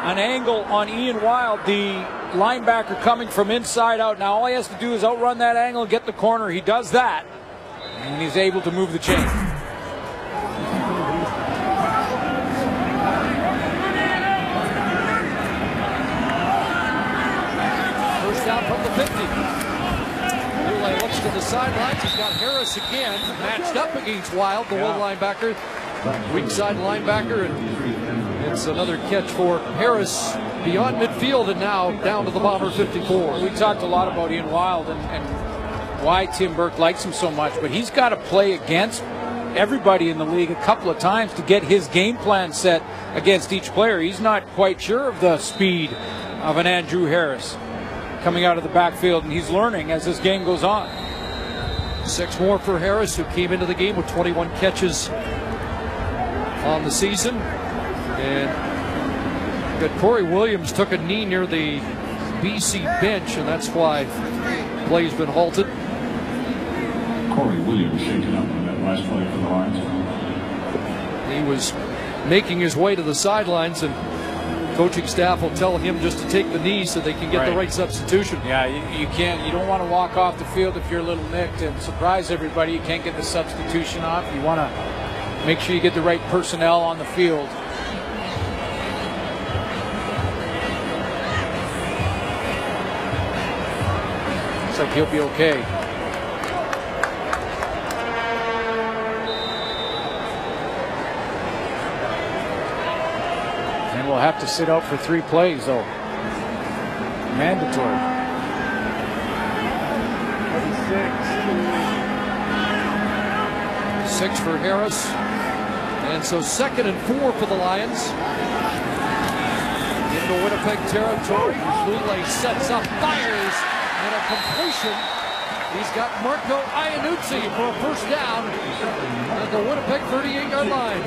an angle on Ian Wild, the linebacker coming from inside out. Now all he has to do is outrun that angle and get the corner. He does that, and he's able to move the chain. First down from the 50. Lule looks to the sidelines. He's got Harris again, matched up against Wild, the one linebacker. Weak side linebacker, and it's another catch for Harris beyond midfield and now down to the Bomber 54. We talked a lot about Ian Wild and why Tim Burke likes him so much, but he's got to play against everybody in the league a couple of times to get his game plan set against each player. He's not quite sure of the speed of an Andrew Harris coming out of the backfield, and he's learning as this game goes on. 6 more for Harris, who came into the game with 21 catches on the season. And that Corey Williams took a knee near the BC bench, and that's why play's been halted. Corey Williams shaken up on that last play for the Lions. He was making his way to the sidelines, and coaching staff will tell him just to take the knee so they can get the right substitution. Yeah, you can't. You don't want to walk off the field if you're a little nicked and surprise everybody. You can't get the substitution off. You want to make sure you get the right personnel on the field. Looks like he'll be okay. And we'll have to sit out for 3 plays, though. Mandatory. 6 for Harris. And so 2nd and 4 for the Lions. Into Winnipeg territory. Lule sets up, fires, and a completion. He's got Marco Iannuzzi for a first down at the Winnipeg 38-yard line.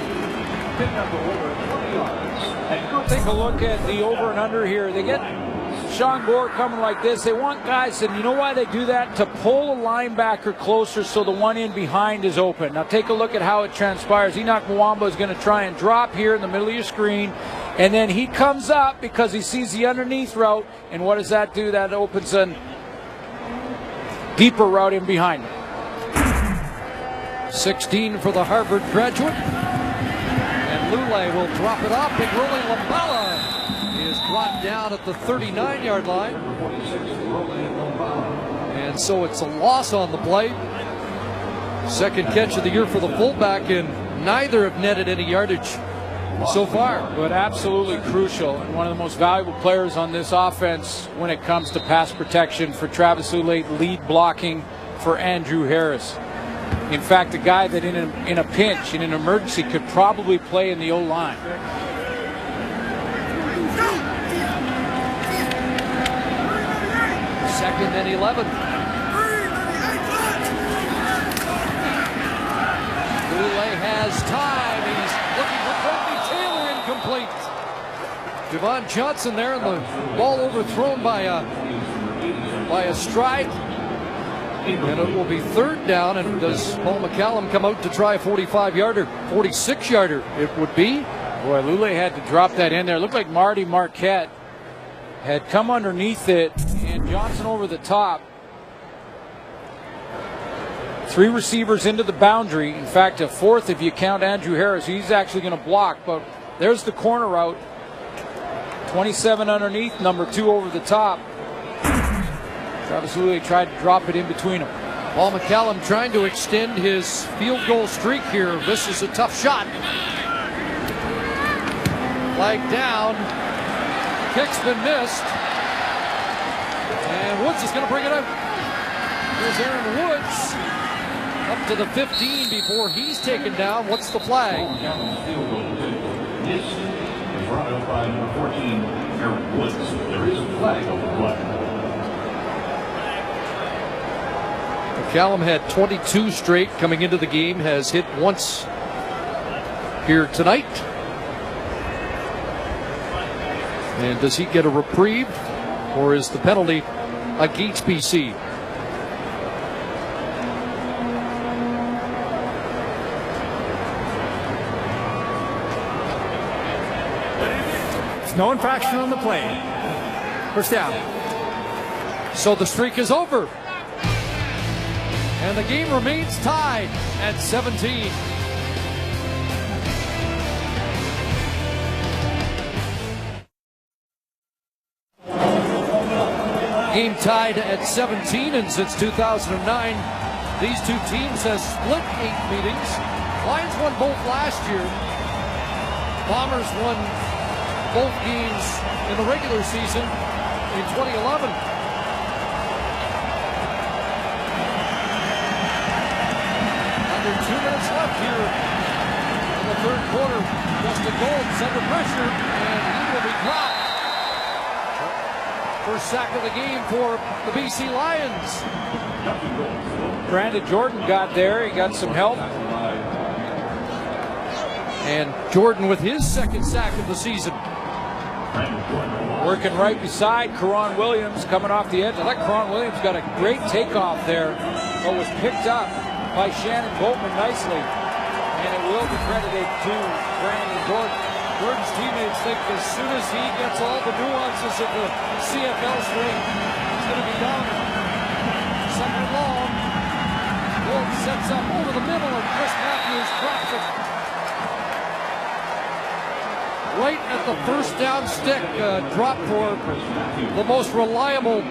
Take a look at the over and under here. They get Sean Gore coming like this. They want guys, and you know why they do that? To pull a linebacker closer so the one in behind is open. Now take a look at how it transpires. Enoch Mwamba is going to try and drop here in the middle of your screen, and then he comes up because he sees the underneath route, and what does that do? That opens a deeper route in behind him. 16 for the Harvard graduate. And Lule will drop it off. Big rolling Lamala is brought down at the 39-yard line. And so it's a loss on the play. 2nd catch of the year for the fullback, and neither have netted any yardage so far. But absolutely crucial, and one of the most valuable players on this offense when it comes to pass protection for Travis Lule, lead blocking for Andrew Harris. In fact, a guy that in a pinch, in an emergency, could probably play in the O-line. Second and 11. Lule has time. He's looking for Bradley Taylor, incomplete. Javon Johnson there, and the ball overthrown by a stride. And it will be 3rd down, and does Paul McCallum come out to try a 45-yarder, 46-yarder it would be. Boy, Lule had to drop that in there. It looked like Marty Marquette had come underneath it, and Johnson over the top. 3 receivers into the boundary. In fact, a 4th if you count Andrew Harris. He's actually going to block, but there's the corner route. 27 underneath, number 2 over the top. Travis Lule tried to drop it in between them. Paul McCallum trying to extend his field goal streak here. This is a tough shot. Flag down. Kick's been missed. And Woods is going to bring it up. Here's Aaron Woods up to the 15 before he's taken down. What's the flag? This is brought up by number 14, Aaron Woods. There is a flag on the play. McCallum had 22 straight coming into the game, has hit once here tonight. And does he get a reprieve, or is the penalty against BC? No infraction on the play. First down. So the streak is over. And the game remains tied at 17. Game tied at 17, and since 2009, these two teams have split 8 meetings. Lions won both last year. Bombers won both games in the regular season in 2011. Under 2 minutes left here in the third quarter. Justin Gold's under pressure, and he will be dropped. First sack of the game for the BC Lions. Brandon Jordan got there. He got some help. And Jordan with his second sack of the season. Working right beside Karan Williams coming off the edge. I like Karan Williams, got a great takeoff there, but was picked up by Shannon Boatman nicely. And it will be credited to Brandon Jordan. Jordan's teammates think as soon as he gets all the nuances of the CFL straight, he's going to be down. Second and long. Gold sets up over the middle, and Chris Matthews drops it. Right at the first down stick, drop for the most reliable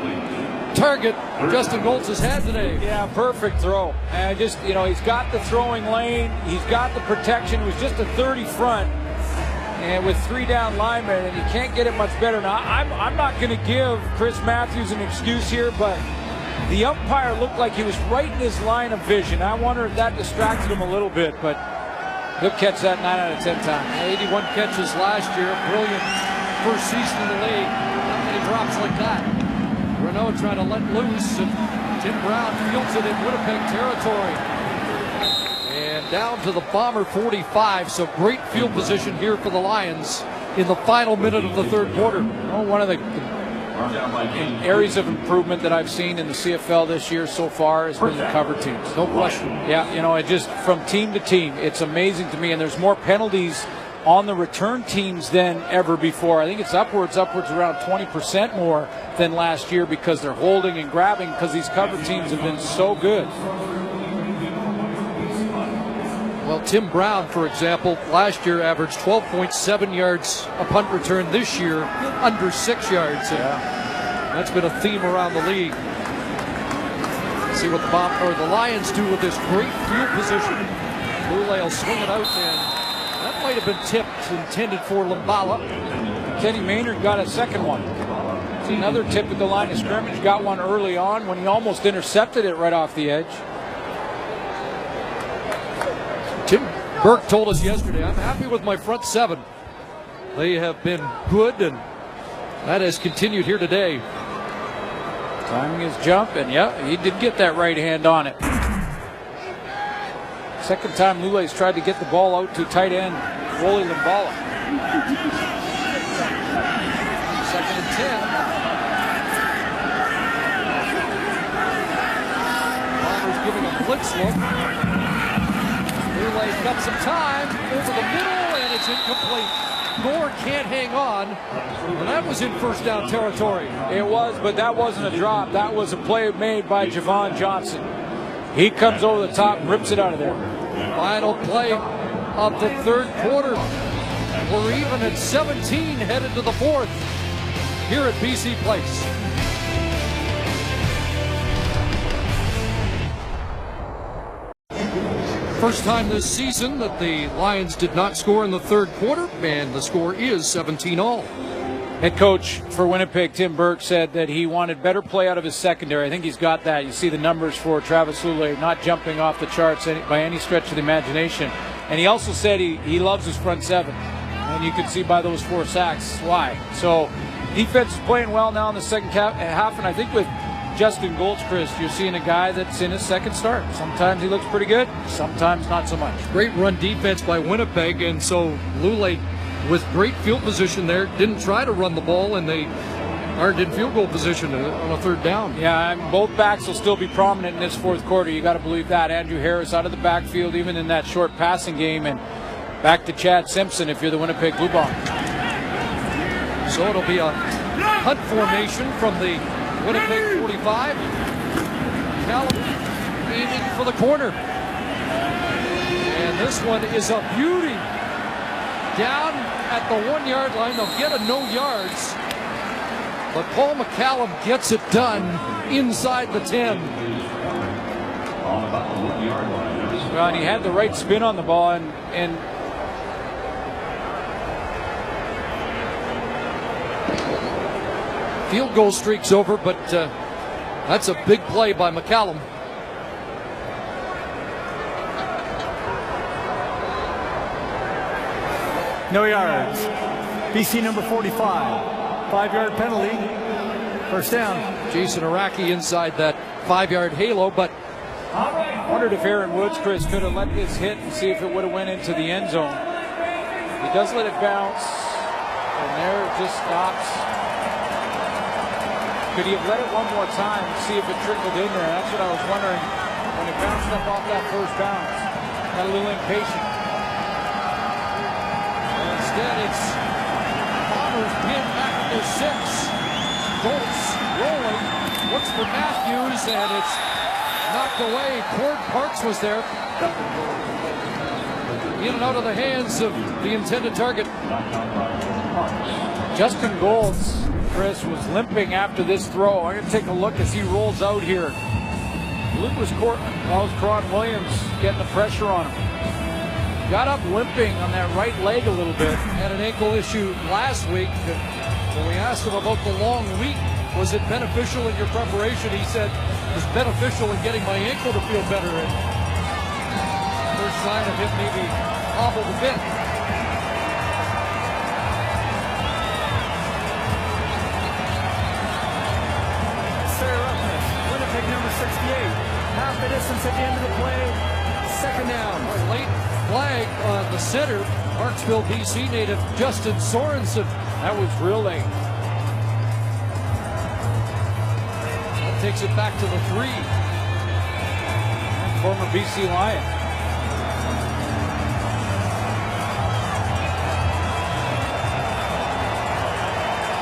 target Justin Goltz has had today. Yeah, perfect throw. And just, he's got the throwing lane. He's got the protection. It was just a 30 front. And with 3 down linemen, and you can't get it much better. Now, I'm not going to give Chris Matthews an excuse here, but the umpire looked like he was right in his line of vision. I wonder if that distracted him a little bit, but he'll catch that 9 out of 10 times. 81 catches last year. Brilliant first season in the league. Not many drops like that. Renault trying to let loose, and Tim Brown fields it in Winnipeg territory. And down to the Bomber 45, so great field position here for the Lions in the final minute of the third quarter. One of the areas of improvement that I've seen in the CFL this year so far has been the cover teams. No question. Yeah, it just from team to team, it's amazing to me, and there's more penalties on the return teams than ever before. I think it's upwards around 20% more than last year because they're holding and grabbing because these cover teams have been so good. Well, Tim Brown, for example, last year averaged 12.7 yards a punt return. This year, under 6 yards. And that's been a theme around the league. See what the Lions do with this great field position. Lule will swing it out, and that might have been tipped, intended for Limbala. Kenny Maynard got a second one. See another tip at the line of scrimmage. Got one early on when he almost intercepted it right off the edge. Tim Burke told us yesterday, I'm happy with my front seven. They have been good, and that has continued here today. Timing his jump, and he did get that right hand on it. Second time Lule's tried to get the ball out to tight end Wooly Limbala. Second and 10. Bombers giving a blitz look. Lule's got some time over the middle, and it's incomplete. Gore can't hang on, and that was in first down territory. It was, but that wasn't a drop. That was a play made by Javon Johnson. He comes over the top and rips it out of there. Final play of the third quarter. We're even at 17 headed to the fourth here at BC Place. First time this season that the Lions did not score in the third quarter, and the score is 17-all. Head coach for Winnipeg, Tim Burke, said that he wanted better play out of his secondary. I think he's got that. You see the numbers for Travis Lule not jumping off the charts by any stretch of the imagination. And he also said he loves his front seven. And you can see by those 4 sacks why. So defense is playing well now in the second half, and I think with Justin Goldcrest, you're seeing a guy that's in his second start. Sometimes he looks pretty good, sometimes not so much. Great run defense by Winnipeg, and so Lule with great field position there didn't try to run the ball, and they aren't in field goal position on a third down. Yeah, and both backs will still be prominent in this fourth quarter. You got to believe that. Andrew Harris out of the backfield, even in that short passing game, and back to Chad Simpson if you're the Winnipeg Blue Bombers. So it'll be a hunt formation from the Winnipeg 45. Callum aiming for the corner. And this one is a beauty. Down at the 1 yard line, they'll get a no yards. But Paul McCallum gets it done inside the 10. On about the 1 yard line. Well, and he had the right spin on the ball, and field goal streak's over, but that's a big play by McCallum. No yards. BC number 45. 5-yard penalty. First down. Jason Araki inside that 5-yard halo, but I wondered if Aaron Woods, Chris, could have let this hit and see if it would have went into the end zone. He does let it bounce, and there it just stops. Could he have let it one more time and see if it trickled in there? That's what I was wondering when it bounced up off that first bounce. Got a little impatient. instead it's Bombers pinned back at their 6. Goltz rolling, looks for Matthews, and it's knocked away. Cord Parks was there. In and out of the hands of the intended target. Justin Goltz, Chris, was limping after this throw. I'm going to take a look as he rolls out here. Lucas Cron Williams getting the pressure on him. Got up limping on that right leg a little bit. Had an ankle issue last week. When we asked him about the long week, was it beneficial in your preparation? He said it was beneficial in getting my ankle to feel better. And first sign of him maybe hobbled a bit. Winnipeg number 68. Half the distance at the end of the play. Second down. A late flag on the center. Marksville, BC native Justin Sorensen. That was real late. That takes it back to the 3. And former BC Lion.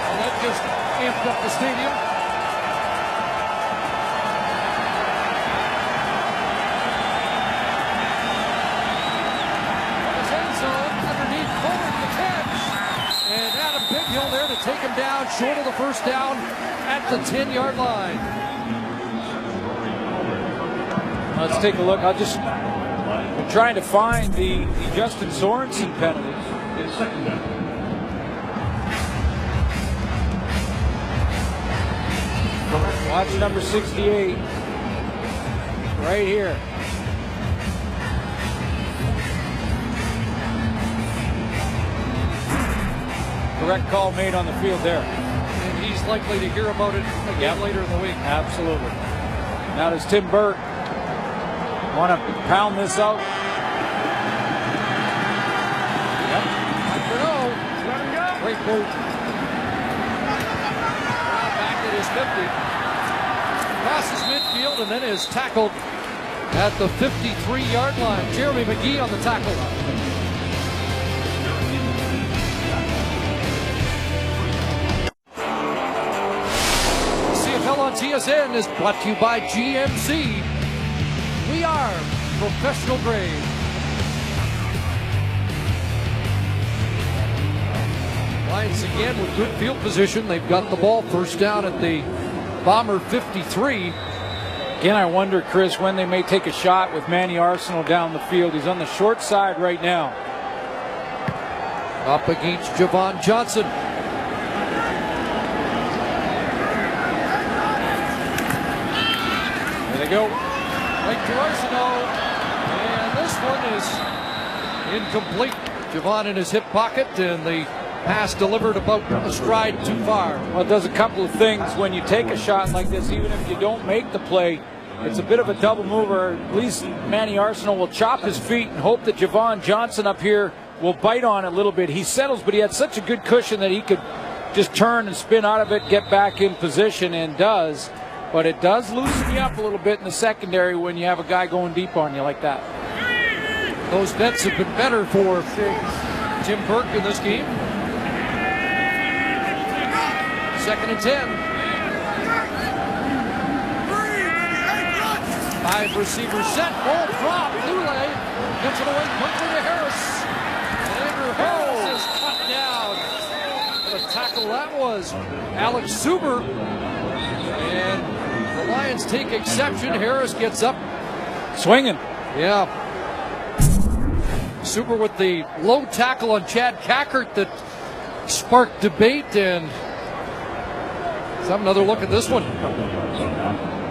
And that just amped up the stadium. Take him down short of the first down at the 10-yard line. Let's take a look. I'm trying to find the Justin Sorensen penalty. It's second down. Watch number 68 right here. Correct call made on the field there. And he's likely to hear about it again later in the week. Absolutely. Now does Tim Burke want to pound this out? Yep. Let him go. Great move. Back at his 50. Crosses midfield and then is tackled at the 53-yard line. Jeremy McGee on the tackle. On TSN is brought to you by GMC. We are professional grade. Lions again with good field position. They've got the ball first down at the Bomber 53. Again, I wonder, Chris, when they may take a shot with Manny Arsenal down the field. He's on the short side right now. Up against Javon Johnson. Go right to Arsenault, and this one is incomplete. Javon in his hip pocket, and the pass delivered about a stride too far. Well, it does a couple of things when you take a shot like this. Even if you don't make the play, it's a bit of a double mover. At least Manny Arsenault will chop his feet and hope that Javon Johnson up here will bite on it a little bit. He settles, but he had such a good cushion that he could just turn and spin out of it, get back in position, and does. But it does loosen you up a little bit in the secondary when you have a guy going deep on you like that. Those bets have been better for Tim Burke in this game. 2nd and 10. 5 receivers set. Ball drop. Lule gets it away quickly to Harris. And Andrew Harris is cut down. What a tackle that was. Alex Suber. And the Lions take exception. Harris gets up. Swinging. Yeah. Suber with the low tackle on Chad Cackert that sparked debate, and let's have another look at this one.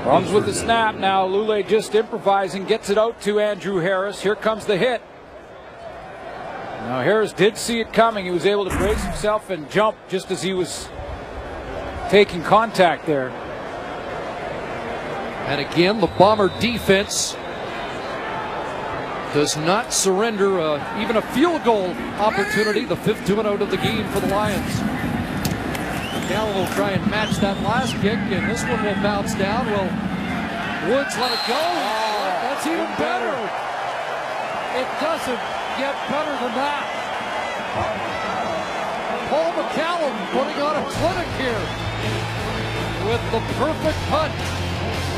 Problems with the snap now. Lule just improvising, gets it out to Andrew Harris. Here comes the hit. Now Harris did see it coming. He was able to brace himself and jump just as he was taking contact there. And again, the Bomber defense does not surrender even a field goal opportunity. The 5th 2-0 of the game for the Lions. McCallum will try and match that last kick, and this one will bounce down. Well, Woods let it go. That's even better. It doesn't get better than that. Paul McCallum putting on a clinic here with the perfect punt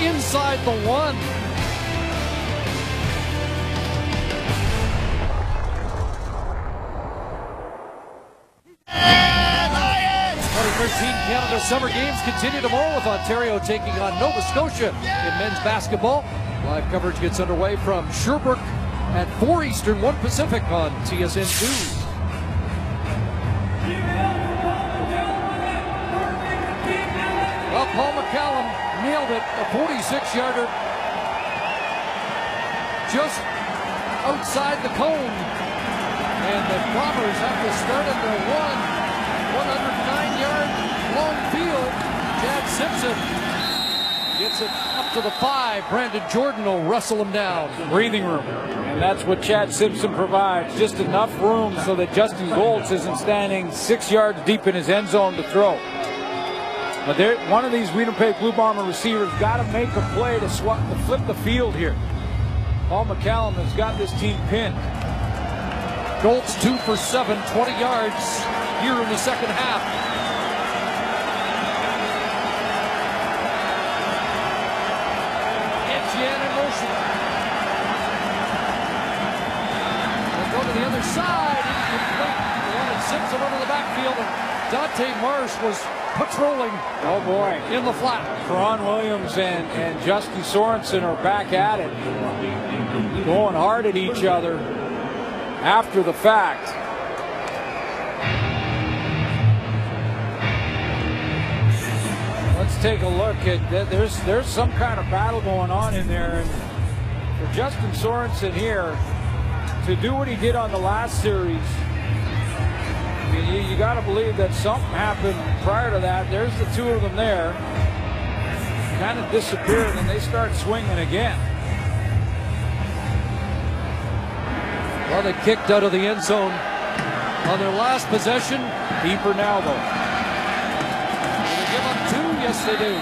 inside the 1. 2013 Canada Summer Games continue tomorrow with Ontario taking on Nova Scotia in men's basketball. Live coverage gets underway from Sherbrooke at 4 Eastern, 1 Pacific on TSN2. Well, Paul McCallum nailed it, a 46-yarder just outside the cone. And the Bombers have to start at their 109-yard long field. Chad Simpson gets it up to the 5. Brandon Jordan will wrestle him down. Breathing room. And that's what Chad Simpson provides. Just enough room so that Justin Goltz isn't standing 6 yards deep in his end zone to throw. But one of these Winnipeg Blue Bomber receivers got to make a play to flip the field here. Paul McCallum has got this team pinned. Goltz 2 for 7, 20 yards here in the second half. Etienne in motion. They'll go to the other side. They wanted Simpson over the backfield, and Dante Marsh was patrolling. Oh boy, in the flat. Karan Williams and Justin Sorensen are back at it, going hard at each other after the fact. Let's take a look at that. There's some kind of battle going on in there, and for Justin Sorensen here to do what he did on the last series, you got to believe that something happened prior to that. There's the two of them there, kind of disappear, and then they start swinging again. Well, they kicked out of the end zone on their last possession. Deeper now, though. Do they give up 2? Yes, they do.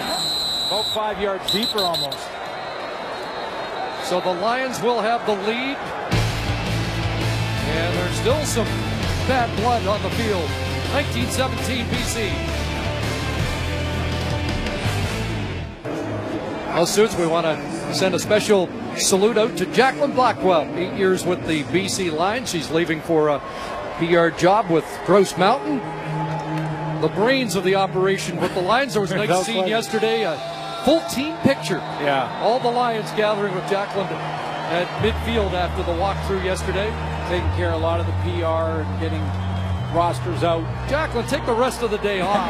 About 5 yards deeper almost. So the Lions will have the lead. And there's still some bad blood on the field. 1917 BC. Well, Suits, we want to send a special salute out to Jacqueline Blackwell, 8 years with the BC Lions. She's leaving for a PR job with Grouse Mountain. The brains of the operation with the Lions. There was a nice scene yesterday, a full team picture. Yeah. All the Lions gathering with Jacqueline at midfield after the walkthrough yesterday. Taking care of a lot of the PR and getting rosters out. Jacqueline, take the rest of the day off.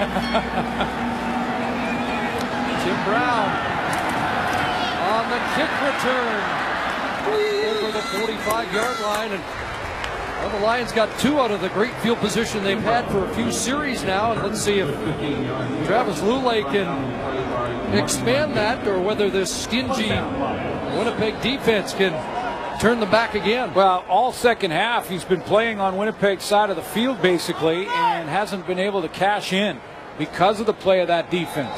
Jim Brown on the kick return over the 45-yard line, and well, the Lions got 2 out of the great field position they've had for a few series now, and let's see if Travis Lule can expand that, or whether this stingy Winnipeg defense can turn them back again. Well, all second half he's been playing on Winnipeg's side of the field basically, and hasn't been able to cash in because of the play of that defense.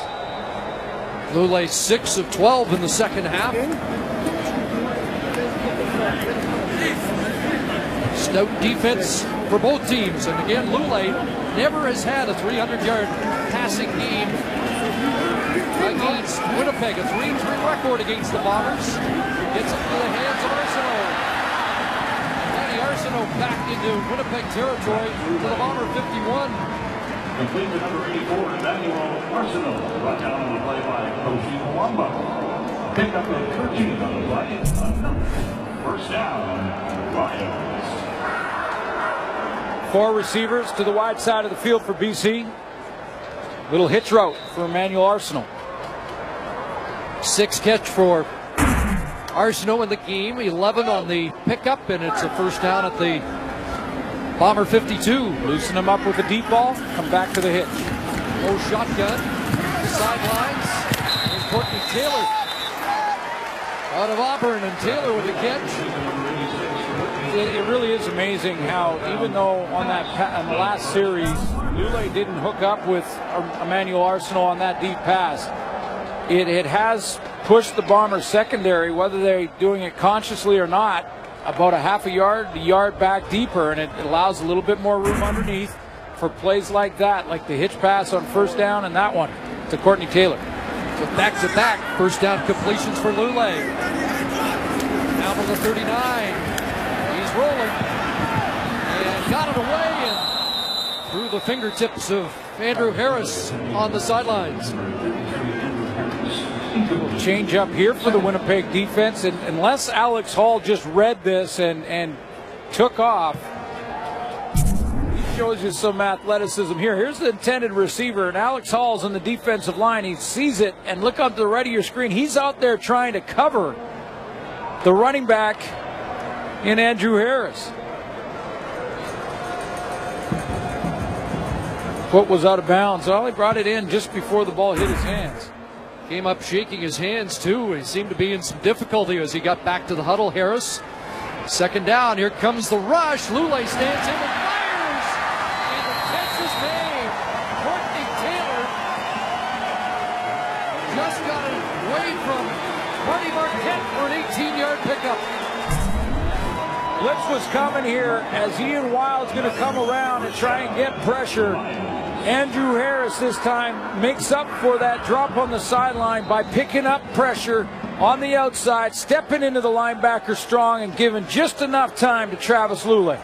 Lule 6 of 12 in the second half. Stout defense for both teams. And again, Lule never has had a 300-yard passing game against Winnipeg. A 3-3 record against the Bombers. Gets it to the hands of Arsenault. Danny Arsenault back into Winnipeg territory to the Bomber 51. Complete with number 84, Emmanuel Arsenault. Brought down on the play by Coach Wamba. Pick up a 13 on the play. First down, Lions. 4 receivers to the wide side of the field for BC. Little hitch route for Emmanuel Arsenault. 6 catch for Arsenault in the game, 11 on the pickup, and it's a first down at the Bomber 52. Loosen him up with a deep ball, come back to the hitch. No shotgun, the sidelines. Here's Courtney Taylor out of Auburn, and Taylor with the catch. It really is amazing how, even though on the last series, Lule didn't hook up with Emmanuel Arsenault on that deep pass, it has pushed the Bombers secondary, whether they're doing it consciously or not, about a yard back deeper, and it allows a little bit more room underneath for plays like that, like the hitch pass on first down and that one to Courtney Taylor. So back-to-back first down completions for Lule. Now to the 39. He's rolling and got it away and through the fingertips of Andrew Harris on the sidelines. Change up here for the Winnipeg defense, and unless Alex Hall just read this and took off, he shows you some athleticism here. Here's the intended receiver, and Alex Hall's on the defensive line. He sees it, and look up to the right of your screen. He's out there trying to cover the running back in Andrew Harris. Foot was out of bounds. Well, he brought it in just before the ball hit his hands. Came up shaking his hands too. He seemed to be in some difficulty as he got back to the huddle. Harris, second down. Here comes the rush. Lule stands in and fires. And the catch is made. Courtney Taylor just got it away from Marty Marquette for an 18-yard pickup. Blitz was coming here as Ian Wild's going to come around and try and get pressure. Andrew Harris this time makes up for that drop on the sideline by picking up pressure on the outside, stepping into the linebacker strong and giving just enough time to Travis Lule.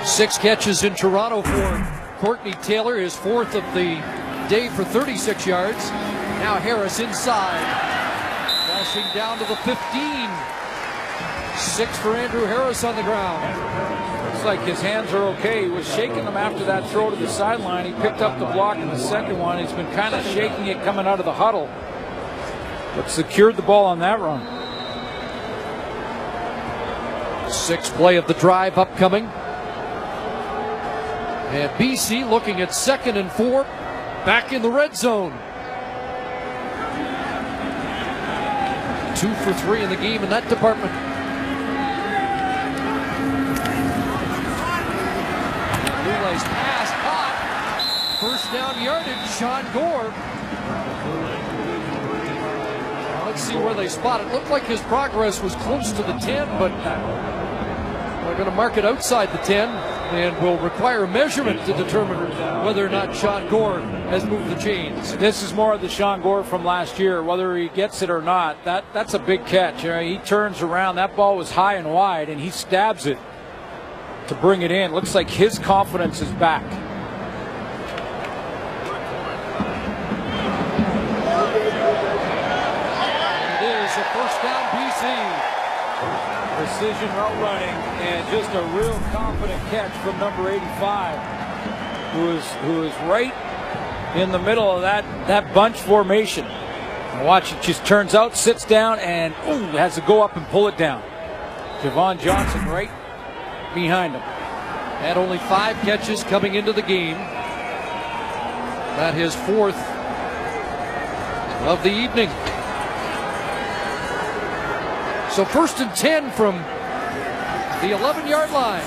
Six catches in Toronto for Courtney Taylor, his 4th of the day for 36 yards. Now Harris inside, dashing down to the 15. 6 for Andrew Harris on the ground. Looks like his hands are okay. He was shaking them after that throw to the sideline. He picked up the block in the second one. He's been kind of shaking it coming out of the huddle, but secured the ball on that run. 6th play of the drive upcoming. And BC looking at 2nd and 4, back in the red zone. 2 for 3 in the game in that department. Lule's pass caught. First down yardage, Sean Gore. Let's see where they spot it. Looked like his progress was close to the 10, but they're going to mark it outside the 10 and will require measurement to determine whether or not Sean Gore has moved the chains. This is more of the Sean Gore from last year, whether he gets it or not. That's a big catch. He turns around. That ball was high and wide, and he stabs it to bring it in. Looks like his confidence is back. It is a first down BC. Precision route running and just a real confident catch from number 85, who is right in the middle of that bunch formation. And watch, it just turns out, sits down, and has to go up and pull it down. Javon Johnson right behind him. Had only 5 catches coming into the game. That his 4th of the evening. So 1st and 10 from the 11-yard line.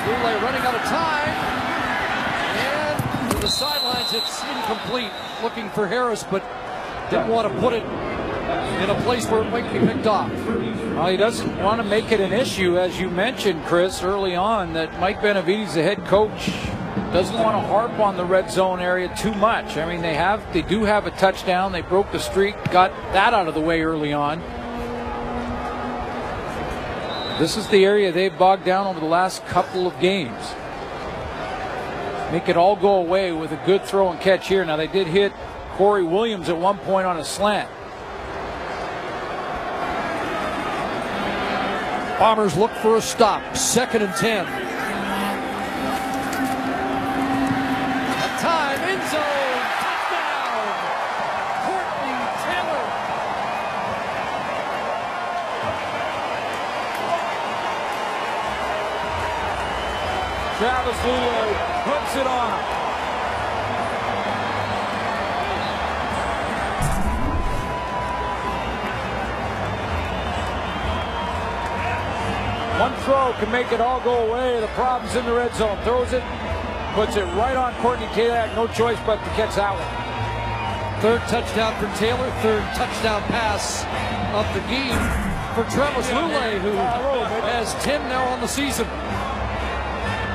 Lule running out of time. And to the sidelines, it's incomplete. Looking for Harris, but Didn't want to put it in a place where it might be picked off. Well, he doesn't want to make it an issue, as you mentioned, Chris, early on, that Mike Benavides, the head coach, doesn't want to harp on the red zone area too much. I mean, they do have a touchdown. They broke the streak, got that out of the way early on. This is the area they've bogged down over the last couple of games. Make it all go away with a good throw and catch here. Now, they did hit Corey Williams at one point on a slant. Bombers look for a stop. 2nd and 10. That time, end zone, touchdown, Courtney Taylor. Travis Lule hooks it on him. One throw can make it all go away. The problem's in the red zone. Throws it, puts it right on Courtney Taylor. Had no choice but to catch that one. 3rd touchdown for Taylor. 3rd touchdown pass of the game for Travis Lule, who has 10 now on the season.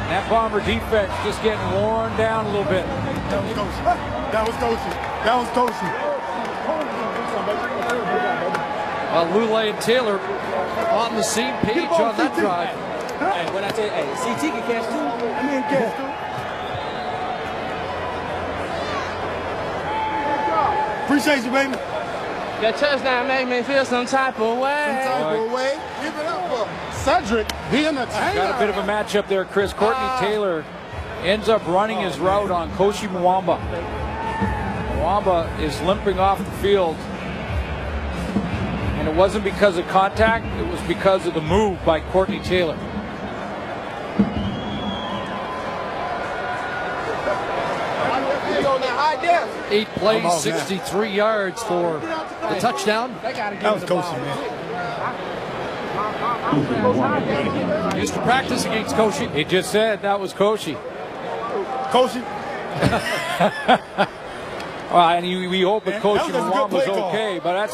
That Bomber defense just getting worn down a little bit. That was Coachy. That was Coachy. That was Coachy. Lule and Taylor on the same page on that drive. Hey, when I tell you, hey, CT can catch too. I mean, catch too. Appreciate you, baby. That touchdown made me feel some type of way. Some type of way. Give it up for Cedric, the entertainer. Got a bit of a matchup there, Chris. Courtney Taylor ends up running his route on Koshi Mwamba. Mwamba is limping off the field. And it wasn't because of contact, it was because of the move by Courtney Taylor. Eight plays, 63 yards for the touchdown. That was Coachy, man. Used to practice against Koshi. He just said that was Koshi. Coachy. Well, and we hope that Koshi Mwamba was okay, but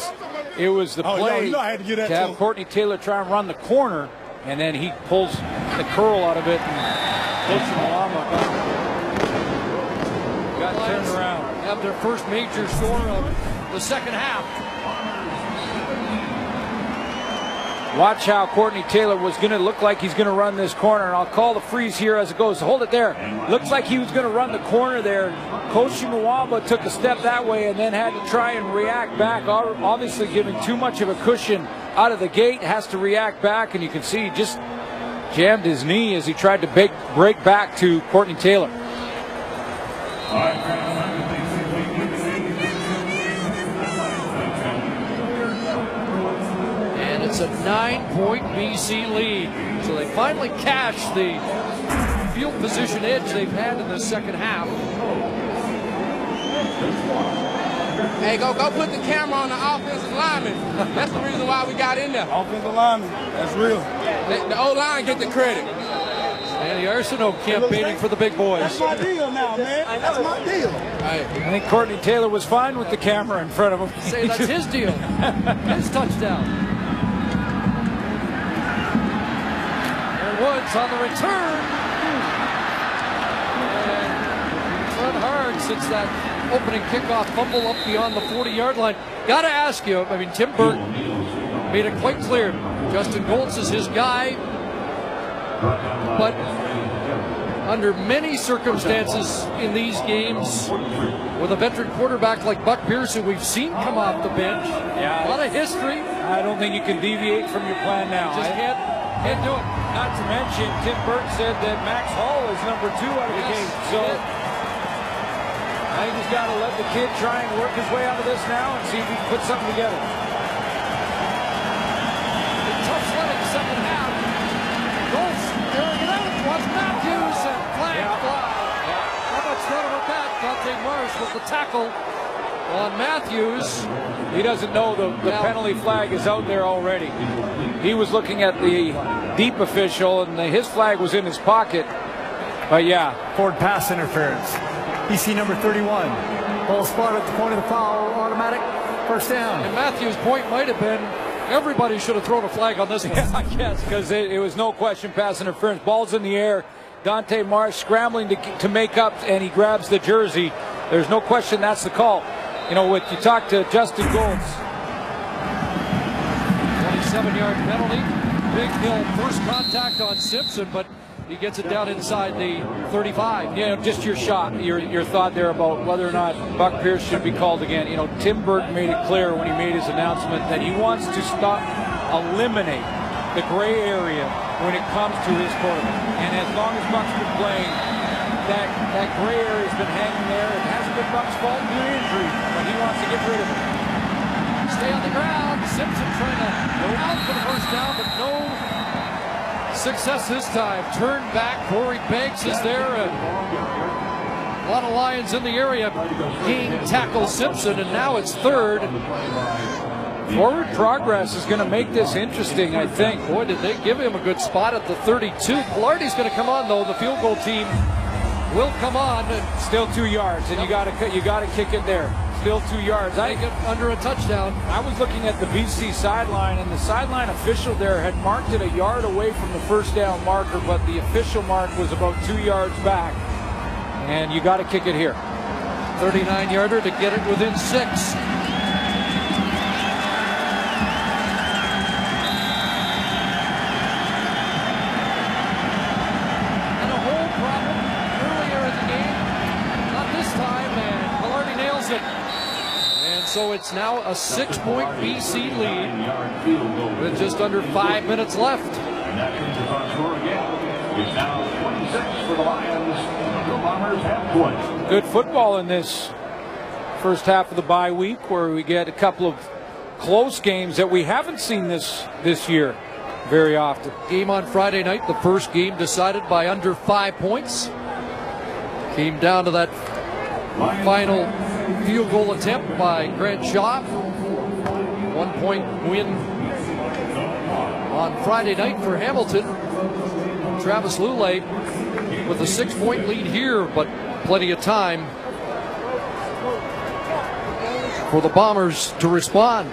it was the play I had to get that to have Courtney Taylor try and run the corner, and then he pulls the curl out of it, and Koshi Mwamba got turned around. Have their first major score of the second half. Watch how Courtney Taylor was going to look like he's going to run this corner. And I'll call the freeze here as it goes. Hold it there. Looks like he was going to run the corner there. Koshi Mwamba took a step that way and then had to try and react back. Obviously giving too much of a cushion out of the gate. Has to react back. And you can see he just jammed his knee as he tried to break back to Courtney Taylor. It's a 9-point BC lead. So they finally cashed the field position edge they've had in the second half. Hey, go put the camera on the offensive lineman. That's the reason why we got in there. Offensive lineman, that's real. The O-line get the credit. And the Arsenault campaigning for the big boys. That's my deal now, man. That's my deal. I think Courtney Taylor was fine with the camera in front of him. Say that's his deal. His touchdown. Woods on the return. And run hard since that opening kickoff fumble up beyond the 40-yard line. Got to ask you, I mean, Tim Burke made it quite clear. Justin Goltz is his guy. But under many circumstances in these games, with a veteran quarterback like Buck Pierce, who we've seen come off the bench, a lot of history. I don't think you can deviate from your plan now. Just can't do it. Not to mention, Tim Burke said that Max Hall is number 2 out of the game. So I think he's got to let the kid try and work his way out of this now and see if he can put something together. Tough sledding second half. Goltz airing it out. Watch Matthews and flag fly. How much thought about that? Dante Marsh with the tackle on Matthews. He doesn't know the penalty flag is out there already. He was looking at the deep official, and his flag was in his pocket. But yeah. Forward pass interference. BC number 31. Ball spotted at the point of the foul. Automatic First down. And Matthew's point might have been everybody should have thrown a flag on this one. Yeah, I guess, because it was no question pass interference. Ball's in the air. Dante Marsh scrambling to make up, and he grabs the jersey. There's no question that's the call. You know, you talk to Justin Golds. 27-yard penalty. Big Hill first contact on Simpson, but he gets it down inside the 35. You know, just your shot, your thought there about whether or not Buck Pierce should be called again. You know, Tim Burke made it clear when he made his announcement that he wants to eliminate the gray area when it comes to his quarterback. And as long as Buck's been playing, that gray area has been hanging there. It hasn't been Buck's fault due to injury, but he wants to get rid of it. Stay on the ground. Simpson trying to go out for the first down, but no success this time. Turn back. Corey Banks is there, and a lot of Lions in the area. King tackles Simpson, and now it's third. Forward progress is going to make this interesting, I think. Boy, did they give him a good spot at the 32. Pilardi's going to come on, though. The field goal team will come on. And still 2 yards, and you got to kick it there. Still 2 yards. I get under a touchdown. I was looking at the BC sideline, and the sideline official there had marked it a yard away from the first down marker, but the official mark was about 2 yards back, and you got to kick it here. 39-yarder to get it within 6. So it's now a 6-point BC lead with just under 5 minutes left. And that means the front score again. It's now 26 for the Lions. The Bombers have 20. Good football in this first half of the bye week, where we get a couple of close games that we haven't seen this year very often. Game on Friday night, the first game decided by under 5 points. Came down to that final field goal attempt by Grant Shaw. 1-point win on Friday night for Hamilton. Travis Lulay with a 6-point lead here, but plenty of time for the Bombers to respond.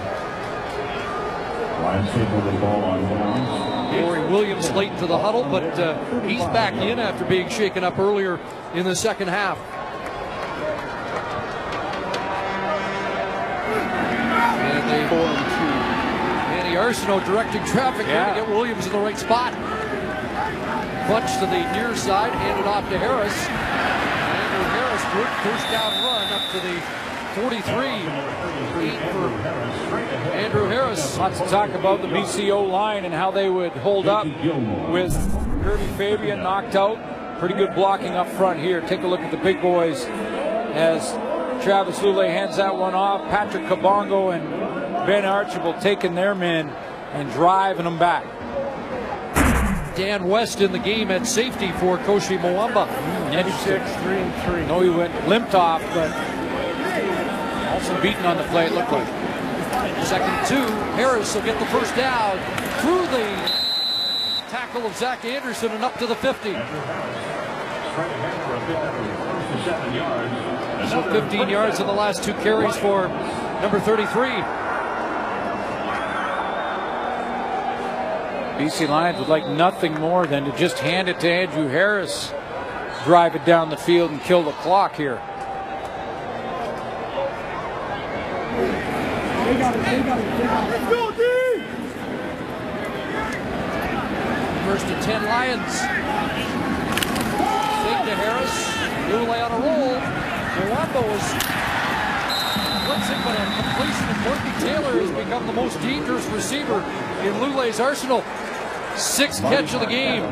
Lions take over the ball on downs. Corey Williams late to the huddle, but he's back in after being shaken up earlier in the second half. Andy Arsenault directing traffic here to get Williams in the right spot. Bunch to the near side, handed off to Harris. Andrew Harris, good first down run up to the 43. For Andrew Harris. Lots to talk about the BCO line and how they would hold up with Kirby Fabian knocked out. Pretty good blocking up front here. Take a look at the big boys as Travis Lulay hands that one off. Patrick Kabongo and Ben Archibald taking their men and driving them back. Dan West in the game at safety for Koshi Mwamba. 3-3. No, he limped off, but also beaten on the play, it looked like. Second 2. Harris will get the first down through the tackle of Zach Anderson and up to the 50. So 15 yards in the last 2 carries for number 33. BC Lions would like nothing more than to just hand it to Andrew Harris, drive it down the field and kill the clock here. Let's go, D! First and 10 Lions. Fake to Harris. Lulay on a roll. Mwamba was blitzing, but a completion of Courtney Taylor has become the most dangerous receiver in Lulay's arsenal. 6th catch of the game. I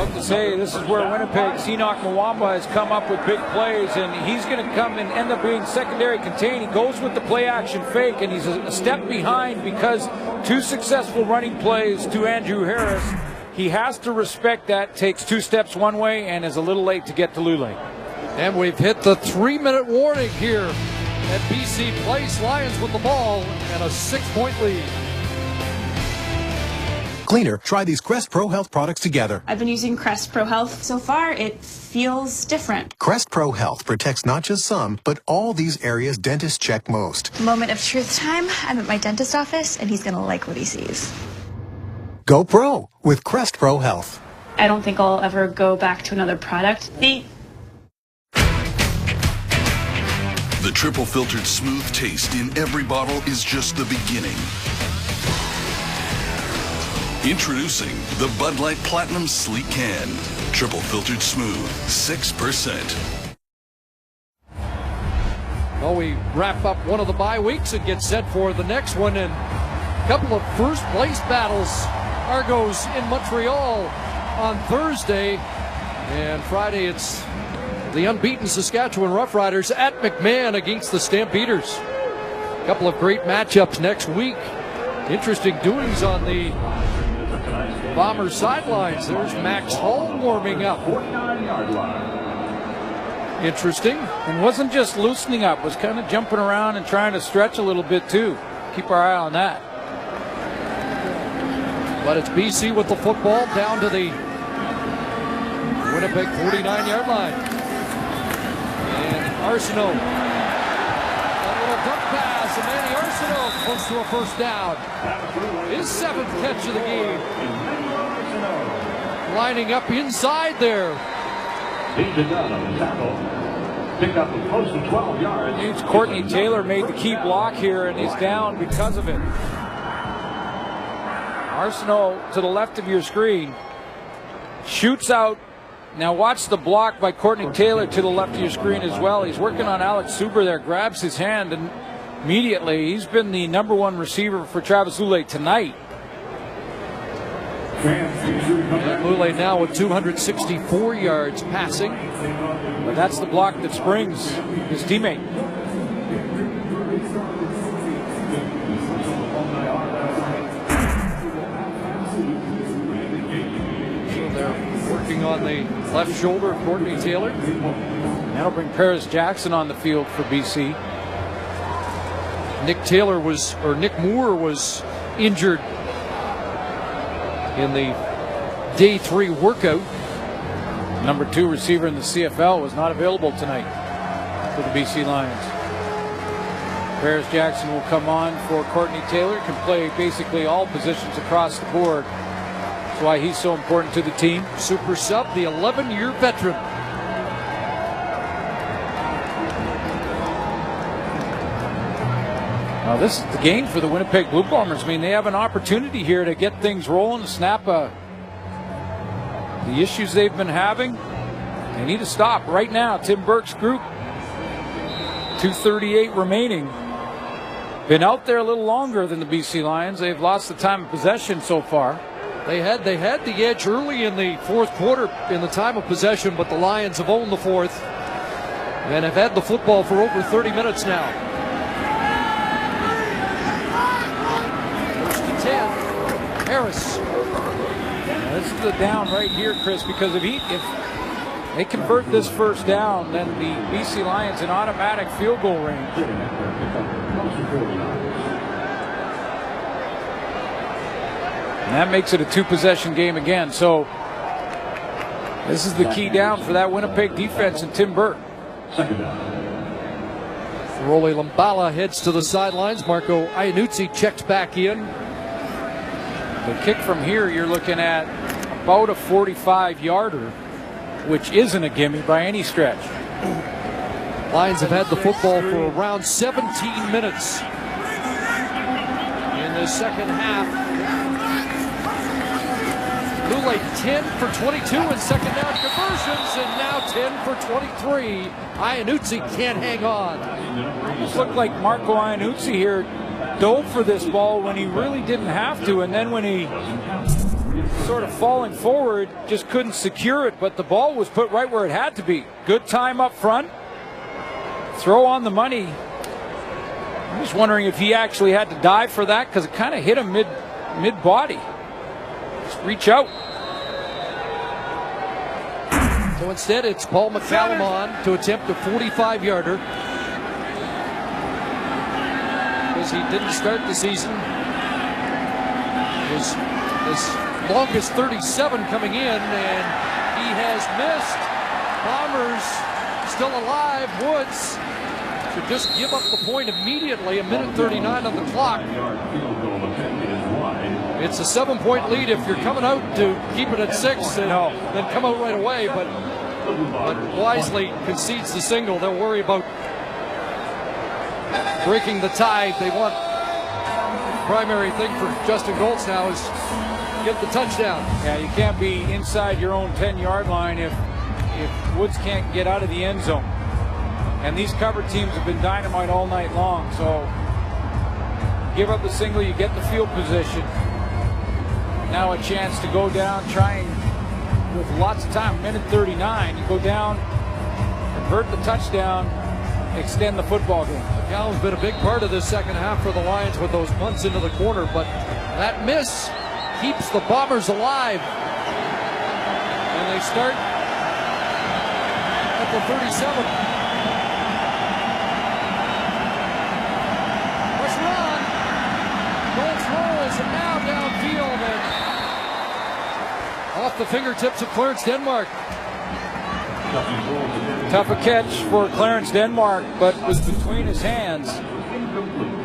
have to say, this is where Winnipeg's Enoch Mwamba has come up with big plays, and he's going to come and end up being secondary contained. He goes with the play-action fake, and he's a step behind because 2 successful running plays to Andrew Harris. He has to respect that, takes 2 steps one way, and is a little late to get to Lulay. And we've hit the 3-minute warning here at BC Place. Lions with the ball and a 6-point lead. cleaner, try these Crest Pro Health products together. I've been using Crest Pro Health. So far, it feels different. Crest Pro Health protects not just some, but all these areas dentists check most. Moment of truth time. I'm at my dentist office, and he's going to like what he sees. Go Pro with Crest Pro Health. I don't think I'll ever go back to another product. The triple filtered smooth taste in every bottle is just the beginning. Introducing the Bud Light Platinum Sleek Can. Triple filtered smooth, 6%. Well, we wrap up one of the bye weeks and get set for the next one. And a couple of first place battles. Argos in Montreal on Thursday. And Friday it's the unbeaten Saskatchewan Roughriders at McMahon against the Stampeders. A couple of great matchups next week. Interesting doings on the Bombers sidelines. There's Max Hall warming up. Interesting. And wasn't just loosening up, was kind of jumping around and trying to stretch a little bit too. Keep our eye on that. But it's BC with the football down to the Winnipeg 49-yard line. And Arsenault, a little dump pass, and Manny Arsenault close to a first down. His 7th catch of the game. Lining up inside there. Picked up close to 12 yards. Courtney Taylor made the key block here, and he's down because of it. Arsenault to the left of your screen shoots out. Now watch the block by Courtney Taylor to the left of your screen as well. He's working on Alex Suber there, grabs his hand, and immediately he's been the #1 receiver for Travis Lulay tonight. Lulay now with 264 yards passing. But that's the block that springs his teammate. Working on the left shoulder of Courtney Taylor. That'll bring Paris Jackson on the field for BC. Nick Moore was injured in the day 3 workout. #2 receiver in the CFL was not available tonight for the BC Lions. Paris Jackson will come on for Courtney Taylor, can play basically all positions across the board. That's why he's so important to the team. Super sub, the 11-year veteran. Now this is the game for the Winnipeg Blue Bombers. I mean, they have an opportunity here to get things rolling, snap the issues they've been having. They need to stop right now. Tim Burke's group, 2:38 remaining. Been out there a little longer than the BC Lions. They've lost the time of possession so far. They had the edge early in the fourth quarter in the time of possession, but the Lions have owned the fourth and have had the football for over 30 minutes now. First and 10. Harris. Now, this is the down right here, Chris, because if they convert this first down, then the BC Lions in automatic field goal range. And that makes it a 2-possession game again. So this is the key down for that Winnipeg defense and Tim Burke. Rolly Lambala heads to the sidelines. Marco Iannuzzi checks back in. The kick from here, you're looking at about a 45-yarder, which isn't a gimme by any stretch. Lions have had the football for around 17 minutes in the second half. Lulay 10 for 22 in second down conversions, and now 10 for 23. Iannuzzi can't hang on. It just looked like Marco Iannuzzi here dove for this ball when he really didn't have to, and then when he sort of falling forward, just couldn't secure it, but the ball was put right where it had to be. Good time up front. Throw on the money. I'm just wondering if he actually had to dive for that, because it kind of hit him mid-body. Just reach out. So instead, it's Paul McCallum on to attempt a 45-yarder. Because he didn't start the season. Was His longest 37 coming in, and he has missed. Bombers still alive. Woods should just give up the point immediately. 1:39 on the clock. It's a 7-point lead. If you're coming out to keep it at 6, then come out right away. But wisely concedes the single. They'll worry about breaking the tie. They want the primary thing for Justin Goltz now is get the touchdown. Yeah, you can't be inside your own 10-yard line if Woods can't get out of the end zone. And these cover teams have been dynamite all night long. So give up the single, you get the field position. Now a chance to go down, trying with lots of time, 1:39. You go down, convert the touchdown, extend the football game. McCallum's been a big part of this second half for the Lions with those punts into the corner, but that miss keeps the Bombers alive. And they start at the 37. Push run. Goltz rolls and now downfield and off the fingertips of Clarence Denmark. Tough a catch for Clarence Denmark, but was between his hands.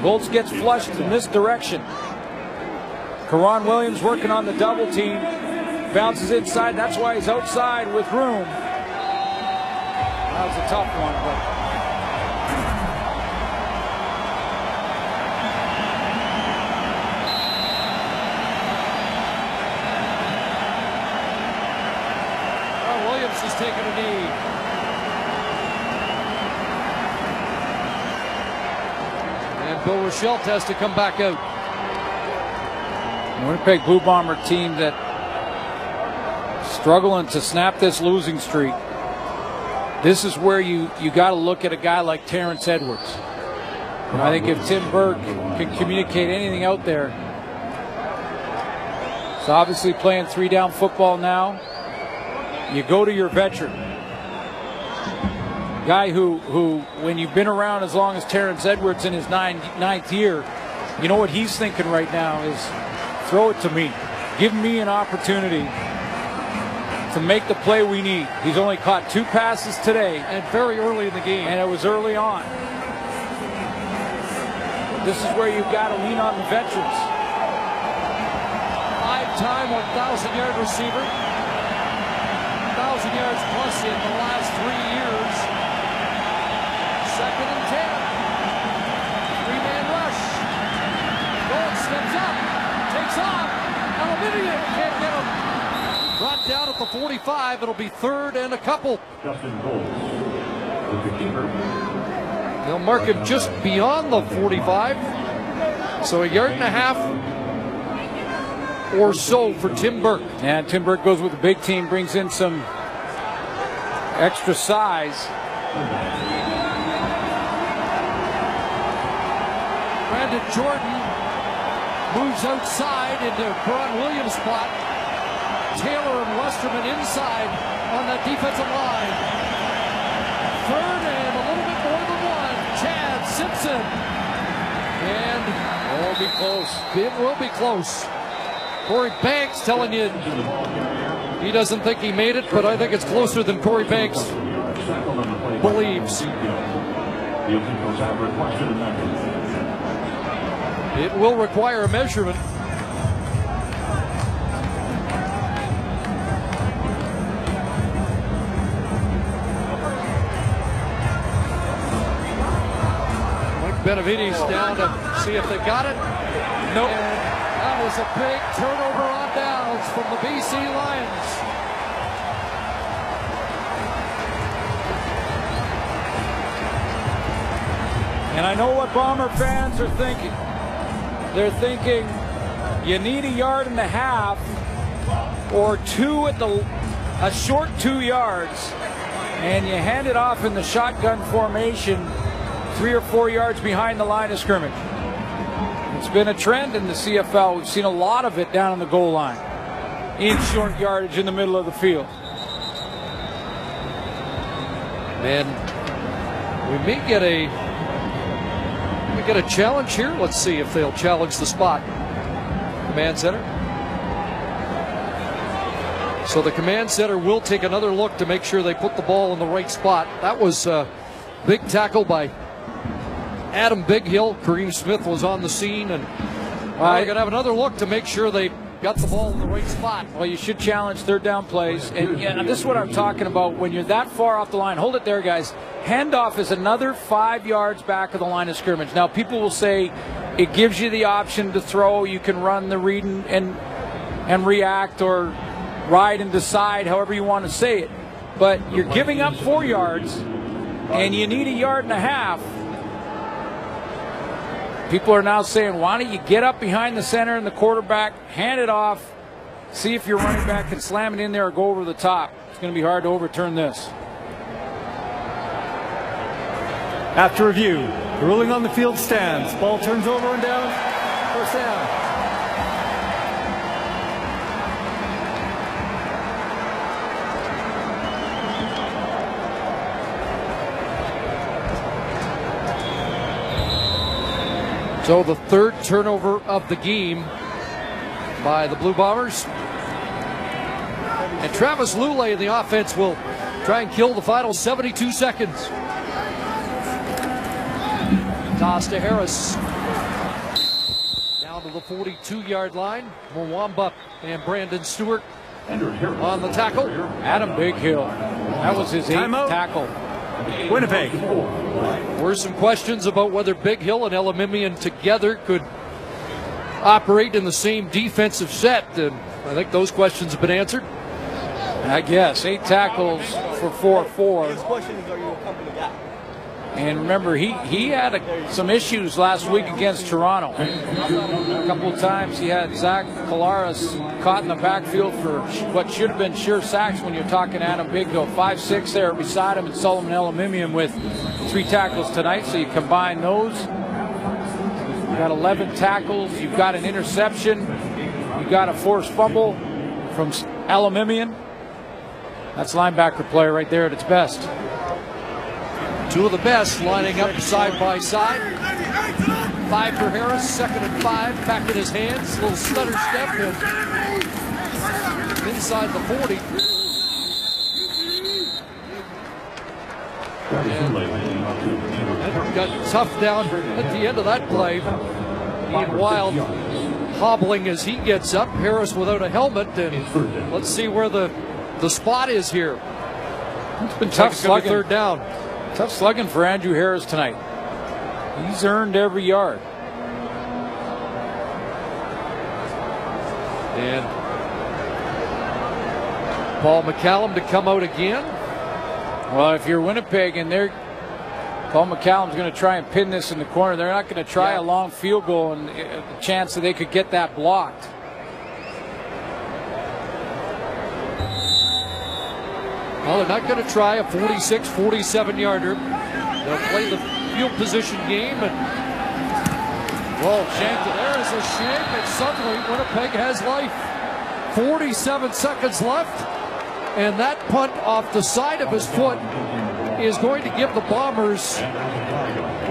Goltz gets flushed in this direction. Karan Williams working on the double team. Bounces inside. That's why he's outside with room. That was a tough one, but Williams has taken a knee. And Bill Rochelle has to come back out. the Winnipeg Blue Bomber team that struggling to snap this losing streak. This is where you got to look at a guy like Terrence Edwards. And I think if Tim Burke can communicate anything out there, so obviously playing 3-down football now. You go to your veteran. Guy who when you've been around as long as Terrence Edwards in his ninth year, you know what he's thinking right now is throw it to me. Give me an opportunity to make the play we need. He's only caught 2 passes today. And very early in the game. And it was early on. This is where you've got to lean on the veterans. 5-time 1,000-yard receiver. 1,000 yards plus in the last 3 years. 2nd and 10. 3-man rush. Goltz steps up. Takes off. Aluminium can't get him. Brought down at the 45. It'll be 3rd and a couple. Justin Goltz with the keeper. They'll mark him just beyond the 45. So 1.5 yards or so for Tim Burke. And Tim Burke goes with the big team, brings in some extra size. Brandon Jordan moves outside into Karan Williams' spot. Taylor and Westerman inside on that defensive line. 3rd and a little bit more than 1. Chad Simpson. And it will be close. It will be close. Corey Banks telling you he doesn't think he made it, but I think it's closer than Corey Banks believes. It will require a measurement. Mike Benavides down to see if they got it. Nope. That was a big turnover on downs from the BC Lions. And I know what Bomber fans are thinking. They're thinking you need 1.5 yards or 2 at a short 2 yards, and you hand it off in the shotgun formation 3 or 4 yards behind the line of scrimmage. It's been a trend in the CFL. We've seen a lot of it down on the goal line in short yardage in the middle of the field. Man, we may get a challenge here. Let's see if they'll challenge the spot. Command center. So the command center will take another look to make sure they put the ball in the right spot. That was a big tackle by Adam Bighill. Kareem Smith was on the scene, and they're going to have another look to make sure they got the ball in the right spot. Well, you should challenge third down plays. And this is what I'm talking about. When you're that far off the line, hold it there, guys. Handoff is another 5 yards back of the line of scrimmage. Now, people will say it gives you the option to throw. You can run the read and react, or ride and decide, however you want to say it. But you're giving up 4 yards, and you need 1.5 yards. People are now saying, why don't you get up behind the center and the quarterback, hand it off, see if your running back can slam it in there or go over the top. It's going to be hard to overturn this. After review, the ruling on the field stands. Ball turns over and down. First down. So the third turnover of the game by the Blue Bombers. And Travis Lulay in the offense will try and kill the final 72 seconds. Toss to Harris. Down to the 42-yard line. Mwamba and Brandon Stewart on the tackle. Adam Bighill. That was his 8th tackle. Winnipeg. Were some questions about whether Bighill and Elimimian together could operate in the same defensive set, and I think those questions have been answered. I guess 8 tackles for 4-4. His question is, are you a company guy? And remember, he had some issues last week against Toronto. A couple of times he had Zach Collaros caught in the backfield for what should have been sure sacks when you're talking Adam Bighill. 5'6" there beside him, and Solomon Elimimian with 3 tackles tonight. So you combine those. You've got 11 tackles. You've got an interception. You've got a forced fumble from Elimimian. That's linebacker play right there at its best. Two of the best lining up side by side. 5 for Harris, 2nd and 5, back in his hands. Little stutter step and inside the 40. And got tough down at the end of that play. Ian Wild hobbling as he gets up. Harris without a helmet. And let's see where the spot is here. It's been tough slugging. Third down. Tough slugging for Andrew Harris tonight. He's earned every yard. And Paul McCallum to come out again. Well, if you're Winnipeg and Paul McCallum's going to try and pin this in the corner, they're not going to try a long field goal and the chance that they could get that blocked. Well, they're not going to try a 46, 47-yarder. They'll play the field position game. And whoa, shank. There is a shank, and suddenly Winnipeg has life. 47 seconds left, and that punt off the side of his foot is going to give the Bombers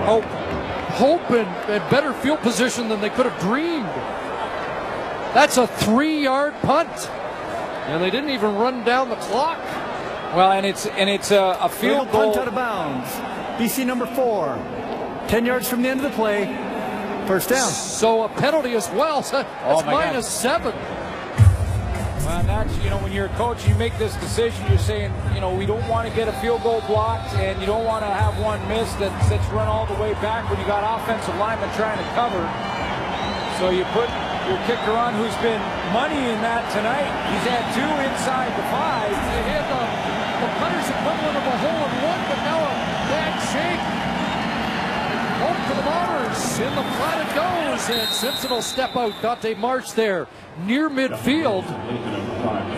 hope and better field position than they could have dreamed. That's a 3-yard punt, and they didn't even run down the clock. Well, and it's a field goal. Punt out of bounds. BC number 4. 10 yards from the end of the play. First down. So a penalty as well. That's -7. Well, that's, when you're a coach, you make this decision. You're saying, we don't want to get a field goal blocked, and you don't want to have one missed that's run all the way back when you got offensive linemen trying to cover. So you put your kicker on, who's been money in that tonight. He's had 2 inside the 5. They had the punter's equivalent of a hole-in-one, but now a bad shake. Hope for the Bombers. In the flat it goes, and Simpson will step out. Dante Marsh there, near midfield.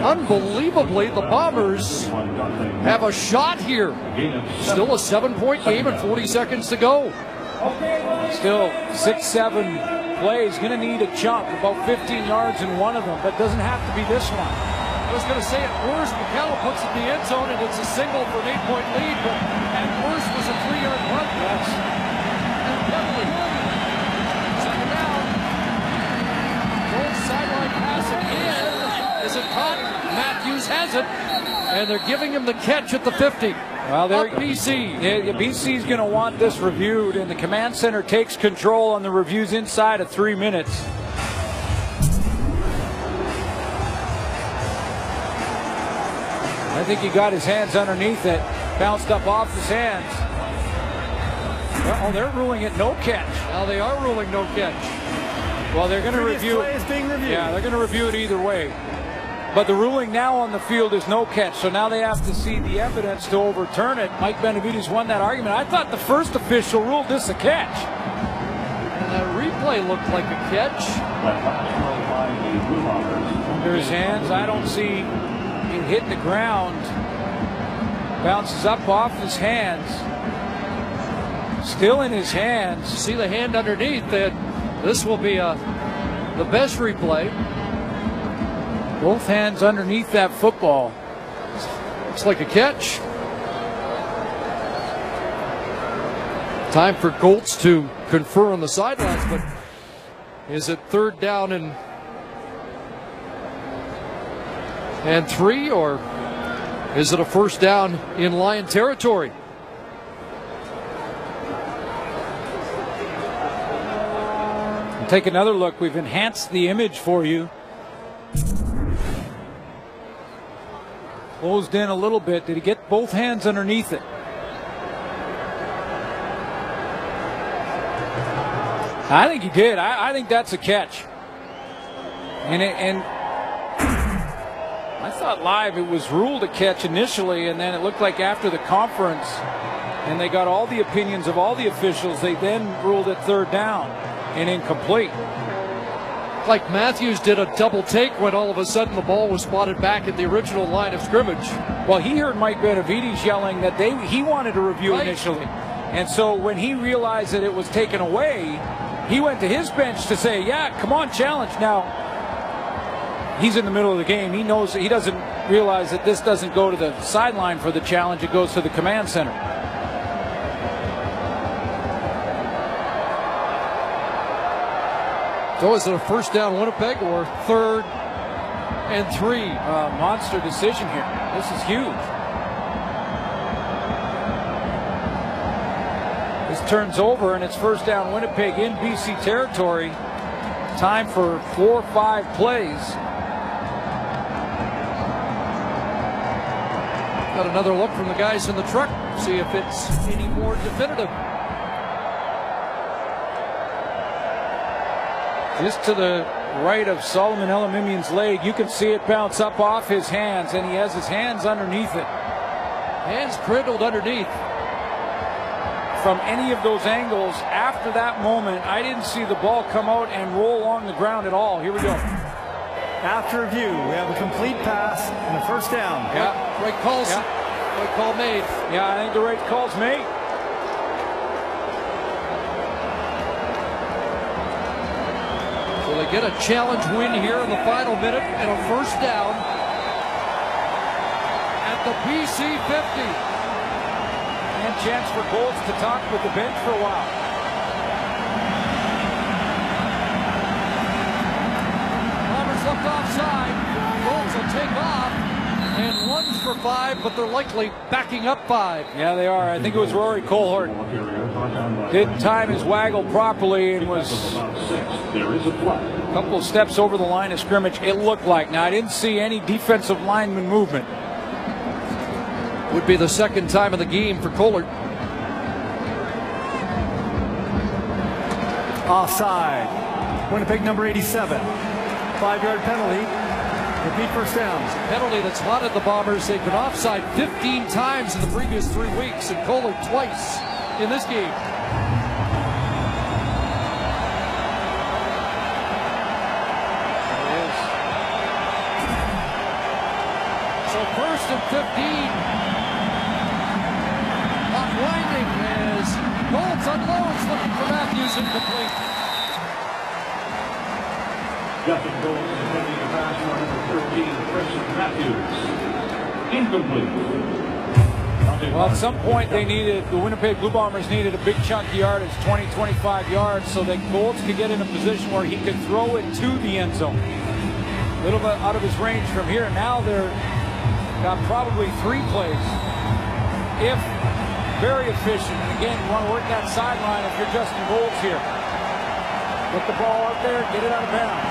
Unbelievably, the Bombers have a shot here. Still a 7-point game and 40 seconds to go. Still 6-7 plays. Going to need a chunk, about 15 yards in one of them, but doesn't have to be this one. I was going to say at worst, McCallum puts it in the end zone, and it's a single for an 8-point lead, but at worst was a 3-yard punt. Yes. And penalty. Second down. Goal sideline pass again. Is it caught? Matthews has it. And they're giving him the catch at the 50. Well, there BC. Yeah, BC's going to want this reviewed, and the command center takes control on the reviews inside of 3 minutes. I think he got his hands underneath it, bounced up off his hands. Oh, they're ruling it no catch. Now they are ruling no catch. Well, they're going to review it. Yeah, they're going to review it either way. But the ruling now on the field is no catch, so now they have to see the evidence to overturn it. Mike Benavides won that argument. I thought the first official ruled this a catch. And that replay looked like a catch. Under his hands, I don't see it hitting the ground. Bounces up off his hands. Still in his hands. See the hand underneath. This will be the best replay. Both hands underneath that football. Looks like a catch. Time for Goltz to confer on the sidelines, but is it third down and 3, or is it a first down in Lion territory? Take another look. We've enhanced the image for you. Closed in a little bit. Did he get both hands underneath it? I think he did. I think that's a catch. And I thought live it was ruled a catch initially, and then it looked like after the conference, and they got all the opinions of all the officials, they then ruled it third down and incomplete. Like Matthews did a double take when all of a sudden the ball was spotted back at the original line of scrimmage. Well, he heard Mike Benavides yelling that he wanted a review initially. And so when he realized that it was taken away, he went to his bench to say, yeah, come on, challenge. Now, he's in the middle of the game. He knows, he doesn't realize that this doesn't go to the sideline for the challenge. It goes to the command center. So is it a first down Winnipeg or third and 3? Monster decision here. This is huge. This turns over and it's first down Winnipeg in BC territory. Time for 4 or 5 plays. Got another look from the guys in the truck. See if it's any more definitive. Just to the right of Solomon Elamimian's leg, you can see it bounce up off his hands, and he has his hands underneath it. Hands cradled underneath. From any of those angles, after that moment, I didn't see the ball come out and roll along the ground at all. Here we go. After review, we have a complete pass and a first down. Yeah, right calls. Yeah. Right call made. Yeah, I think the right call's made. So they get a challenge win here in the final minute and a first down at the BC 50. And chance for Goltz to talk with the bench for a while. Bombers left offside. Goltz will take off and lunge for 5, but they're likely backing up 5. Yeah, they are. I think it was Rory Colehart. Didn't time his waggle properly and was a couple of steps over the line of scrimmage, it looked like. Now, I didn't see any defensive lineman movement. Would be the second time of the game for Kohler. Offside. Winnipeg number 87. 5-yard penalty. Repeat first down. Penalty that's haunted the Bombers. They've been offside 15 times in the previous 3 weeks, and Kohler twice in this game. So first and 15. Clock winding as Goltz unloads, looking for Matthews, incomplete. Justin Goltz attempting to pass for number 13, Preston Matthews. Incomplete. Well, at some point the Winnipeg Blue Bombers needed a big chunk of yardage, 20-25 yards, so that Goltz could get in a position where he could throw it to the end zone. A little bit out of his range from here. Now they're got probably 3 plays. If very efficient. And again, you want to work that sideline if you're Justin Golds here. Get the ball out there, get it out of bounds.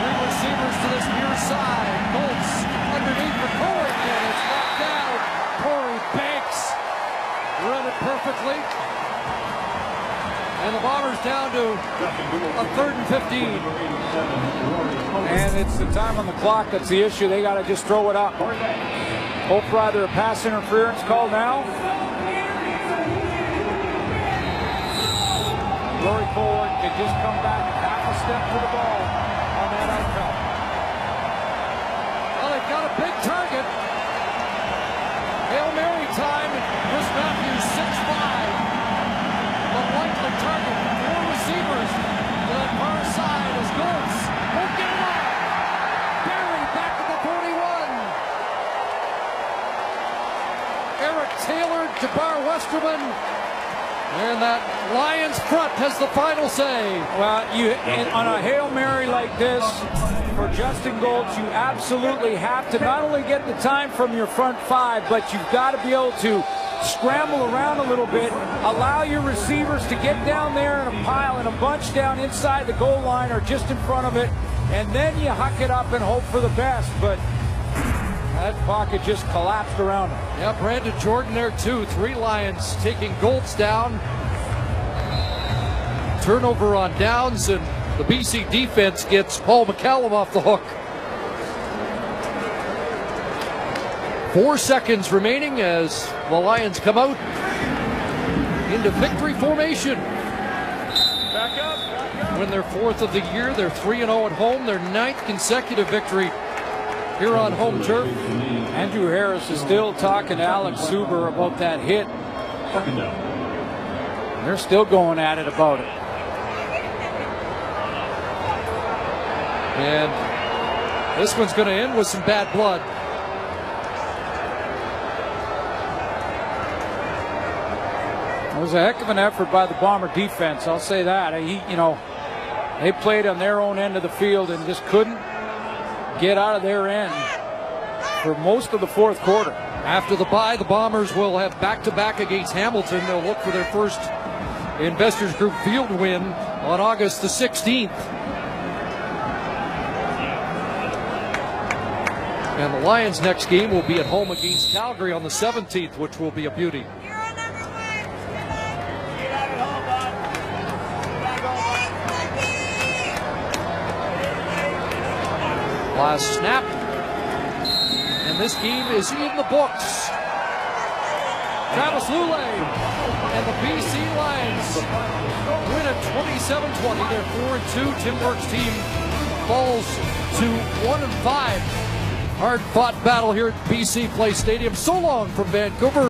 3 receivers to this near side. Golds underneath for Corey, and it's knocked down. Corey Banks run it perfectly. And the Bombers down to a 3rd and 15. And it's the time on the clock that's the issue. They got to just throw it up. Hope rather a pass interference call now. Rory Ford can just come back half a step to the ball on that outcome. Well, they've got a big target. Hail Mary time. Chris Matthews 6'5". The likely target. 4 receivers to that far side as Golds won't get it off. Buried back to the 41. Eric Taylor, Jabbar Westerman. And that Lions front has the final say. Well, on a Hail Mary like this, for Justin Golds, you absolutely have to not only get the time from your front 5, but you've got to be able to scramble around a little bit, allow your receivers to get down there in a pile, in a bunch down inside the goal line or just in front of it, and then you huck it up and hope for the best. But that pocket just collapsed around him. Yeah, Brandon Jordan there too. 3 Lions taking Golds down. Turnover on downs, and the BC defense gets Paul McCallum off the hook. 4 seconds remaining as the Lions come out into victory formation. Back up. Win their 4th of the year. They're 3-0 at home. Their 9th consecutive victory here on home turf. Andrew Harris is still talking to Alex Suber about that hit. They're still going at it about it. And this one's going to end with some bad blood. It was a heck of an effort by the Bomber defense, I'll say that. They played on their own end of the field and just couldn't get out of their end for most of the 4th quarter. After the bye, the Bombers will have back-to-back against Hamilton. They'll look for their first Investors Group Field win on August the 16th. And the Lions' next game will be at home against Calgary on the 17th, which will be a beauty. Last snap. And this game is in the books. Travis Lulay and the BC Lions win at 27-20. They're 4-2. Tim Burke's team falls to 1-5. Hard-fought battle here at BC Place Stadium. So long from Vancouver.